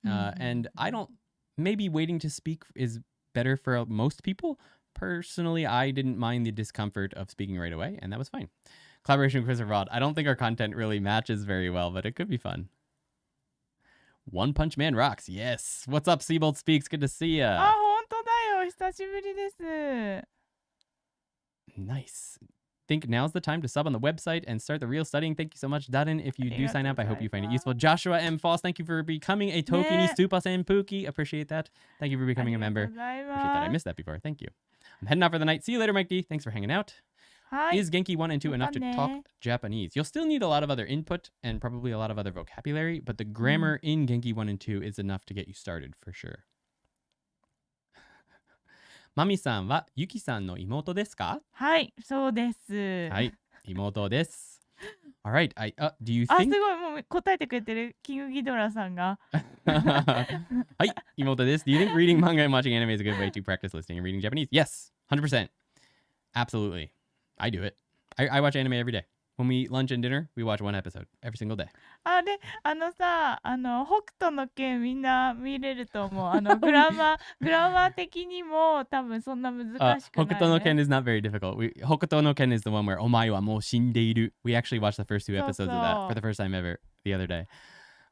[SPEAKER 1] And maybe waiting to speak is better for most people. Personally, I didn't mind the discomfort of speaking right away, and that was fine. Collaboration with Christopher Rod. I don't think our content really matches very well, but it could be fun. One Punch Man rocks. Yes. What's up, Seabolt Speaks? Good to see ya.
[SPEAKER 2] 本当だよ。久しぶりです。
[SPEAKER 1] Nice. Think now's the time to sub on the website and start the real studying. Thank you so much, Darin. If you do sign up, I hope you find it useful. Joshua M. Foss, thank you for becoming a ToKini Stupa Senpuki. Appreciate that. Thank you for becoming a member. Appreciate that. I missed that before. Thank you. I'm heading out for the night. See you later, Mike D. Thanks for hanging out. Is Genki 1 and 2 enough to talk Japanese? You'll still need a lot of other input and probably a lot of other vocabulary, but the grammar in Genki 1 and 2 is enough to get you started for sure. Mami-san は Yuki-san の妹ですか?
[SPEAKER 2] はい、そうです。
[SPEAKER 1] はい、妹です。Alright, do you think...
[SPEAKER 2] すごい、もう答えてくれてる、キングギドラさんが。
[SPEAKER 1] はい、妹です。Do you think reading manga and watching anime is a good way to practice listening and reading Japanese? Yes, 100%. Absolutely. I do it. I watch anime every day. When we lunch and dinner, we watch one episode every single day.
[SPEAKER 2] で、さ、北斗の拳みんな見れると思う。グラマー的にも多分そんな難しくない、ね。
[SPEAKER 1] 北斗の拳 is not very difficult. 北斗の拳 is the one where お前はもう死んでいる. We actually watched the first two episodes of that for the first time ever the other day.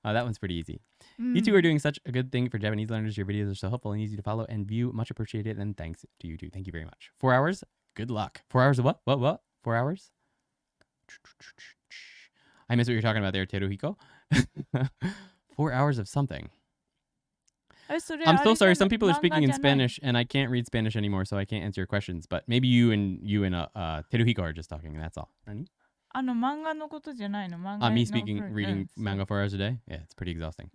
[SPEAKER 1] That one's pretty easy. You two are doing such a good thing for Japanese learners. Your videos are so helpful and easy to follow and view. Much appreciated. And thanks to you too. Thank you very much. 4 hours? Good luck. 4 hours of what? What? 4 hours? I miss what you're talking about there, Teruhiko. 4 hours of something. I'm so sorry. Some people are speaking in Spanish, and I can't read Spanish anymore, so I can't answer your questions. But maybe you and Teruhiko are just talking, and that's all. Nani?
[SPEAKER 2] 漫画のことじゃないの?
[SPEAKER 1] Me reading manga 4 hours a day? Yeah, it's pretty exhausting.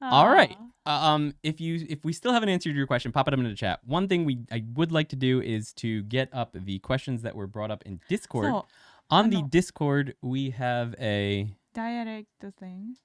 [SPEAKER 1] All right. If we still haven't answered your question, pop it up in the chat. One thing I would like to do is to get up the questions that were brought up in Discord. On the Discord, we have a
[SPEAKER 2] dialect thing.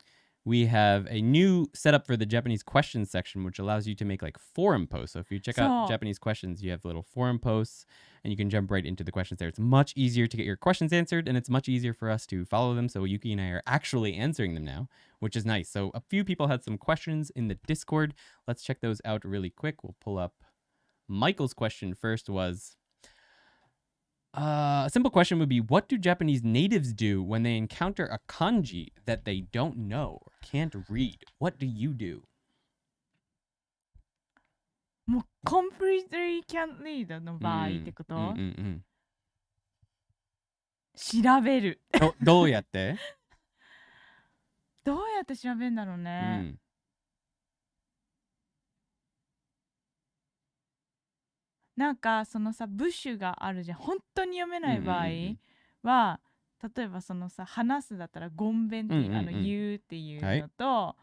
[SPEAKER 1] We have a new setup for the Japanese questions section, which allows you to make like forum posts. So if you check out Japanese questions, you have little forum posts and you can jump right into the questions there. It's much easier to get your questions answered, and it's much easier for us to follow them. So Yuki and I are actually answering them now, which is nice. So a few people had some questions in the Discord. Let's check those out really quick. We'll pull up Michael's question first was, a simple question would be, what do Japanese natives do when they encounter a kanji that they don't know or can't read? What do you do?
[SPEAKER 2] もう completely can't read の場合ってこと？調べる。
[SPEAKER 1] どうやって
[SPEAKER 2] どうやって調べるんだろうね。なんかそのさ部首があるじゃん。本当に読めない場合は、例えばそのさ話すだったらゴンベンっていう言うっていうのと、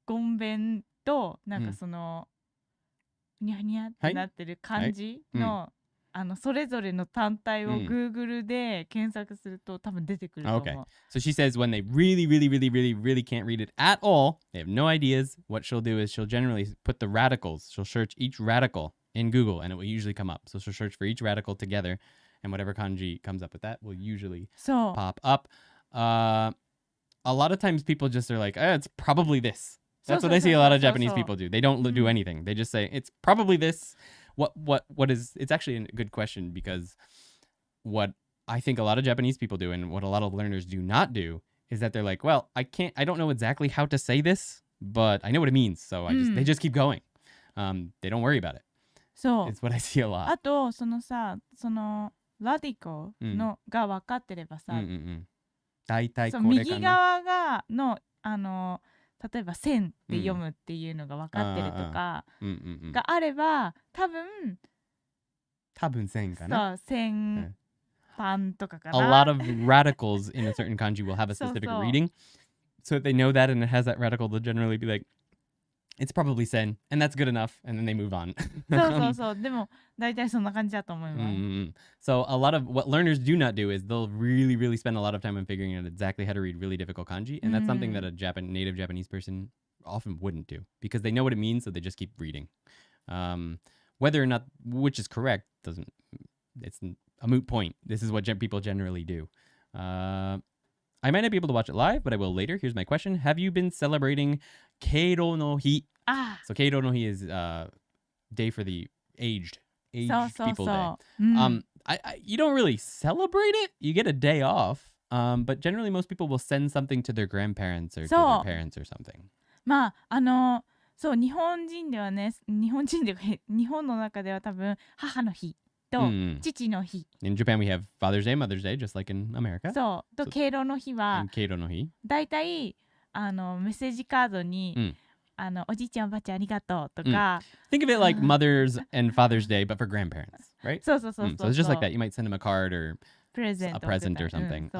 [SPEAKER 2] ゴンベンとなんかそのニャニャってなってる漢字のそれぞれの単体を Google で検索すると多分出てくると思う。
[SPEAKER 1] Okay. So she says when they really can't read it at all, they have no ideas, what she'll do is she'll generally put the radicals. She'll search each radical in Google, and it will usually come up. So she'll search for each radical together, and whatever kanji comes up with that will usually pop up. A lot of times people just are like, it's probably this. That's what I see a lot of Japanese people do. They don't do anything. They just say, it's probably this. What is, it's actually a good question, because what I think a lot of Japanese people do and what a lot of learners do not do is that they're like, well, I don't know exactly how to say this, but I know what it means. So they just keep going. They don't worry about it.
[SPEAKER 2] そう。
[SPEAKER 1] It's what I see a lot.
[SPEAKER 2] あとそのさ、そのラディコのが分かってればさ、
[SPEAKER 1] 大体これかな。
[SPEAKER 2] 右側がの例えば線って読むっていうのが分かってるとかがあれば、多分線かな。そう、線パンとかかな。
[SPEAKER 1] A lot of radicals in a certain kanji will have a specific reading. So if they know that and it has that radical, they'll generally be like, it's probably sen, and that's good enough, and then they move on.
[SPEAKER 2] そう。でも大体そんな感じだと思います。
[SPEAKER 1] So a lot of what learners do not do is they'll really spend a lot of time on figuring out exactly how to read really difficult kanji, and that's something that a native Japanese person often wouldn't do, because they know what it means, so they just keep reading. Whether or not which is correct it's a moot point. This is what people generally do. I might not be able to watch it live, but I will later. Here's my question. Have you been celebrating Keiro no Hi? So Keiro no Hi is day for the aged people day. You don't really celebrate it. You get a day off. But generally most people will send something to their grandparents or to their parents or something.
[SPEAKER 2] まあそう、日本人ではね、日本の中では多分母の日と父の日。
[SPEAKER 1] In Japan we have Father's Day, Mother's Day, just like in America.
[SPEAKER 2] そう。と敬老の日はだいたいメッセージカードに、おじいちゃんおばあちゃんありがとうとか。
[SPEAKER 1] Think of it like Mother's and Father's Day, but for grandparents, right?
[SPEAKER 2] そう。
[SPEAKER 1] So it's just like that. You might send them a card or a present or something.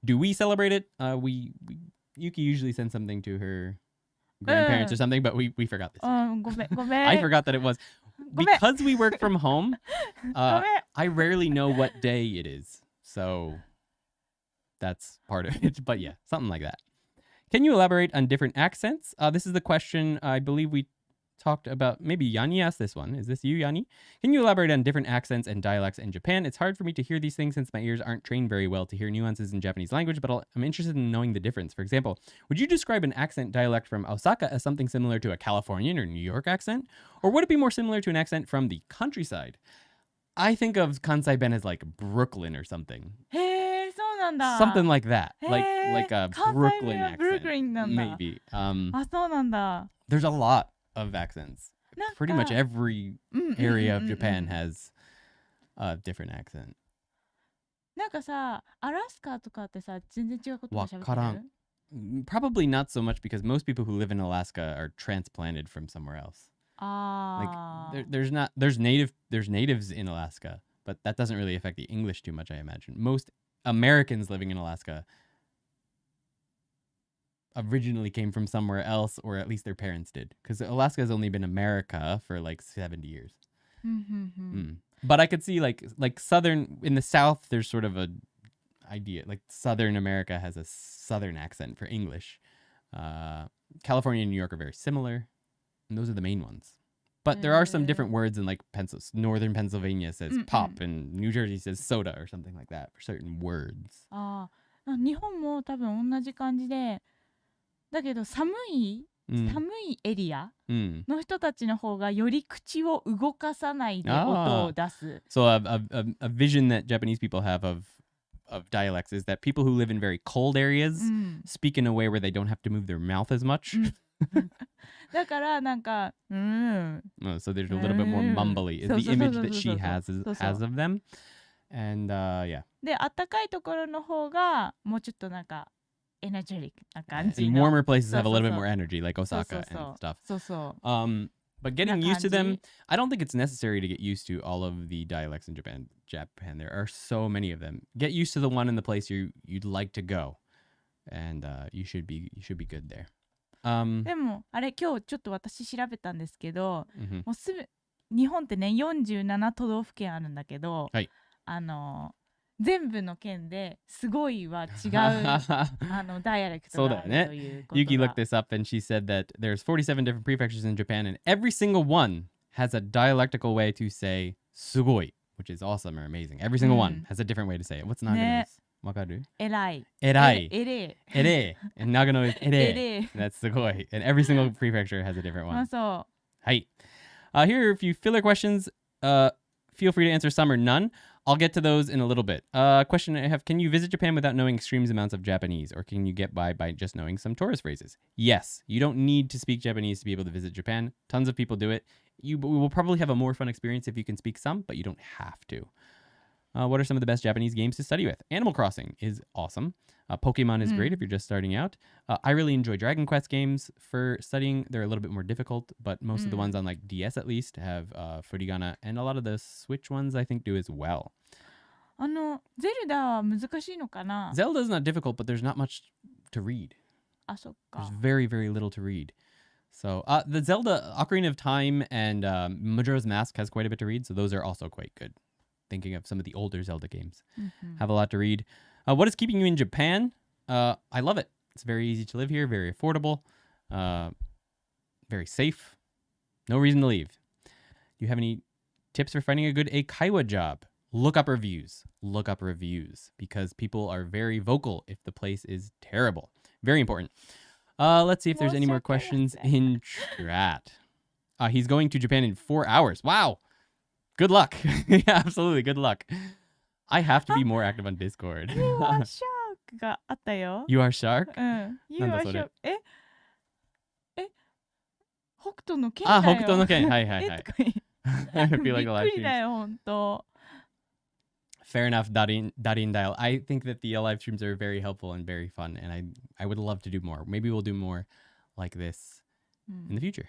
[SPEAKER 1] Do we celebrate it? Yuki usually sends something to her grandparents or something, but we forgot this.
[SPEAKER 2] ごめん。
[SPEAKER 1] I forgot that it was. Because we work from home, I rarely know what day it is. So that's part of it. But yeah, something like that. Can you elaborate on different accents? This is the question I believe we talked about. Maybe Yanni asked this one. Is this you, Yanni? Can you elaborate on different accents and dialects in Japan? It's hard for me to hear these things since my ears aren't trained very well to hear nuances in Japanese language, but I'm interested in knowing the difference. For example, would you describe an accent dialect from Osaka as something similar to a Californian or New York accent? Or would it be more similar to an accent from the countryside? I think of Kansai Ben as like Brooklyn or something.
[SPEAKER 2] へー、なんだ。
[SPEAKER 1] Something like that.
[SPEAKER 2] へー
[SPEAKER 1] Like a
[SPEAKER 2] 関西
[SPEAKER 1] Brooklyn
[SPEAKER 2] 弁は
[SPEAKER 1] accent.
[SPEAKER 2] ブルックリンなんだ。
[SPEAKER 1] Maybe.
[SPEAKER 2] あ、そうなんだ。
[SPEAKER 1] There's a lot of accents.
[SPEAKER 2] なんか
[SPEAKER 1] Pretty much every
[SPEAKER 2] うんうんうんうん
[SPEAKER 1] area of Japan has a different accent.
[SPEAKER 2] なんかさ、アラスカとかってさ、全然違うことも喋って
[SPEAKER 1] わからん。
[SPEAKER 2] る？
[SPEAKER 1] Probably not so much because most people who live in Alaska are transplanted from somewhere else.
[SPEAKER 2] あ
[SPEAKER 1] Like there's natives in Alaska, but that doesn't really affect the English too much, I imagine. Most Americans living in Alaska originally came from somewhere else, or at least their parents did, because Alaska has only been America for like 70 years.
[SPEAKER 2] うんうんうん
[SPEAKER 1] But I could see like southern in the South, there's sort of a idea like Southern America has a Southern accent for English. California and New York are very similar, and those are the main ones. But there are some different words in like Northern Pennsylvania says pop, and New Jersey says soda or something like that for certain words.
[SPEAKER 2] ああ、日本も多分同じ感じで、だけど寒いエリアの人たちの方がより口を動かさないで音を出す。
[SPEAKER 1] So a vision that Japanese people have of dialects is that people who live in very cold areas speak in a way where they don't have to move their mouth as much.
[SPEAKER 2] だからなんか
[SPEAKER 1] so there's a little bit more mumbly is the image that she has of them. And yeah.
[SPEAKER 2] で、暖かいところの方がもうちょっとなんかenergetic な感じ
[SPEAKER 1] And
[SPEAKER 2] の。
[SPEAKER 1] warmer places have a little bit more energy, like Osaka and stuff.
[SPEAKER 2] そうそう。
[SPEAKER 1] But getting used to them, I don't think it's necessary to get used to all of the dialects in Japan. There are so many of them. Get used to the one in the place you'd like to go, and you should be good there.
[SPEAKER 2] でもあれ今日ちょっと私調べたんですけど、もう日本ってね47都道府県あるんだけど、
[SPEAKER 1] はい、
[SPEAKER 2] 全部の県ですごいは違うダイアレクトがあるということが。
[SPEAKER 1] Yuki looked this up and she said that there's 47 different prefectures in Japan, and every single one has a dialectical way to say sugoi, which is awesome or amazing. Every single one has a different way to say it. What's Nagano's? わかる？
[SPEAKER 2] えらい。
[SPEAKER 1] えらい。
[SPEAKER 2] えれ。
[SPEAKER 1] えれ。And Nagano is えれ。
[SPEAKER 2] えれ。
[SPEAKER 1] That's sugoi. And every single prefecture has a different one.
[SPEAKER 2] あ、そう。
[SPEAKER 1] はい。Here are a few filler questions. Feel free to answer some or none. I'll get to those in a little bit. Question I have, can you visit Japan without knowing extreme amounts of Japanese, or can you get by just knowing some tourist phrases? Yes, you don't need to speak Japanese to be able to visit Japan. Tons of people do it. We will probably have a more fun experience if you can speak some, but you don't have to. What are some of the best Japanese games to study with? Animal Crossing is awesome. Pokemon is great if you're just starting out. I really enjoy Dragon Quest games for studying. They're a little bit more difficult, but most of the ones on like DS at least have furigana, and a lot of the Switch ones I think do as well.
[SPEAKER 2] ゼルダは難しいのかな？
[SPEAKER 1] Zelda's not difficult, but there's not much to read.
[SPEAKER 2] あ、そっか。
[SPEAKER 1] There's very, very little to read. So the Zelda Ocarina of Time and Majora's Mask has quite a bit to read, so those are also quite good. Thinking of some of the older Zelda games. Have a lot to read. What is keeping you in Japan? I love it. It's very easy to live here, very affordable, very safe. No reason to leave. Do you have any tips for finding a good eikaiwa job? Look up reviews. Look up reviews because people are very vocal if the place is terrible. Very important. Let's see if there's any more questions in chat. He's going to Japan in 4 hours. Wow. Good luck. Yeah, absolutely. Good luck. I have to be more active on Discord.
[SPEAKER 2] You are shark があったよ。
[SPEAKER 1] You are shark?
[SPEAKER 2] うん。You
[SPEAKER 1] なんだ
[SPEAKER 2] are
[SPEAKER 1] それ。
[SPEAKER 2] shark。北斗の剣だよ。
[SPEAKER 1] 北斗の剣。はいはいはい。
[SPEAKER 2] とか言って
[SPEAKER 1] I feel like a live
[SPEAKER 2] びっくりだ
[SPEAKER 1] stream.
[SPEAKER 2] よ、ほんと。
[SPEAKER 1] Fair enough, Darin Dial. I think that the live streams are very helpful and very fun, and I would love to do more. Maybe we'll do more like this in the future.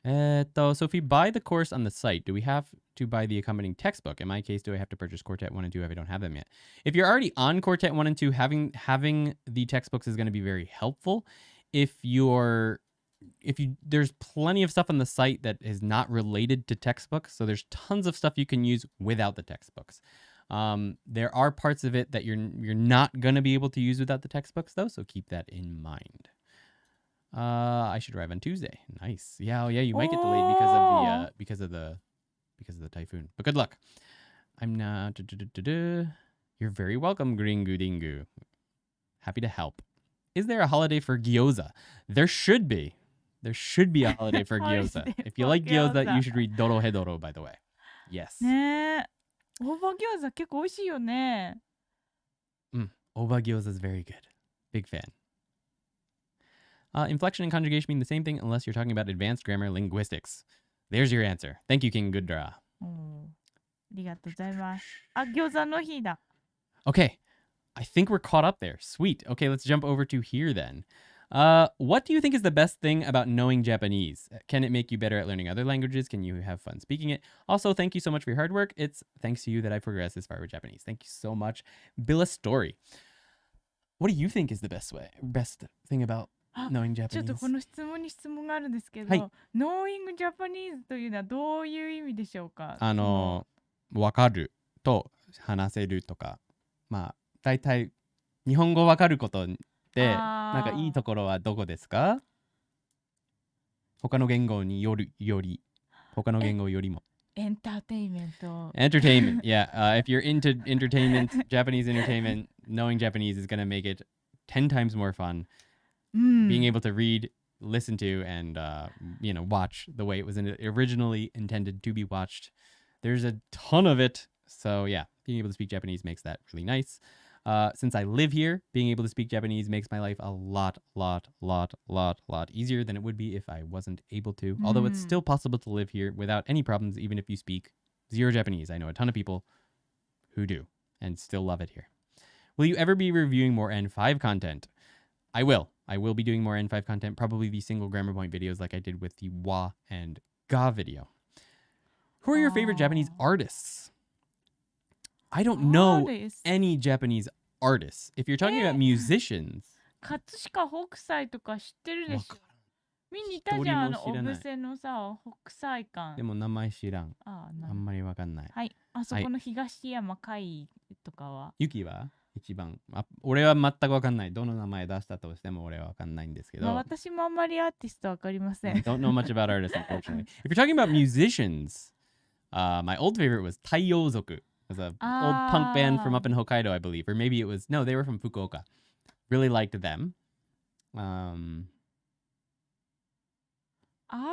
[SPEAKER 1] So if we buy the course on the site, do we have to buy the accompanying textbook? In my case, do I have to purchase Quartet 1 and 2 if I don't have them yet? If you're already on Quartet 1 and 2, having the textbooks is going to be very helpful. There's plenty of stuff on the site that is not related to textbooks, so there's tons of stuff you can use without the textbooks. There are parts of it that you're not going to be able to use without the textbooks, though, so keep that in mind. I should arrive on Tuesday. Nice. Yeah, you might get delayed because of the typhoon. But good luck. I'm not. You're very welcome, Gringu Dingu. Happy to help. Is there a holiday for gyoza? There should be. There should be a holiday for gyoza. If you like gyoza, you should read Dorohedoro, by the way. Yes.
[SPEAKER 2] ねえ。大葉餃子結構美味しいよね。
[SPEAKER 1] Oba gyoza is very good. Big fan. Inflection and conjugation mean the same thing unless you're talking about advanced grammar linguistics. There's your answer. Thank you, King Gudra.
[SPEAKER 2] ありがとうございます。あ、餃子の日だ。
[SPEAKER 1] Okay. I think we're caught up there. Sweet. Okay, let's jump over to here then. What do you think is the best thing about knowing Japanese? Can it make you better at learning other languages? Can you have fun speaking it? Also, thank you so much for your hard work. It's thanks to you that I've progressed this far with Japanese. Thank you so much. Bill a story. What do you think is the best thing about knowing
[SPEAKER 2] ちょっ
[SPEAKER 1] Japanese?
[SPEAKER 2] とこの質問に質問があるんですけど、
[SPEAKER 1] はい
[SPEAKER 2] Knowing Japanese というのはどういう意味でしょうか？
[SPEAKER 1] わかると話せるとか、まあ大体日本語わかることってなんかいいところはどこですか？他の言語により他の言語よりも。
[SPEAKER 2] エンターテインメント。
[SPEAKER 1] Entertainment, yeah. If you're into entertainment, Japanese entertainment, knowing Japanese is going to make it 10 times more fun. Being able to read, listen to, and watch the way it was originally intended to be watched. There's a ton of it. So yeah, being able to speak Japanese makes that really nice. Since I live here, being able to speak Japanese makes my life a lot easier than it would be if I wasn't able to. Although it's still possible to live here without any problems, even if you speak zero Japanese. I know a ton of people who do and still love it here. Will you ever be reviewing more N5 content? I will. I will be doing more N5 content, probably the single grammar point videos like I did with the wa and ga video. Who are your favorite Japanese artists? I don't know any Japanese artists. If you're talking about musicians.
[SPEAKER 2] 葛飾北斎とか知ってるでしょ？見に行ったじゃん、オブセのさ、北斎館。
[SPEAKER 1] でも名前知らん。あんまりわかんない。
[SPEAKER 2] はい。あそこの東山海とかは。
[SPEAKER 1] Yuki は一番。俺は全くわかんない。どの名前出したとしても俺はわかんないんですけど。
[SPEAKER 2] まあ私もあんまりアーティストわかりません。
[SPEAKER 1] Don't know much about artists, unfortunately. If you're talking about musicians, my old favorite was Taiyozoku. It was an old punk band from up in Hokkaido, I believe. Or maybe it was, no, they were from Fukuoka. Really liked them.
[SPEAKER 2] ア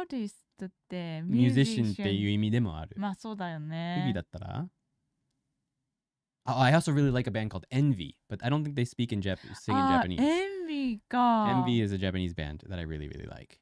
[SPEAKER 2] ーティストって
[SPEAKER 1] ミュージシャンっていう意味でもある。
[SPEAKER 2] まあそうだよね。
[SPEAKER 1] Yuki だったらI also really like a band called Envy, but I don't think they speak in Japanese, sing in Japanese.
[SPEAKER 2] Envy か。
[SPEAKER 1] Envy is a Japanese band that I really like.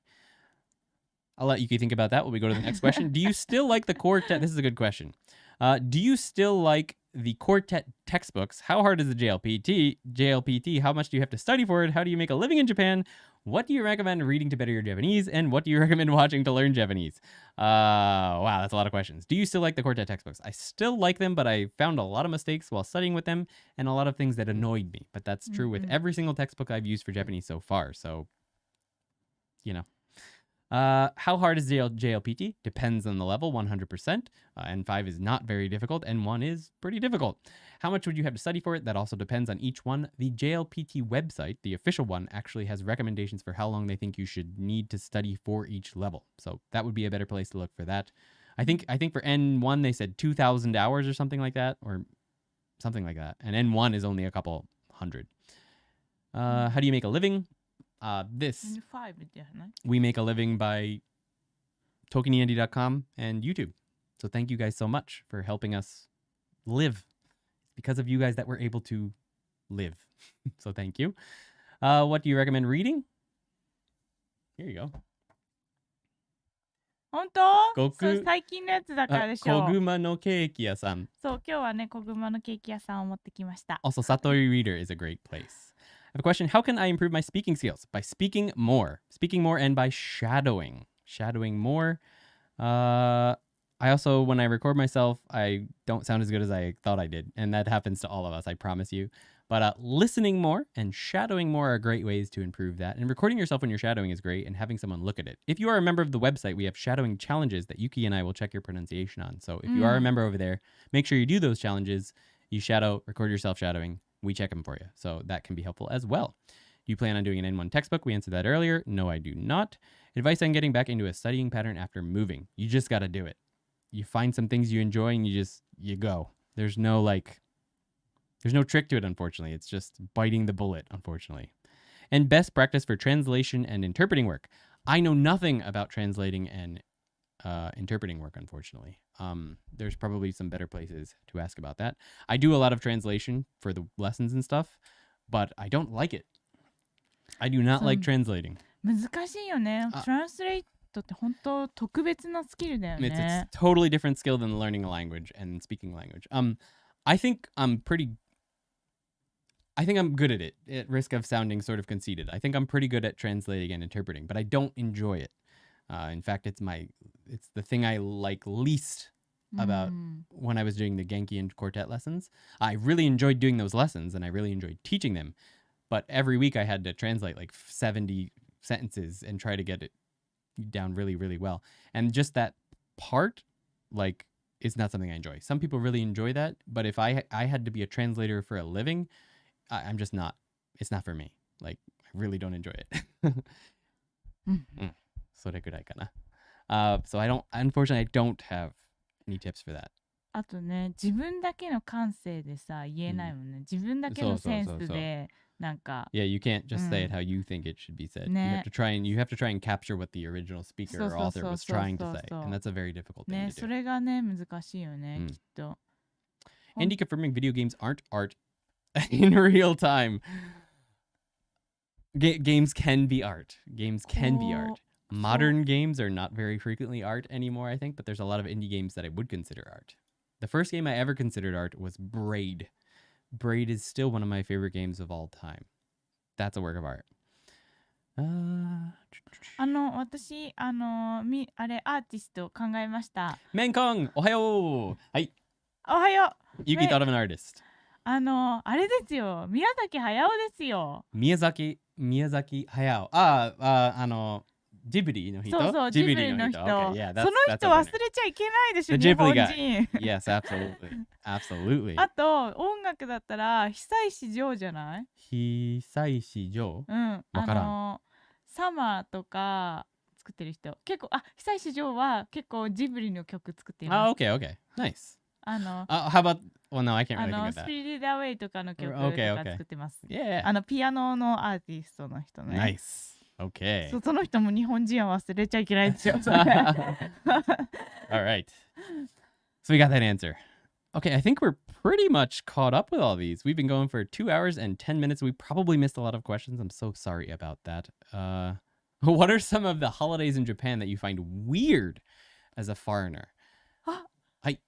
[SPEAKER 1] I'll let Yuki think about that while we go to the next question. Do you still like the quartet? This is a good question. Do you still like the quartet textbooks? How hard is the JLPT? How much do you have to study for it? How do you make a living in Japan? What do you recommend reading to better your Japanese? And what do you recommend watching to learn Japanese? Wow, that's a lot of questions. Do you still like the quartet textbooks? I still like them, but I found a lot of mistakes while studying with them and a lot of things that annoyed me. But that's true with every single textbook I've used for Japanese so far. So, how hard is JLPT? Depends on the level, 100%. N5 is not very difficult. N1 is pretty difficult. How much would you have to study for it? That also depends on each one. The JLPT website, the official one, actually has recommendations for how long they think you should need to study for each level. So that would be a better place to look for that. I think for N1 they said 2,000 hours or something like that, And N1 is only a couple hundred. How do you make a living? We make a living by ToKiniAndy.com and YouTube. So thank you guys so much for helping us live. It's because of you guys that we're able to live. So thank you. What do you recommend reading? Here you go.
[SPEAKER 2] 本当？そう最近のやつだからでしょ。
[SPEAKER 1] 小熊のケーキ屋さん。
[SPEAKER 2] そう、今日はね、小熊のケーキ屋さんを持ってきました。
[SPEAKER 1] Also, Satori Reader is a great place. I have a question. How can I improve my speaking skills? By speaking more. Speaking more and by shadowing. Shadowing more. I also, when I record myself, I don't sound as good as I thought I did. And that happens to all of us, I promise you. But listening more and shadowing more are great ways to improve that. And recording yourself when you're shadowing is great, and having someone look at it. If you are a member of the website, we have shadowing challenges that Yuki and I will check your pronunciation on. So if you are a member over there, make sure you do those challenges. You shadow, record yourself shadowing. We check them for you. So that can be helpful as well. Do you plan on doing an N1 textbook? We answered that earlier. No, I do not. Advice on getting back into a studying pattern after moving. You just got to do it. You find some things you enjoy and you go. There's no trick to it, unfortunately. It's just biting the bullet, unfortunately. And best practice for translation and interpreting work. I know nothing about translating and interpreting work, unfortunately. There's probably some better places to ask about that. I do a lot of translation for the lessons and stuff, but I don't like it. I do not like translating.
[SPEAKER 2] 難しいよね。トランスレートって本当特別なスキルだよね。
[SPEAKER 1] It's a totally different skill than learning a language and speaking language. I think I'm good at it, at risk of sounding sort of conceited. I think I'm pretty good at translating and interpreting, but I don't enjoy it. In fact, it's the thing I like least about when I was doing the Genki and quartet lessons. I really enjoyed doing those lessons and I really enjoyed teaching them. But every week I had to translate like 70 sentences and try to get it down really, really well. And just that part, like, is not something I enjoy. Some people really enjoy that, but if I had to be a translator for a living, I'm just not. It's not for me. Like, I really don't enjoy it. それくらいかな。So unfortunately, I don't have any tips for that.
[SPEAKER 2] あとね、自分だけの感性でさ、言えないもんね。自分だけのセンスで、なんか。
[SPEAKER 1] Yeah, you can't just say it how you think it should be said. You have to try and capture what the original speaker or author was trying to say. And that's a very difficult thing to do.
[SPEAKER 2] ね、それがね、難しいよね、きっと。
[SPEAKER 1] Andy confirming video games aren't art in real time. Games can be art. Games can be art. Modern games are not very frequently art anymore, I think, but there's a lot of indie games that I would consider art. The first game I ever considered art was Braid. Braid is still one of my favorite games of all time. That's a work of art.
[SPEAKER 2] 私、あれ、アーティスト考えました。
[SPEAKER 1] メンコン、おはよう。はい。
[SPEAKER 2] おはよう。
[SPEAKER 1] Yuki thought of an artist.
[SPEAKER 2] あれですよ。宮崎駿ですよ。
[SPEAKER 1] 宮崎駿。ジブリの人？
[SPEAKER 2] そうそう、ジブリの人。
[SPEAKER 1] Okay, yeah,
[SPEAKER 2] その人忘れちゃいけないでしょ、日本人。
[SPEAKER 1] Yes, absolutely.
[SPEAKER 2] あと、音楽だったら、久石譲じゃない？
[SPEAKER 1] 久石譲？
[SPEAKER 2] うん。
[SPEAKER 1] わからん。
[SPEAKER 2] サマーとか作ってる人。結構、久石譲は結構ジブリの曲作っています。
[SPEAKER 1] Okay. Nice. How about, well, no, I can't really think of that.
[SPEAKER 2] Spirited Away とかの曲とか作ってます。
[SPEAKER 1] Yeah.
[SPEAKER 2] ピアノのアーティストの人ね。
[SPEAKER 1] Nice. Okay.
[SPEAKER 2] その人も日本人は忘れちゃいけないですよ。
[SPEAKER 1] All right. So we got that answer. Okay, I think we're pretty much caught up with all these. We've been going for 2 hours and 10 minutes. We probably missed a lot of questions. I'm so sorry about that. What are some of the holidays in Japan that you find weird as a foreigner? はい。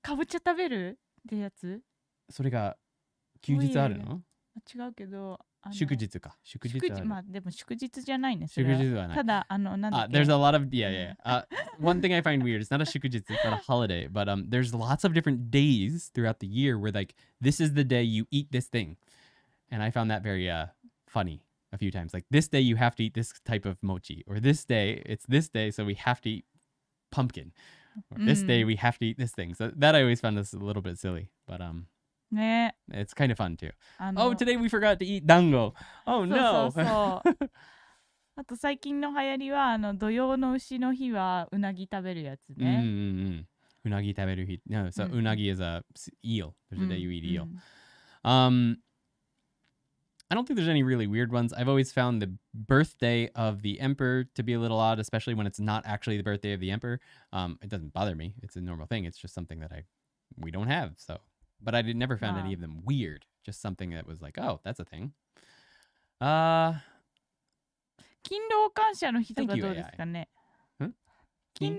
[SPEAKER 2] かぼちゃ食べるってやつ？
[SPEAKER 1] それが休日あるの？
[SPEAKER 2] 違うけど。
[SPEAKER 1] 祝日か。祝日ある。
[SPEAKER 2] まあでも祝日じゃないね。
[SPEAKER 1] 祝日はない。
[SPEAKER 2] ただなんだっけ。
[SPEAKER 1] There's a lot of one thing I find weird. It's not a 祝日. It's not a holiday, but there's lots of different days throughout the year where like this is the day you eat this thing, and I found that very funny a few times. Like this day you have to eat this type of mochi, or this day it's this day so we have to eat pumpkin, or this day we have to eat this thing. So that I always found this a little bit silly, but
[SPEAKER 2] ね、
[SPEAKER 1] it's kind of fun too. Oh, today we forgot to eat dango. Oh no.
[SPEAKER 2] そうあと最近の流行りは土用の丑の日はうなぎ食べるやつね。
[SPEAKER 1] うなぎ食べる日。No, so うなぎ is a eel. There's a day you eat eel. I don't think there's any really weird ones. I've always found the birthday of the emperor to be a little odd, especially when it's not actually the birthday of the emperor. It doesn't bother me. It's a normal thing. It's just something that we don't have. So, but I never found any of them weird. Just something that was like, oh, that's a thing.
[SPEAKER 2] 勤労感謝の日とかどうですかね。勤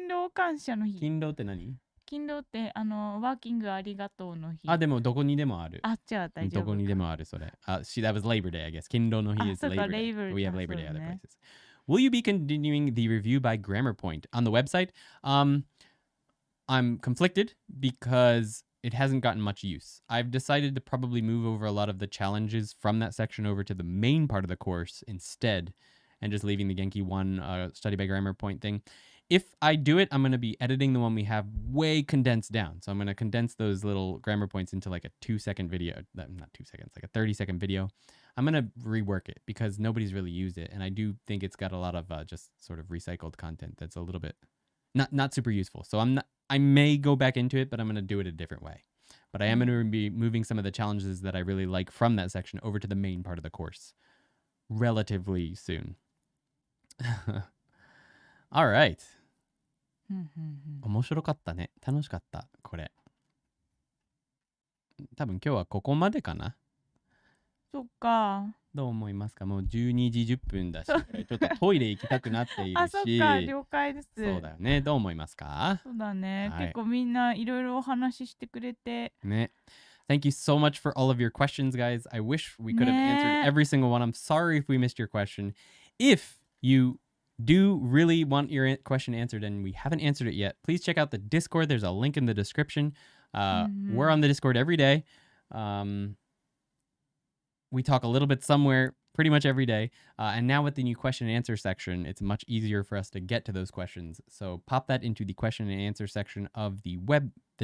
[SPEAKER 2] 労感謝の日。
[SPEAKER 1] 勤労って何？
[SPEAKER 2] 勤労ってワーキングありがとうの日。
[SPEAKER 1] でもどこにでもある。
[SPEAKER 2] じゃあ大丈夫。
[SPEAKER 1] どこにでもあるそれ。that was Labor Day, I guess. 勤労の日 is Labor Day. We have Labor Day other places. Will you be continuing the review by Grammar Point on the website? I'm conflicted because it hasn't gotten much use. I've decided to probably move over a lot of the challenges from that section over to the main part of the course instead, and just leaving the Genki 1 study by Grammar Point thing. If I do it, I'm going to be editing the one we have way condensed down. So I'm going to condense those little grammar points into like a 2-second video. Not 2 seconds, like a 30-second video. I'm going to rework it because nobody's really used it. And I do think it's got a lot of just sort of recycled content that's a little bit not super useful. So I may go back into it, but I'm going to do it a different way. But I am going to be moving some of the challenges that I really like from that section over to the main part of the course relatively soon. All right. 面白かったね。楽しかった。これ。多分今日はここまでかな。
[SPEAKER 2] そっか。
[SPEAKER 1] どう思いますか？もう12時10分だし、ちょっとトイレ行きたくなっているし。
[SPEAKER 2] あ、そっか、了解です。
[SPEAKER 1] そうだよね。どう思いますか？
[SPEAKER 2] そうだね。
[SPEAKER 1] はい。
[SPEAKER 2] 結構みんないろいろお話ししてくれて。
[SPEAKER 1] ね。Thank you so much for all of your questions, guys. I wish we could have answered every single one. I'm sorry if we missed your question. If you do really want your question answered and we haven't answered it yet, please check out the Discord. There's a link in the description. We're on the Discord every day. We talk a little bit somewhere pretty much every day. And now with the new question and answer section, it's much easier for us to get to those questions. So pop that into the question and answer section of the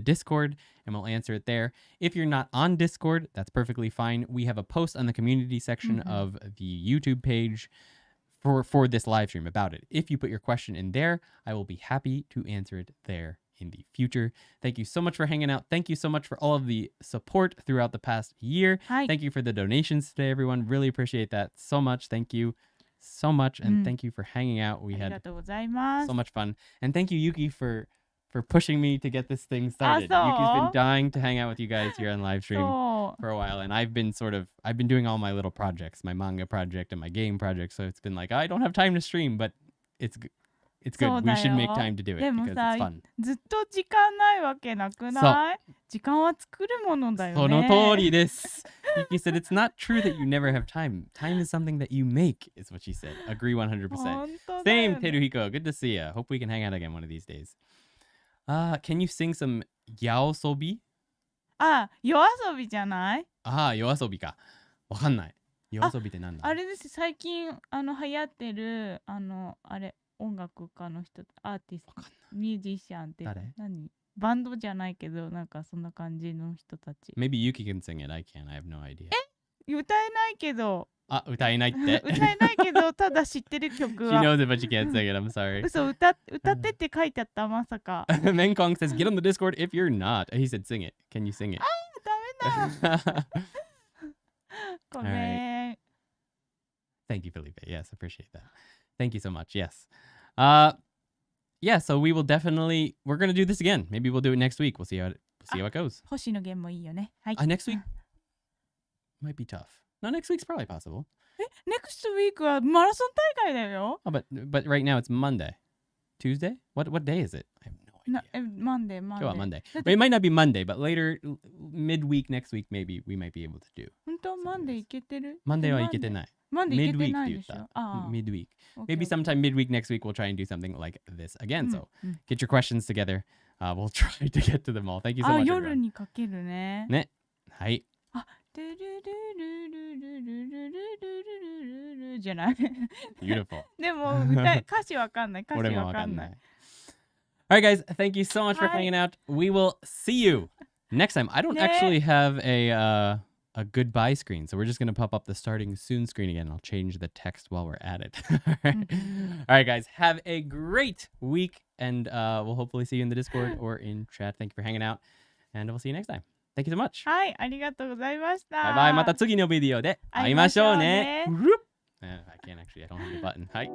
[SPEAKER 1] Discord, and we'll answer it there. If you're not on Discord, that's perfectly fine. We have a post on the community section of the YouTube page for this live stream about it. If you put your question in there, I will be happy to answer it there in the future. Thank you so much for hanging out. Thank you so much for all of the support throughout the past year. Thank you for the donations today, everyone. Really appreciate that so much. Thank you so much, and thank you for hanging out. We had so much fun. And thank you, Yuki, for pushing me to get this thing started. Yuki's been dying to hang out with you guys here on live stream for a while, and I've been doing all my little projects, my manga project and my game project, so it's been like, I don't have time to stream, but it's good. We should make time to do it because it's fun.
[SPEAKER 2] ずっと時間ないわけなくない？時間は作るものだよね。
[SPEAKER 1] その通りです。Yuki said it's not true that you never have time. Time is something that you make, is what she said. Agree 100%. Same, Teruhiko. Good to see ya. Hope we can hang out again one of these days. Can you sing some yaosobi?
[SPEAKER 2] あ、夜遊びじゃない？
[SPEAKER 1] 夜遊びか。わかんない。夜遊びってなんだ？
[SPEAKER 2] あれです。最近流行ってるあれ音楽家の人、アーティスト、ミュージシャンって何？バンドじゃないけどなんかそんな感じの人たち。
[SPEAKER 1] Maybe Yuki can sing it. I can't. I have no idea.
[SPEAKER 2] 歌えないけど。
[SPEAKER 1] 歌えないって。
[SPEAKER 2] 歌えないけどただ知ってる曲は。
[SPEAKER 1] She knows it, but she can't sing it. I'm sorry.
[SPEAKER 2] 嘘、歌ってって書いてあったまさか。
[SPEAKER 1] Menkong says, "Get on the Discord if you're not." He said, "Sing it." Can you sing it?
[SPEAKER 2] ダメだ。ごめん。
[SPEAKER 1] Thank you, Felipe. Yes, appreciate that. Thank you so much. Yes. Yeah, so we're going to do this again. Maybe we'll do it next week. We'll see how it goes.
[SPEAKER 2] 星野源もいいよね。はい。
[SPEAKER 1] Next week might be tough. No, next week's probably possible.
[SPEAKER 2] Next week はマラソン大会だよ。
[SPEAKER 1] But right now it's Monday. Tuesday? What day is it? I have no idea.
[SPEAKER 2] Monday.
[SPEAKER 1] Go on Monday. It might not be Monday, but later, midweek next week, maybe we might be able to do.
[SPEAKER 2] 本当Monday いけてる？
[SPEAKER 1] Monday はいけてない。
[SPEAKER 2] Monday いけて
[SPEAKER 1] midweek
[SPEAKER 2] ないでしょ。
[SPEAKER 1] midweek. Maybe sometime midweek next week we'll try and do something like this again. So get your questions together. We'll try to get to them all. Thank you so much.
[SPEAKER 2] 夜にかけるね。
[SPEAKER 1] ね。はい。
[SPEAKER 2] じゃない。
[SPEAKER 1] Beautiful.
[SPEAKER 2] でも歌詞わかんない。歌詞わかんない。
[SPEAKER 1] All right, guys. Thank you so much for hanging out. We will see you next time. I don't actually have a goodbye screen, so we're just going to pop up the starting soon screen again. I'll change the text while we're at it. All right, guys. Have a great week, and we'll hopefully see you in the Discord or in chat. Thank you for hanging out, and we'll see you next time. Thank you so much.
[SPEAKER 2] はい、ありがとうございました。
[SPEAKER 1] バイバイ。また次のビデオで会いましょうね。I can't actually. I don't have the button. はい。